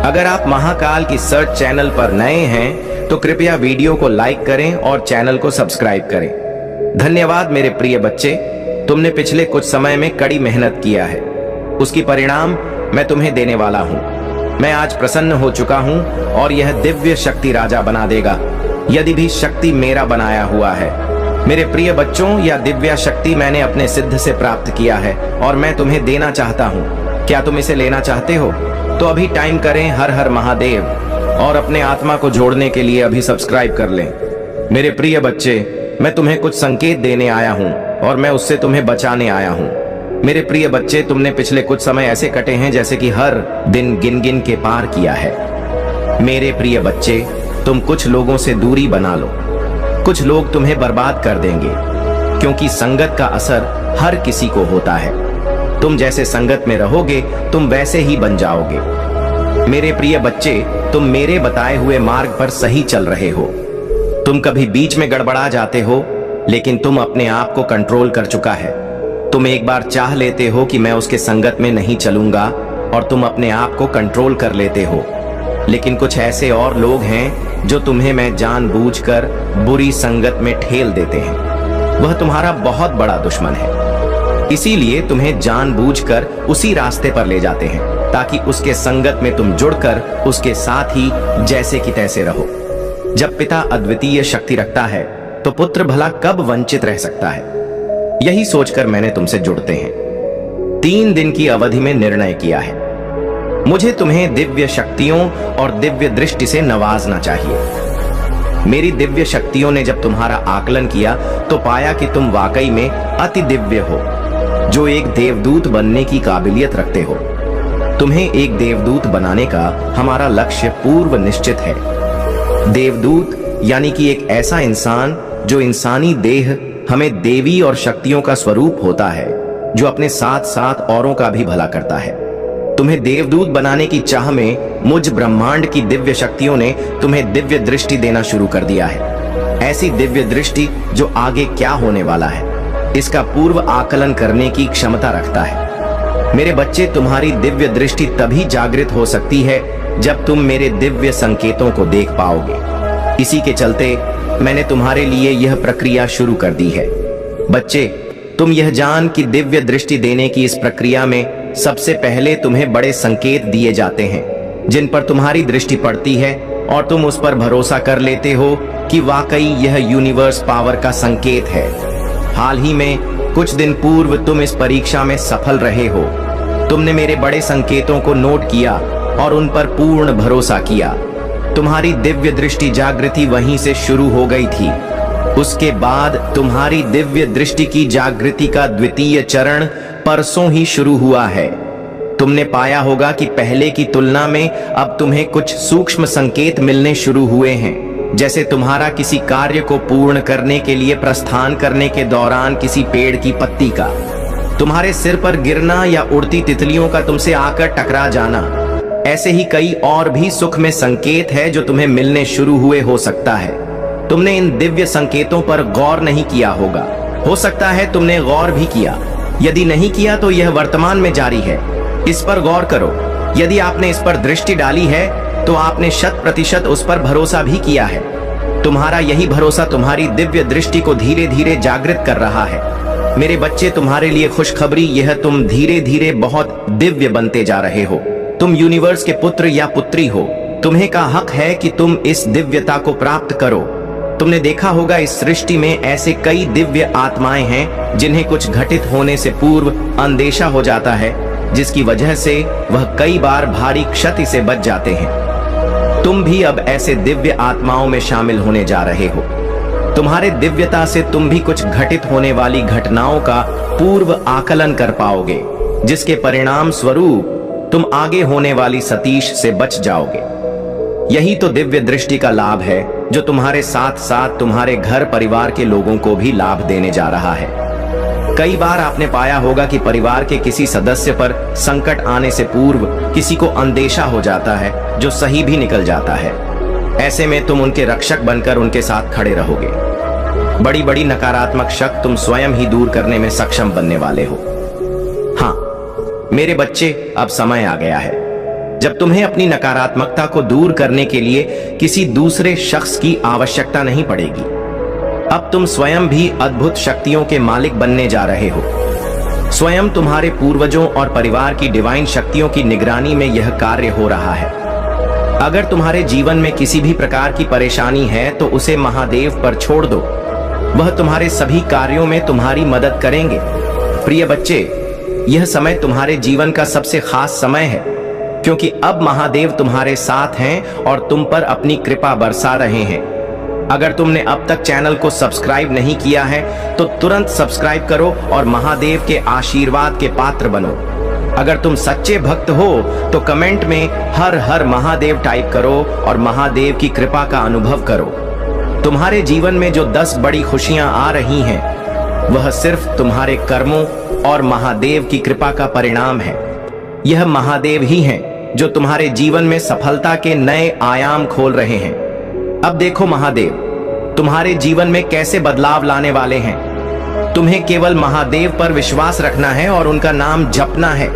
अगर आप महाकाल की सर्च चैनल पर नए हैं तो कृपया वीडियो को लाइक करें और चैनल को सब्सक्राइब करें। धन्यवाद मेरे प्रिय बच्चे, तुमने पिछले कुछ समय में कड़ी मेहनत किया है, उसकी परिणाम मैं तुम्हें देने वाला हूँ। मैं आज प्रसन्न हो चुका हूँ और यह दिव्य शक्ति राजा बना देगा, यदि भी शक्ति मेरा बनाया हुआ है। मेरे प्रिय बच्चों, यह दिव्या शक्ति मैंने अपने सिद्ध से प्राप्त किया है और मैं तुम्हें देना चाहता हूँ। क्या तुम इसे लेना चाहते हो? तो अभी टाइम करें हर हर महादेव और अपने आत्मा को जोड़ने के लिए अभी सब्सक्राइब कर लें। मेरे प्रिय बच्चे, मैं तुम्हें कुछ संकेत देने आया हूँ और मैं उससे तुम्हें बचाने आया हूँ। मेरे प्रिय बच्चे, तुमने पिछले कुछ समय ऐसे कटे हैं जैसे कि हर दिन गिन गिन के पार किया है। मेरे प्रिय बच्चे, तुम कुछ लोगों से दूरी बना लो। कुछ लोग तुम्हें बर्बाद कर देंगे, क्योंकि संगत का असर हर किसी को होता है। तुम जैसे संगत में रहोगे, तुम वैसे ही बन जाओगे। मेरे प्रिय बच्चे, तुम मेरे बताए हुए मार्ग पर सही चल रहे हो। तुम कभी बीच में गड़बड़ा जाते हो, लेकिन तुम अपने आप को कंट्रोल कर चुका है। तुम एक बार चाह लेते हो कि मैं उसके संगत में नहीं चलूंगा, और तुम अपने आप को कंट्रोल कर लेते हो। लेकिन कुछ ऐसे और लोग हैं जो तुम्हें मैं जानबूझकर बुरी संगत में ठेल देते हैं। वह तुम्हारा बहुत बड़ा दुश्मन है, इसीलिए तुम्हें जानबूझकर उसी रास्ते पर ले जाते हैं, ताकि उसके संगत में तुम जुड़कर उसके साथ ही जैसे कि तैसे रहो। जब पिता अद्वितीय शक्ति रखता है, तो पुत्र भला कब वंचित रह सकता है? यही सोचकर मैंने तुमसे जुड़ते हैं 3 दिन की अवधि में निर्णय किया है। मुझे तुम्हें दिव्य शक्तियों और दिव्य दृष्टि से नवाजना चाहिए। मेरी दिव्य शक्तियों ने जब तुम्हारा आकलन किया तो पाया कि तुम वाकई में अति दिव्य हो, जो एक देवदूत बनने की काबिलियत रखते हो। तुम्हें एक देवदूत बनाने का हमारा लक्ष्य पूर्व निश्चित है। देवदूत यानी कि एक ऐसा इंसान जो इंसानी देह हमें देवी और शक्तियों का स्वरूप होता है, जो अपने साथ साथ औरों का भी भला करता है। तुम्हें देवदूत बनाने की चाह में मुझ ब्रह्मांड की दिव्य शक्तियों ने तुम्हें दिव्य दृष्टि देना शुरू कर दिया है। ऐसी दिव्य दृष्टि जो आगे क्या होने वाला है, इसका पूर्व आकलन करने की क्षमता रखता है। मेरे बच्चे, तुम्हारी दिव्य दृष्टि तभी जागृत हो सकती है जब तुम मेरे दिव्य संकेतों को देख पाओगे। इसी के चलते मैंने तुम्हारे लिए यह प्रक्रिया शुरू कर दी है। बच्चे, तुम यह जान कि दिव्य दृष्टि देने की इस प्रक्रिया में सबसे पहले तुम्हें बड़े संकेत दिए जाते हैं, जिन पर तुम्हारी दृष्टि पड़ती है और तुम उस पर भरोसा कर लेते हो कि वाकई यह यूनिवर्स पावर का संकेत है। हाल ही में कुछ दिन पूर्व तुम इस परीक्षा में सफल रहे हो। तुमने मेरे बड़े संकेतों को नोट किया और उन पर पूर्ण भरोसा किया। तुम्हारी दिव्य दृष्टि जागृति वहीं से शुरू हो गई थी। उसके बाद तुम्हारी दिव्य दृष्टि की जागृति का द्वितीय चरण परसों ही शुरू हुआ है। तुमने पाया होगा कि पहले की तुलना में अब तुम्हें कुछ सूक्ष्म संकेत मिलने शुरू हुए हैं, जैसे तुम्हारा किसी कार्य को पूर्ण करने के लिए प्रस्थान करने के दौरान किसी पेड़ की पत्ती का, तुम्हारे सिर पर गिरना या उड़ती तितलियों का तुमसे आकर टकरा जाना। ऐसे ही कई और भी सुख में संकेत है जो तुम्हें मिलने शुरू हुए हो सकता है। तुमने इन दिव्य संकेतों पर गौर नहीं किया होगा। हो सकता है तुमने गौर भी किया। यदि नहीं किया तो यह वर्तमान में जारी है। इस पर गौर करो। यदि आपने इस पर दृष्टि डाली है तो आपने 100% उस पर भरोसा भी किया है। तुम्हारा यही भरोसा तुम्हारी दिव्य दृष्टि को धीरे धीरे जागृत कर रहा है। मेरे बच्चे, तुम्हारे लिए खुशखबरी यह, तुम धीरे धीरे बहुत दिव्य बनते जा रहे हो। तुम यूनिवर्स के पुत्र या पुत्री हो। तुम्हें का हक है कि तुम इस दिव्यता को प्राप्त करो। तुमने देखा होगा इस सृष्टि में ऐसे कई दिव्य आत्माएं हैं जिन्हें कुछ घटित होने से पूर्व अंदेशा हो जाता है, जिसकी वजह से वह कई बार भारी क्षति से बच जाते हैं। तुम भी अब ऐसे दिव्य आत्माओं में शामिल होने जा रहे हो। तुम्हारे दिव्यता से तुम भी कुछ घटित होने वाली घटनाओं का पूर्व आकलन कर पाओगे, जिसके परिणाम स्वरूप तुम आगे होने वाली सतीश से बच जाओगे। यही तो दिव्य दृष्टि का लाभ है, जो तुम्हारे साथ साथ तुम्हारे घर परिवार के लोगों को भी लाभ देने जा रहा है। कई बार आपने पाया होगा कि परिवार के किसी सदस्य पर संकट आने से पूर्व किसी को अंदेशा हो जाता है, जो सही भी निकल जाता है। ऐसे में तुम उनके रक्षक बनकर उनके साथ खड़े रहोगे। बड़ी बड़ी नकारात्मक शक्ति तुम स्वयं ही दूर करने में सक्षम बनने वाले हो। हाँ मेरे बच्चे, अब समय आ गया है जब तुम्हें अपनी नकारात्मकता को दूर करने के लिए किसी दूसरे शख्स की आवश्यकता नहीं पड़ेगी। अब तुम स्वयं भी अद्भुत शक्तियों के मालिक बनने जा रहे हो। स्वयं तुम्हारे पूर्वजों और परिवार की डिवाइन शक्तियों की निगरानी में यह कार्य हो रहा है। अगर तुम्हारे जीवन में किसी भी प्रकार की परेशानी है तो उसे महादेव पर छोड़ दो। वह तुम्हारे सभी कार्यों में तुम्हारी मदद करेंगे। प्रिय बच्चे, यह समय तुम्हारे जीवन का सबसे खास समय है, क्योंकि अब महादेव तुम्हारे साथ हैं और तुम पर अपनी कृपा बरसा रहे हैं। अगर तुमने अब तक चैनल को सब्सक्राइब नहीं किया है तो तुरंत सब्सक्राइब करो और महादेव के आशीर्वाद के पात्र बनो। अगर तुम सच्चे भक्त हो तो कमेंट में हर हर महादेव टाइप करो और महादेव की कृपा का अनुभव करो। तुम्हारे जीवन में जो 10 बड़ी खुशियां आ रही हैं, वह सिर्फ तुम्हारे कर्मों और महादेव की कृपा का परिणाम है। यह महादेव ही हैं जो तुम्हारे जीवन में सफलता के नए आयाम खोल रहे हैं। अब देखो महादेव तुम्हारे जीवन में कैसे बदलाव लाने वाले हैं। तुम्हें केवल महादेव पर विश्वास रखना है और उनका नाम जपना है।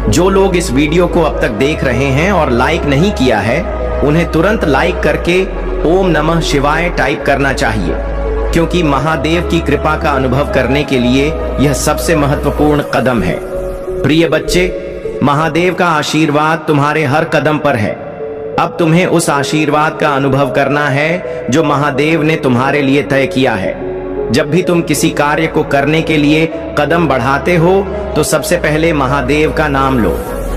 जो लोग इस वीडियो को अब तक देख रहे हैं और लाइक नहीं किया है, उन्हें तुरंत लाइक करके ओम नमः शिवाय टाइप करना चाहिए, क्योंकि महादेव की कृपा का अनुभव करने के लिए यह सबसे महत्वपूर्ण कदम है। प्रिय बच्चे, महादेव का आशीर्वाद तुम्हारे हर कदम पर है। अब तुम्हें उस आशीर्वाद का अनुभव करना है जो महादेव ने तुम्हारे लिए तय किया है। जब भी तुम किसी कार्य को करने के लिए कदम बढ़ाते हो तो सबसे पहले महादेव का नाम लो।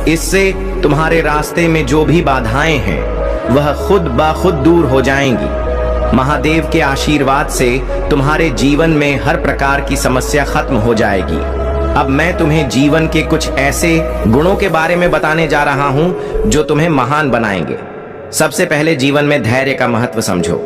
इससे तुम्हारे रास्ते में जो भी बाधाएं हैं वह खुद ब खुद दूर हो जाएंगी। महादेव के आशीर्वाद से तुम्हारे जीवन में हर प्रकार की समस्या खत्म हो जाएगी। अब मैं तुम्हें जीवन के कुछ ऐसे गुणों के बारे में बताने जा रहा हूं जो तुम्हें महान बनाएंगे। सबसे पहले जीवन में धैर्य का महत्व समझो।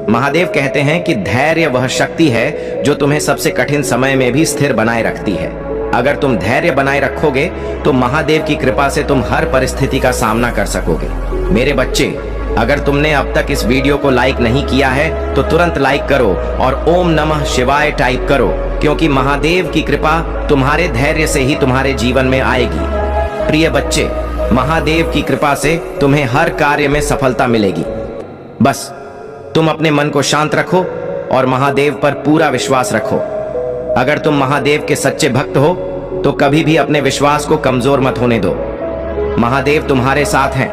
महादेव कहते हैं कि धैर्य वह शक्ति है जो तुम्हें सबसे कठिन समय में भी स्थिर बनाए रखती है। अगर तुम धैर्य बनाए रखोगे तो महादेव की कृपा से तुम हर परिस्थिति का सामना कर सकोगे। मेरे बच्चे, अगर तुमने अब तक इस वीडियो को लाइक नहीं किया है तो तुरंत लाइक करो और ओम नमः शिवाय टाइप करो, क्योंकि महादेव की कृपा तुम्हारे धैर्य से ही तुम्हारे जीवन में आएगी। प्रिय बच्चे, महादेव की कृपा से तुम्हें हर कार्य में सफलता मिलेगी। बस तुम अपने मन को शांत रखो और महादेव पर पूरा विश्वास रखो। अगर तुम महादेव के सच्चे भक्त हो तो कभी भी अपने विश्वास को कमजोर मत होने दो। महादेव तुम्हारे साथ हैं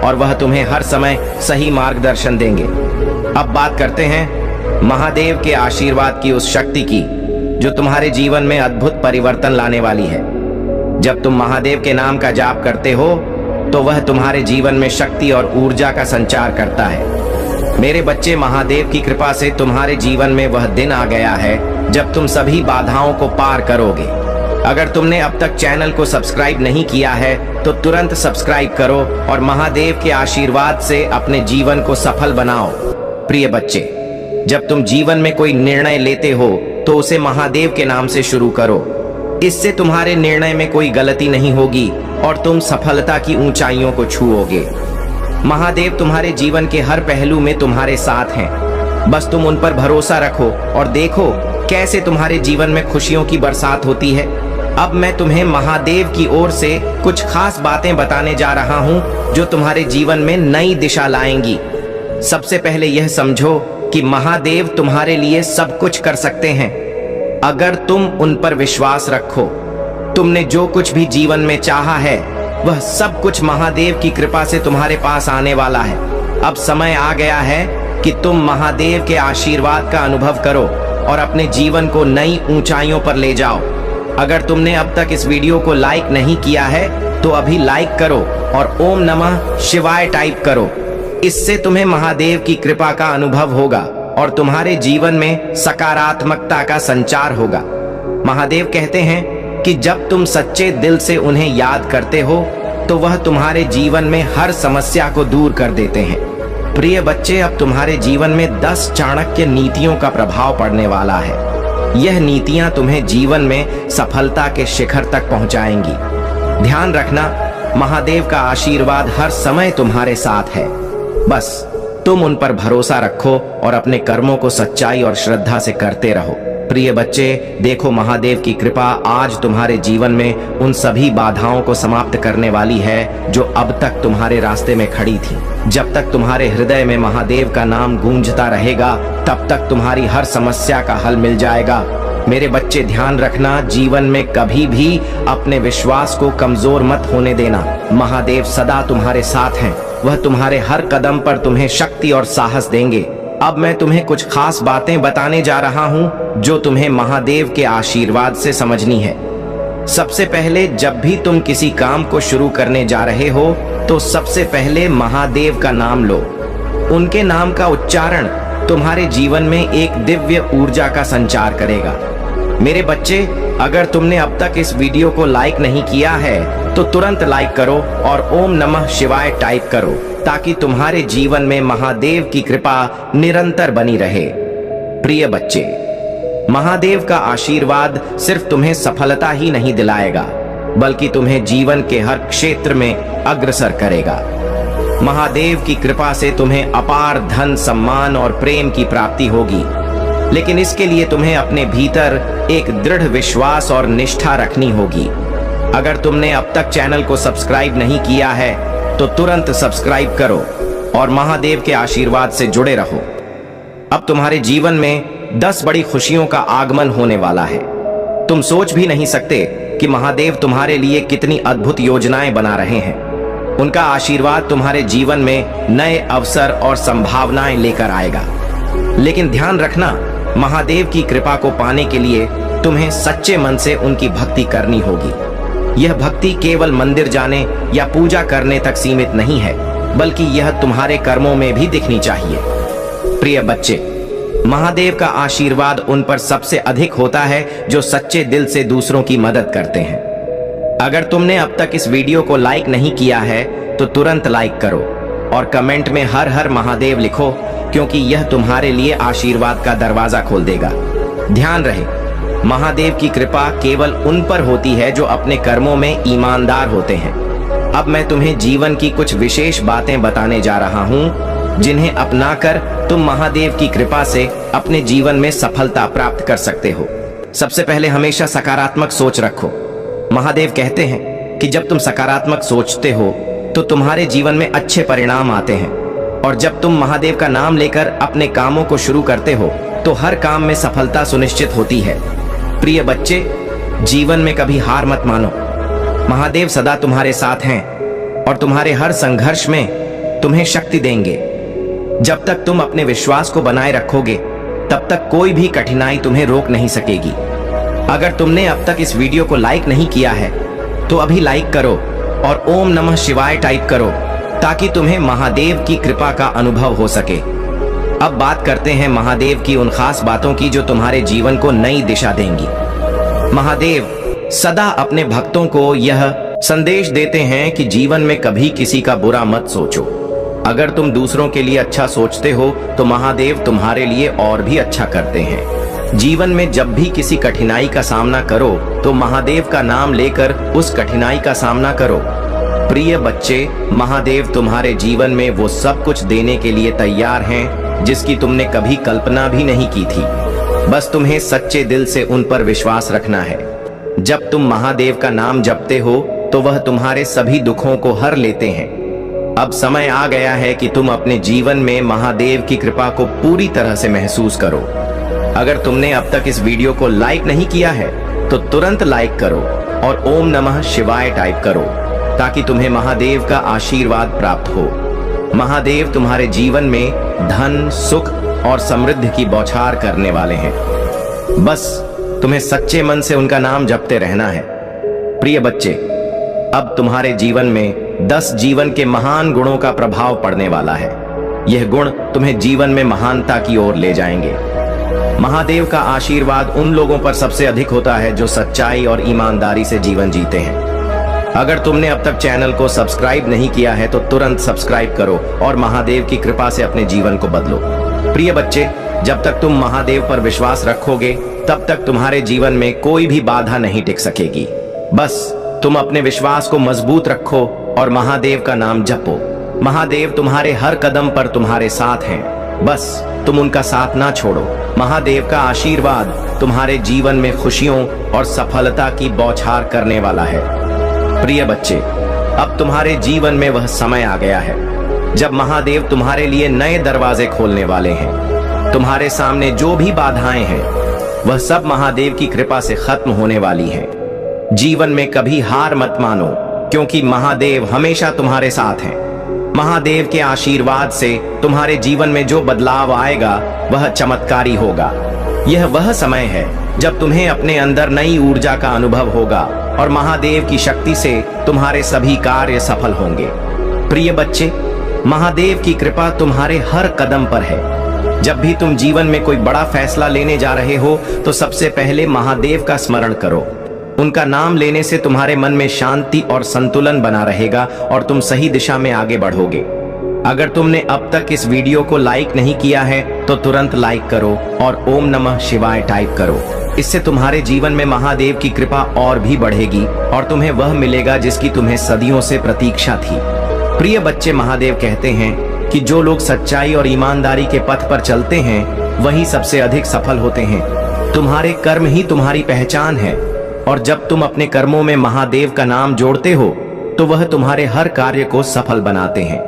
और वह तुम्हें हर समय सही मार्गदर्शन देंगे। अब बात करते हैं महादेव के आशीर्वाद की उस शक्ति की जो तुम्हारे जीवन में अद्भुत परिवर्तन लाने वाली है। जब तुम महादेव के नाम का जाप करते हो तो वह तुम्हारे जीवन में शक्ति और ऊर्जा का संचार करता है। मेरे बच्चे, महादेव की कृपा से तुम्हारे जीवन में वह दिन आ गया है जब तुम सभी बाधाओं को पार करोगे। अगर तुमने अब तक चैनल को सब्सक्राइब नहीं किया है तो तुरंत सब्सक्राइब करो और महादेव के आशीर्वाद से अपने जीवन को सफल बनाओ। प्रिय बच्चे, जब तुम जीवन में कोई निर्णय लेते हो तो उसे महादेव के नाम से शुरू करो। इससे तुम्हारे निर्णय में कोई गलती नहीं होगी और तुम सफलता की ऊंचाइयों को छूओगे। महादेव तुम्हारे जीवन के हर पहलू में तुम्हारे साथ हैं। बस तुम उन पर भरोसा रखो और देखो कैसे तुम्हारे जीवन में खुशियों की बरसात होती है। अब मैं तुम्हें महादेव की ओर से कुछ खास बातें बताने जा रहा हूं जो तुम्हारे जीवन में नई दिशा लाएंगी। सबसे पहले यह समझो कि महादेव तुम्हारे लिए सब कुछ कर सकते हैं अगर तुम उन पर विश्वास रखो। तुमने जो कुछ भी जीवन में चाहा है वह सब कुछ महादेव की कृपा से तुम्हारे पास आने वाला है। अब समय आ गया है कि तुम महादेव के आशीर्वाद का अनुभव करो और अपने जीवन को नई ऊंचाइयों पर ले जाओ। अगर तुमने अब तक इस वीडियो को लाइक नहीं किया है तो अभी लाइक करो और ओम नमः शिवाय टाइप करो। इससे तुम्हें महादेव की कृपा का अनुभव होगा और तुम्हारे जीवन में सकारात्मकता का संचार होगा। महादेव कहते हैं कि जब तुम सच्चे दिल से उन्हें याद करते हो तो वह तुम्हारे जीवन में हर समस्या को दूर कर देते हैं। प्रिय बच्चे, अब तुम्हारे जीवन में 10 चाणक्य नीतियों का प्रभाव पड़ने वाला है। यह नीतियां तुम्हें जीवन में सफलता के शिखर तक पहुंचाएंगी। ध्यान रखना, महादेव का आशीर्वाद हर समय तुम्हारे साथ है। बस तुम उन पर भरोसा रखो और अपने कर्मों को सच्चाई और श्रद्धा से करते रहो। प्रिय बच्चे, देखो महादेव की कृपा आज तुम्हारे जीवन में उन सभी बाधाओं को समाप्त करने वाली है जो अब तक तुम्हारे रास्ते में खड़ी थी। जब तक तुम्हारे हृदय में महादेव का नाम गूंजता रहेगा तब तक तुम्हारी हर समस्या का हल मिल जाएगा। मेरे बच्चे, ध्यान रखना, जीवन में कभी भी अपने विश्वास को कमजोर मत होने देना। महादेव सदा तुम्हारे साथ हैं। वह तुम्हारे हर कदम पर तुम्हें शक्ति और साहस देंगे। अब मैं तुम्हें कुछ खास बातें बताने जा रहा हूं जो तुम्हें महादेव के आशीर्वाद से समझनी है। सबसे पहले, जब भी तुम किसी काम को शुरू करने जा रहे हो तो सबसे पहले महादेव का नाम लो। उनके नाम का उच्चारण तुम्हारे जीवन में एक दिव्य ऊर्जा का संचार करेगा। मेरे बच्चे, अगर तुमने अब तक इस वीडियो को लाइक नहीं किया है तो तुरंत लाइक करो और ओम नमः शिवाय टाइप करो, ताकि तुम्हारे जीवन में महादेव की कृपा निरंतर बनी रहे। प्रिय बच्चे, महादेव का आशीर्वाद सिर्फ तुम्हें सफलता ही नहीं दिलाएगा, बल्कि तुम्हें जीवन के हर क्षेत्र में अग्रसर करेगा। महादेव की कृपा से तुम्हें अपार धन, सम्मान और प्रेम की प्राप्ति होगी, लेकिन इसके लिए तुम्हें अपने भीतर एक दृढ़ विश्वास और निष्ठा रखनी होगी। अगर तुमने अब तक चैनल को सब्सक्राइब नहीं किया है तो तुरंत सब्सक्राइब करो और महादेव के आशीर्वाद से जुड़े रहो। अब तुम्हारे जीवन में 10 बड़ी खुशियों का आगमन होने वाला है। तुम सोच भी नहीं सकते कि महादेव तुम्हारे लिए कितनी अद्भुत योजनाएं बना रहे हैं। उनका आशीर्वाद तुम्हारे जीवन में नए अवसर और संभावनाएं लेकर आएगा। लेकिन ध्यान रखना, महादेव की कृपा को पाने के लिए तुम्हें सच्चे मन से उनकी भक्ति करनी होगी। यह भक्ति केवल मंदिर जाने या पूजा करने तक सीमित नहीं है, बल्कि यह तुम्हारे कर्मों में भी दिखनी चाहिए। प्रिय बच्चे, महादेव का आशीर्वाद उन पर सबसे अधिक होता है जो सच्चे दिल से दूसरों की मदद करते हैं। अगर तुमने अब तक इस वीडियो को लाइक नहीं किया है तो तुरंत लाइक करो और कमेंट में हर हर महादेव लिखो, क्योंकि यह तुम्हारे लिए आशीर्वाद का दरवाजा खोल देगा। ध्यान रहे, महादेव की कृपा केवल उन पर होती है जो अपने कर्मों में ईमानदार होते हैं। अब मैं तुम्हें जीवन की कुछ विशेष बातें बताने जा रहा हूं, जिन्हें अपनाकर तुम महादेव की कृपा से अपने जीवन में सफलता प्राप्त कर सकते हो। सबसे पहले, हमेशा सकारात्मक सोच रखो। महादेव कहते हैं कि जब तुम सकारात्मक सोचते हो तो तुम्हारे जीवन में अच्छे परिणाम आते हैं, और जब तुम महादेव का नाम लेकर अपने कामों को शुरू करते हो तो हर काम में सफलता सुनिश्चित होती है। प्रिय बच्चे, जीवन में कभी हार मत मानो। महादेव सदा तुम्हारे साथ हैं और तुम्हारे हर संघर्ष में तुम्हें शक्ति देंगे। जब तक तुम अपने विश्वास को बनाए रखोगे, तब तक कोई भी कठिनाई तुम्हें रोक नहीं सकेगी। अगर तुमने अब तक इस वीडियो को लाइक नहीं किया है तो अभी लाइक करो और ओम नमः शिवाय टाइप करो, ताकि तुम्हें महादेव की कृपा का अनुभव हो सके। अब बात करते हैं महादेव की उन खास बातों की जो तुम्हारे जीवन को नई दिशा देंगी। महादेव सदा अपने भक्तों को यह संदेश देते हैं कि जीवन में कभी किसी का बुरा मत सोचो। अगर तुम दूसरों के लिए अच्छा सोचते हो तो महादेव तुम्हारे लिए और भी अच्छा करते हैं। जीवन में जब भी किसी कठिनाई का सामना करो तो महादेव का नाम लेकर उस कठिनाई का सामना करो। प्रिय बच्चे, महादेव तुम्हारे जीवन में वो सब कुछ देने के लिए तैयार हैं जिसकी तुमने कभी कल्पना भी नहीं की थी। बस तुम्हें सच्चे दिल से उन पर विश्वास रखना है। जब तुम महादेव का नाम जपते हो तो वह तुम्हारे सभी दुखों को हर लेते हैं। अब समय आ गया है कि तुम अपने जीवन में महादेव की कृपा को पूरी तरह से महसूस करो। अगर तुमने अब तक इस वीडियो को लाइक नहीं किया है तो तुरंत लाइक करो और ओम नमः शिवाय टाइप करो, ताकि तुम्हें महादेव का आशीर्वाद प्राप्त हो। महादेव तुम्हारे जीवन में धन, सुख और समृद्धि की बौछार करने वाले हैं। बस तुम्हें सच्चे मन से उनका नाम जपते रहना है। प्रिय बच्चे, अब तुम्हारे जीवन में 10 जीवन के महान गुणों का प्रभाव पड़ने वाला है। यह गुण तुम्हें जीवन में महानता की ओर ले जाएंगे। महादेव का आशीर्वाद उन लोगों पर सबसे अधिक होता है जो सच्चाई और ईमानदारी से जीवन जीते हैं। अगर तुमने अब तक चैनल को सब्सक्राइब नहीं किया है तो तुरंत सब्सक्राइब करो और महादेव की कृपा से अपने जीवन को बदलो। प्रिय बच्चे, जब तक तुम महादेव पर विश्वास रखोगे तब तक तुम्हारे जीवन में कोई भी बाधा नहीं टिक सकेगी। बस तुम अपने विश्वास को मजबूत रखो और महादेव का नाम जपो। महादेव तुम्हारे हर कदम पर तुम्हारे साथ हैं, बस तुम उनका साथ ना छोड़ो। महादेव का आशीर्वाद तुम्हारे जीवन में खुशियों और सफलता की बौछार करने वाला है। प्रिय बच्चे, अब तुम्हारे जीवन में वह समय आ गया है जब महादेव तुम्हारे लिए नए दरवाजे खोलने वाले हैं। तुम्हारे सामने जो भी बाधाएं हैं वह सब महादेव की कृपा से खत्म होने वाली हैं। जीवन में कभी हार मत मानो, क्योंकि महादेव हमेशा तुम्हारे साथ हैं। महादेव के आशीर्वाद से तुम्हारे जीवन में जो बदलाव आएगा वह चमत्कारी होगा। यह वह समय है जब तुम्हें अपने अंदर नई ऊर्जा का अनुभव होगा और महादेव की शक्ति से तुम्हारे सभी कार्य सफल होंगे। प्रिय बच्चे, महादेव की कृपा तुम्हारे हर कदम पर है। जब भी तुम जीवन में कोई बड़ा फैसला लेने जा रहे हो तो सबसे पहले महादेव का स्मरण करो। उनका नाम लेने से तुम्हारे मन में शांति और संतुलन बना रहेगा और तुम सही दिशा में आगे बढ़ोगे। अगर तुमने अब तक इस वीडियो को लाइक नहीं किया है तो तुरंत लाइक करो और ओम नमः शिवाय टाइप करो। इससे तुम्हारे जीवन में महादेव की कृपा और भी बढ़ेगी और तुम्हें वह मिलेगा जिसकी तुम्हें सदियों से प्रतीक्षा थी। प्रिय बच्चे, महादेव कहते हैं कि जो लोग सच्चाई और ईमानदारी के पथ पर चलते हैं वही सबसे अधिक सफल होते हैं। तुम्हारे कर्म ही तुम्हारी पहचान है और जब तुम अपने कर्मों में महादेव का नाम जोड़ते हो तो वह तुम्हारे हर कार्य को सफल बनाते हैं।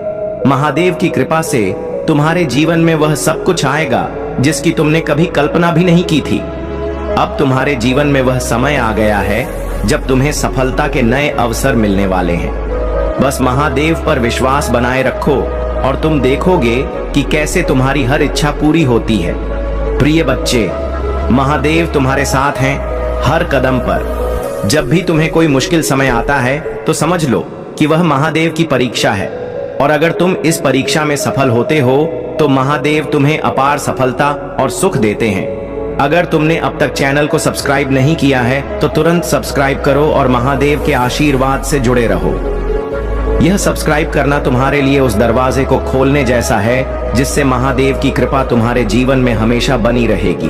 महादेव की कृपा से तुम्हारे जीवन में वह सब कुछ आएगा जिसकी तुमने कभी कल्पना भी नहीं की थी। अब तुम्हारे जीवन में वह समय आ गया है जब तुम्हें सफलता के नए अवसर मिलने वाले हैं। बस महादेव पर विश्वास बनाए रखो और तुम देखोगे कि कैसे तुम्हारी हर इच्छा पूरी होती है। प्रिय बच्चे, महादेव तुम्हारे साथ हैं हर कदम पर। जब भी तुम्हें कोई मुश्किल समय आता है तो समझ लो कि वह महादेव की परीक्षा है और अगर तुम इस परीक्षा में सफल होते हो तो महादेव तुम्हें अपार सफलता और सुख देते हैं। अगर तुमने अब तक चैनल को सब्सक्राइब नहीं किया है तो तुरंत सब्सक्राइब करो और महादेव के आशीर्वाद से जुड़े रहो। यह सब्सक्राइब करना तुम्हारे लिए उस दरवाजे को खोलने जैसा है जिससे महादेव की कृपा तुम्हारे जीवन में हमेशा बनी रहेगी।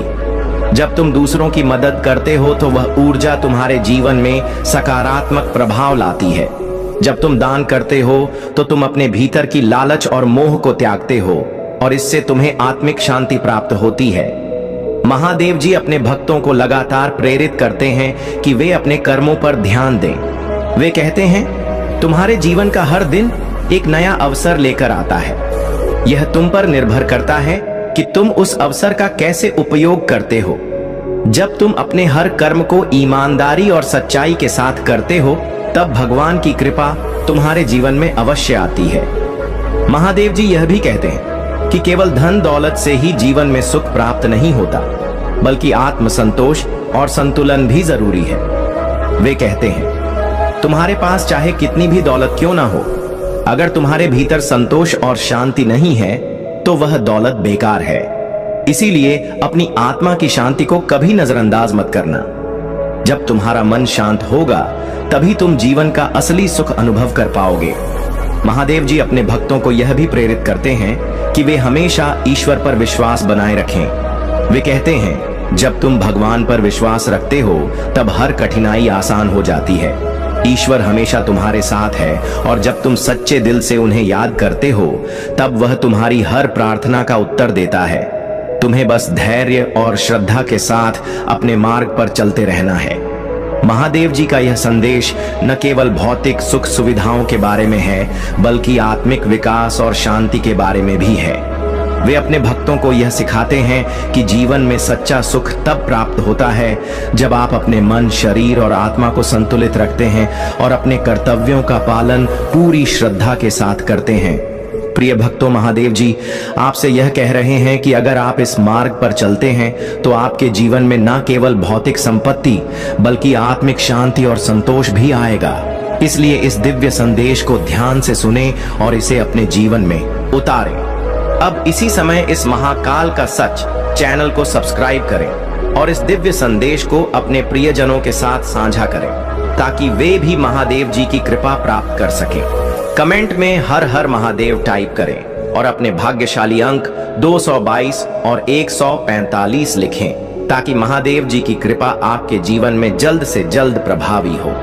जब तुम दूसरों की मदद करते हो तो वह ऊर्जा तुम्हारे जीवन में सकारात्मक प्रभाव लाती है। जब तुम दान करते हो तो तुम अपने भीतर की लालच और मोह को त्यागते हो और इससे तुम्हें आत्मिक शांति प्राप्त होती है। महादेव जी अपने भक्तों को लगातार प्रेरित करते हैं कि वे अपने कर्मों पर ध्यान दें। वे कहते हैं, तुम्हारे जीवन का हर दिन एक नया अवसर लेकर आता है। यह तुम पर निर्भर करता है कि तुम उस अवसर का कैसे उपयोग करते हो। जब तुम अपने हर कर्म को ईमानदारी और सच्चाई के साथ करते हो तब भगवान की कृपा तुम्हारे जीवन में अवश्य आती है। महादेव जी यह भी कहते हैं कि केवल धन दौलत से ही जीवन में सुख प्राप्त नहीं होता, बल्कि आत्म संतोष और संतुलन भी जरूरी है। वे कहते हैं, तुम्हारे पास चाहे कितनी भी दौलत क्यों ना हो, अगर तुम्हारे भीतर संतोष और शांति नहीं है तो वह दौलत बेकार है। इसीलिए अपनी आत्मा की शांति को कभी नजरअंदाज मत करना। जब तुम्हारा मन शांत होगा तभी तुम जीवन का असली सुख अनुभव कर पाओगे। महादेव जी अपने भक्तों को यह भी प्रेरित करते हैं कि वे हमेशा ईश्वर पर विश्वास बनाए रखें। वे कहते हैं, जब तुम भगवान पर विश्वास रखते हो तब हर कठिनाई आसान हो जाती है। ईश्वर हमेशा तुम्हारे साथ है और जब तुम सच्चे दिल से उन्हें याद करते हो तब वह तुम्हारी हर प्रार्थना का उत्तर देता है। तुम्हें बस धैर्य और श्रद्धा के साथ अपने मार्ग पर चलते रहना है। महादेव जी का यह संदेश न केवल भौतिक सुख सुविधाओं के बारे में है बल्कि आत्मिक विकास और शांति के बारे में भी है। वे अपने भक्तों को यह सिखाते हैं कि जीवन में सच्चा सुख तब प्राप्त होता है जब आप अपने मन, शरीर और आत्मा को संतुलित रखते हैं और अपने कर्तव्यों का पालन पूरी श्रद्धा के साथ करते हैं। प्रिय भक्तों, महादेव जी आपसे यह कह रहे हैं कि अगर आप इस मार्ग पर चलते हैं तो आपके जीवन में न केवल भौतिक संपत्ति बल्कि आत्मिक शांति और संतोष भी आएगा। इसलिए इस दिव्य संदेश को ध्यान से सुने और इसे अपने जीवन में उतारें। अब इसी समय इस महाकाल का सच चैनल को सब्सक्राइब करें और इस दिव्य संदेश को अपने प्रियजनों के साथ साझा करें ताकि वे भी महादेव जी की कृपा प्राप्त कर सकें। कमेंट में हर हर महादेव टाइप करें और अपने भाग्यशाली अंक 222 और 145 लिखें ताकि महादेव जी की कृपा आपके जीवन में जल्द से जल्द प्रभावी हो।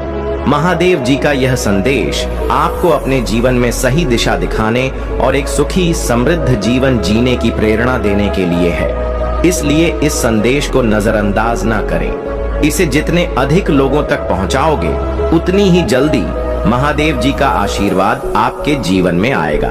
महादेव जी का यह संदेश आपको अपने जीवन में सही दिशा दिखाने और एक सुखी समृद्ध जीवन जीने की प्रेरणा देने के लिए है। इसलिए इस संदेश को नजरअंदाज ना करें। इसे जितने अधिक लोगों तक पहुंचाओगे उतनी ही जल्दी महादेव जी का आशीर्वाद आपके जीवन में आएगा।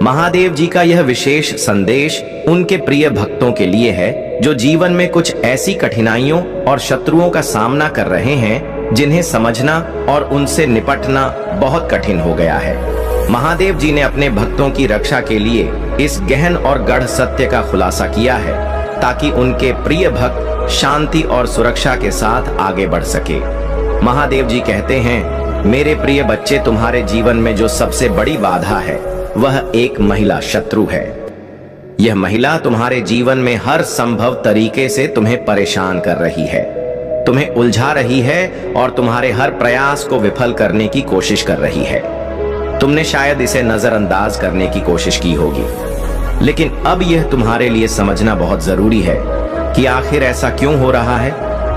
महादेव जी का यह विशेष संदेश उनके प्रिय भक्तों के लिए है जो जीवन में कुछ ऐसी कठिनाइयों और शत्रुओं का सामना कर रहे हैं जिन्हें समझना और उनसे निपटना बहुत कठिन हो गया है। महादेव जी ने अपने भक्तों की रक्षा के लिए इस गहन और गढ़ सत्य का खुलासा किया है ताकि उनके प्रिय भक्त शांति और सुरक्षा के साथ आगे बढ़ सके। महादेव जी कहते हैं, मेरे प्रिय बच्चे, तुम्हारे जीवन में जो सबसे बड़ी बाधा है वह एक महिला शत्रु है। यह महिला तुम्हारे जीवन में हर संभव तरीके से तुम्हें परेशान कर रही है, तुम्हें उलझा रही है और तुम्हारे हर प्रयास को विफल करने की कोशिश कर रही है। तुमने शायद इसे नजरअंदाज करने की कोशिश की होगी, लेकिन अब यह तुम्हारे लिए समझना बहुत जरूरी है कि आखिर ऐसा क्यों हो रहा है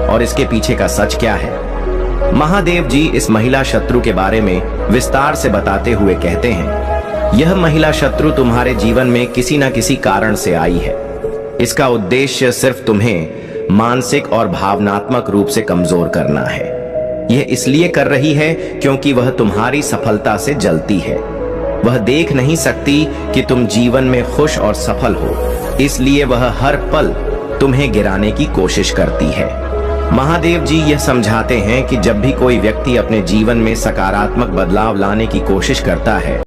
और इसके पीछे का सच क्या है। महादेव जी इस महिला शत्रु के बारे में विस्तार से बताते हुए कहते हैं, यह महिला शत्रु तुम्हारे जीवन में किसी न किसी कारण से आई है। इसका उद्देश्य सिर्फ तुम्हें मानसिक और भावनात्मक रूप से कमजोर करना है। यह इसलिए कर रही है क्योंकि वह तुम्हारी सफलता से जलती है। वह देख नहीं सकती कि तुम जीवन में खुश और सफल हो, इसलिए वह हर पल तुम्हें गिराने की कोशिश करती है। महादेव जी यह समझाते हैं कि जब भी कोई व्यक्ति अपने जीवन में सकारात्मक बदलाव लाने की कोशिश करता है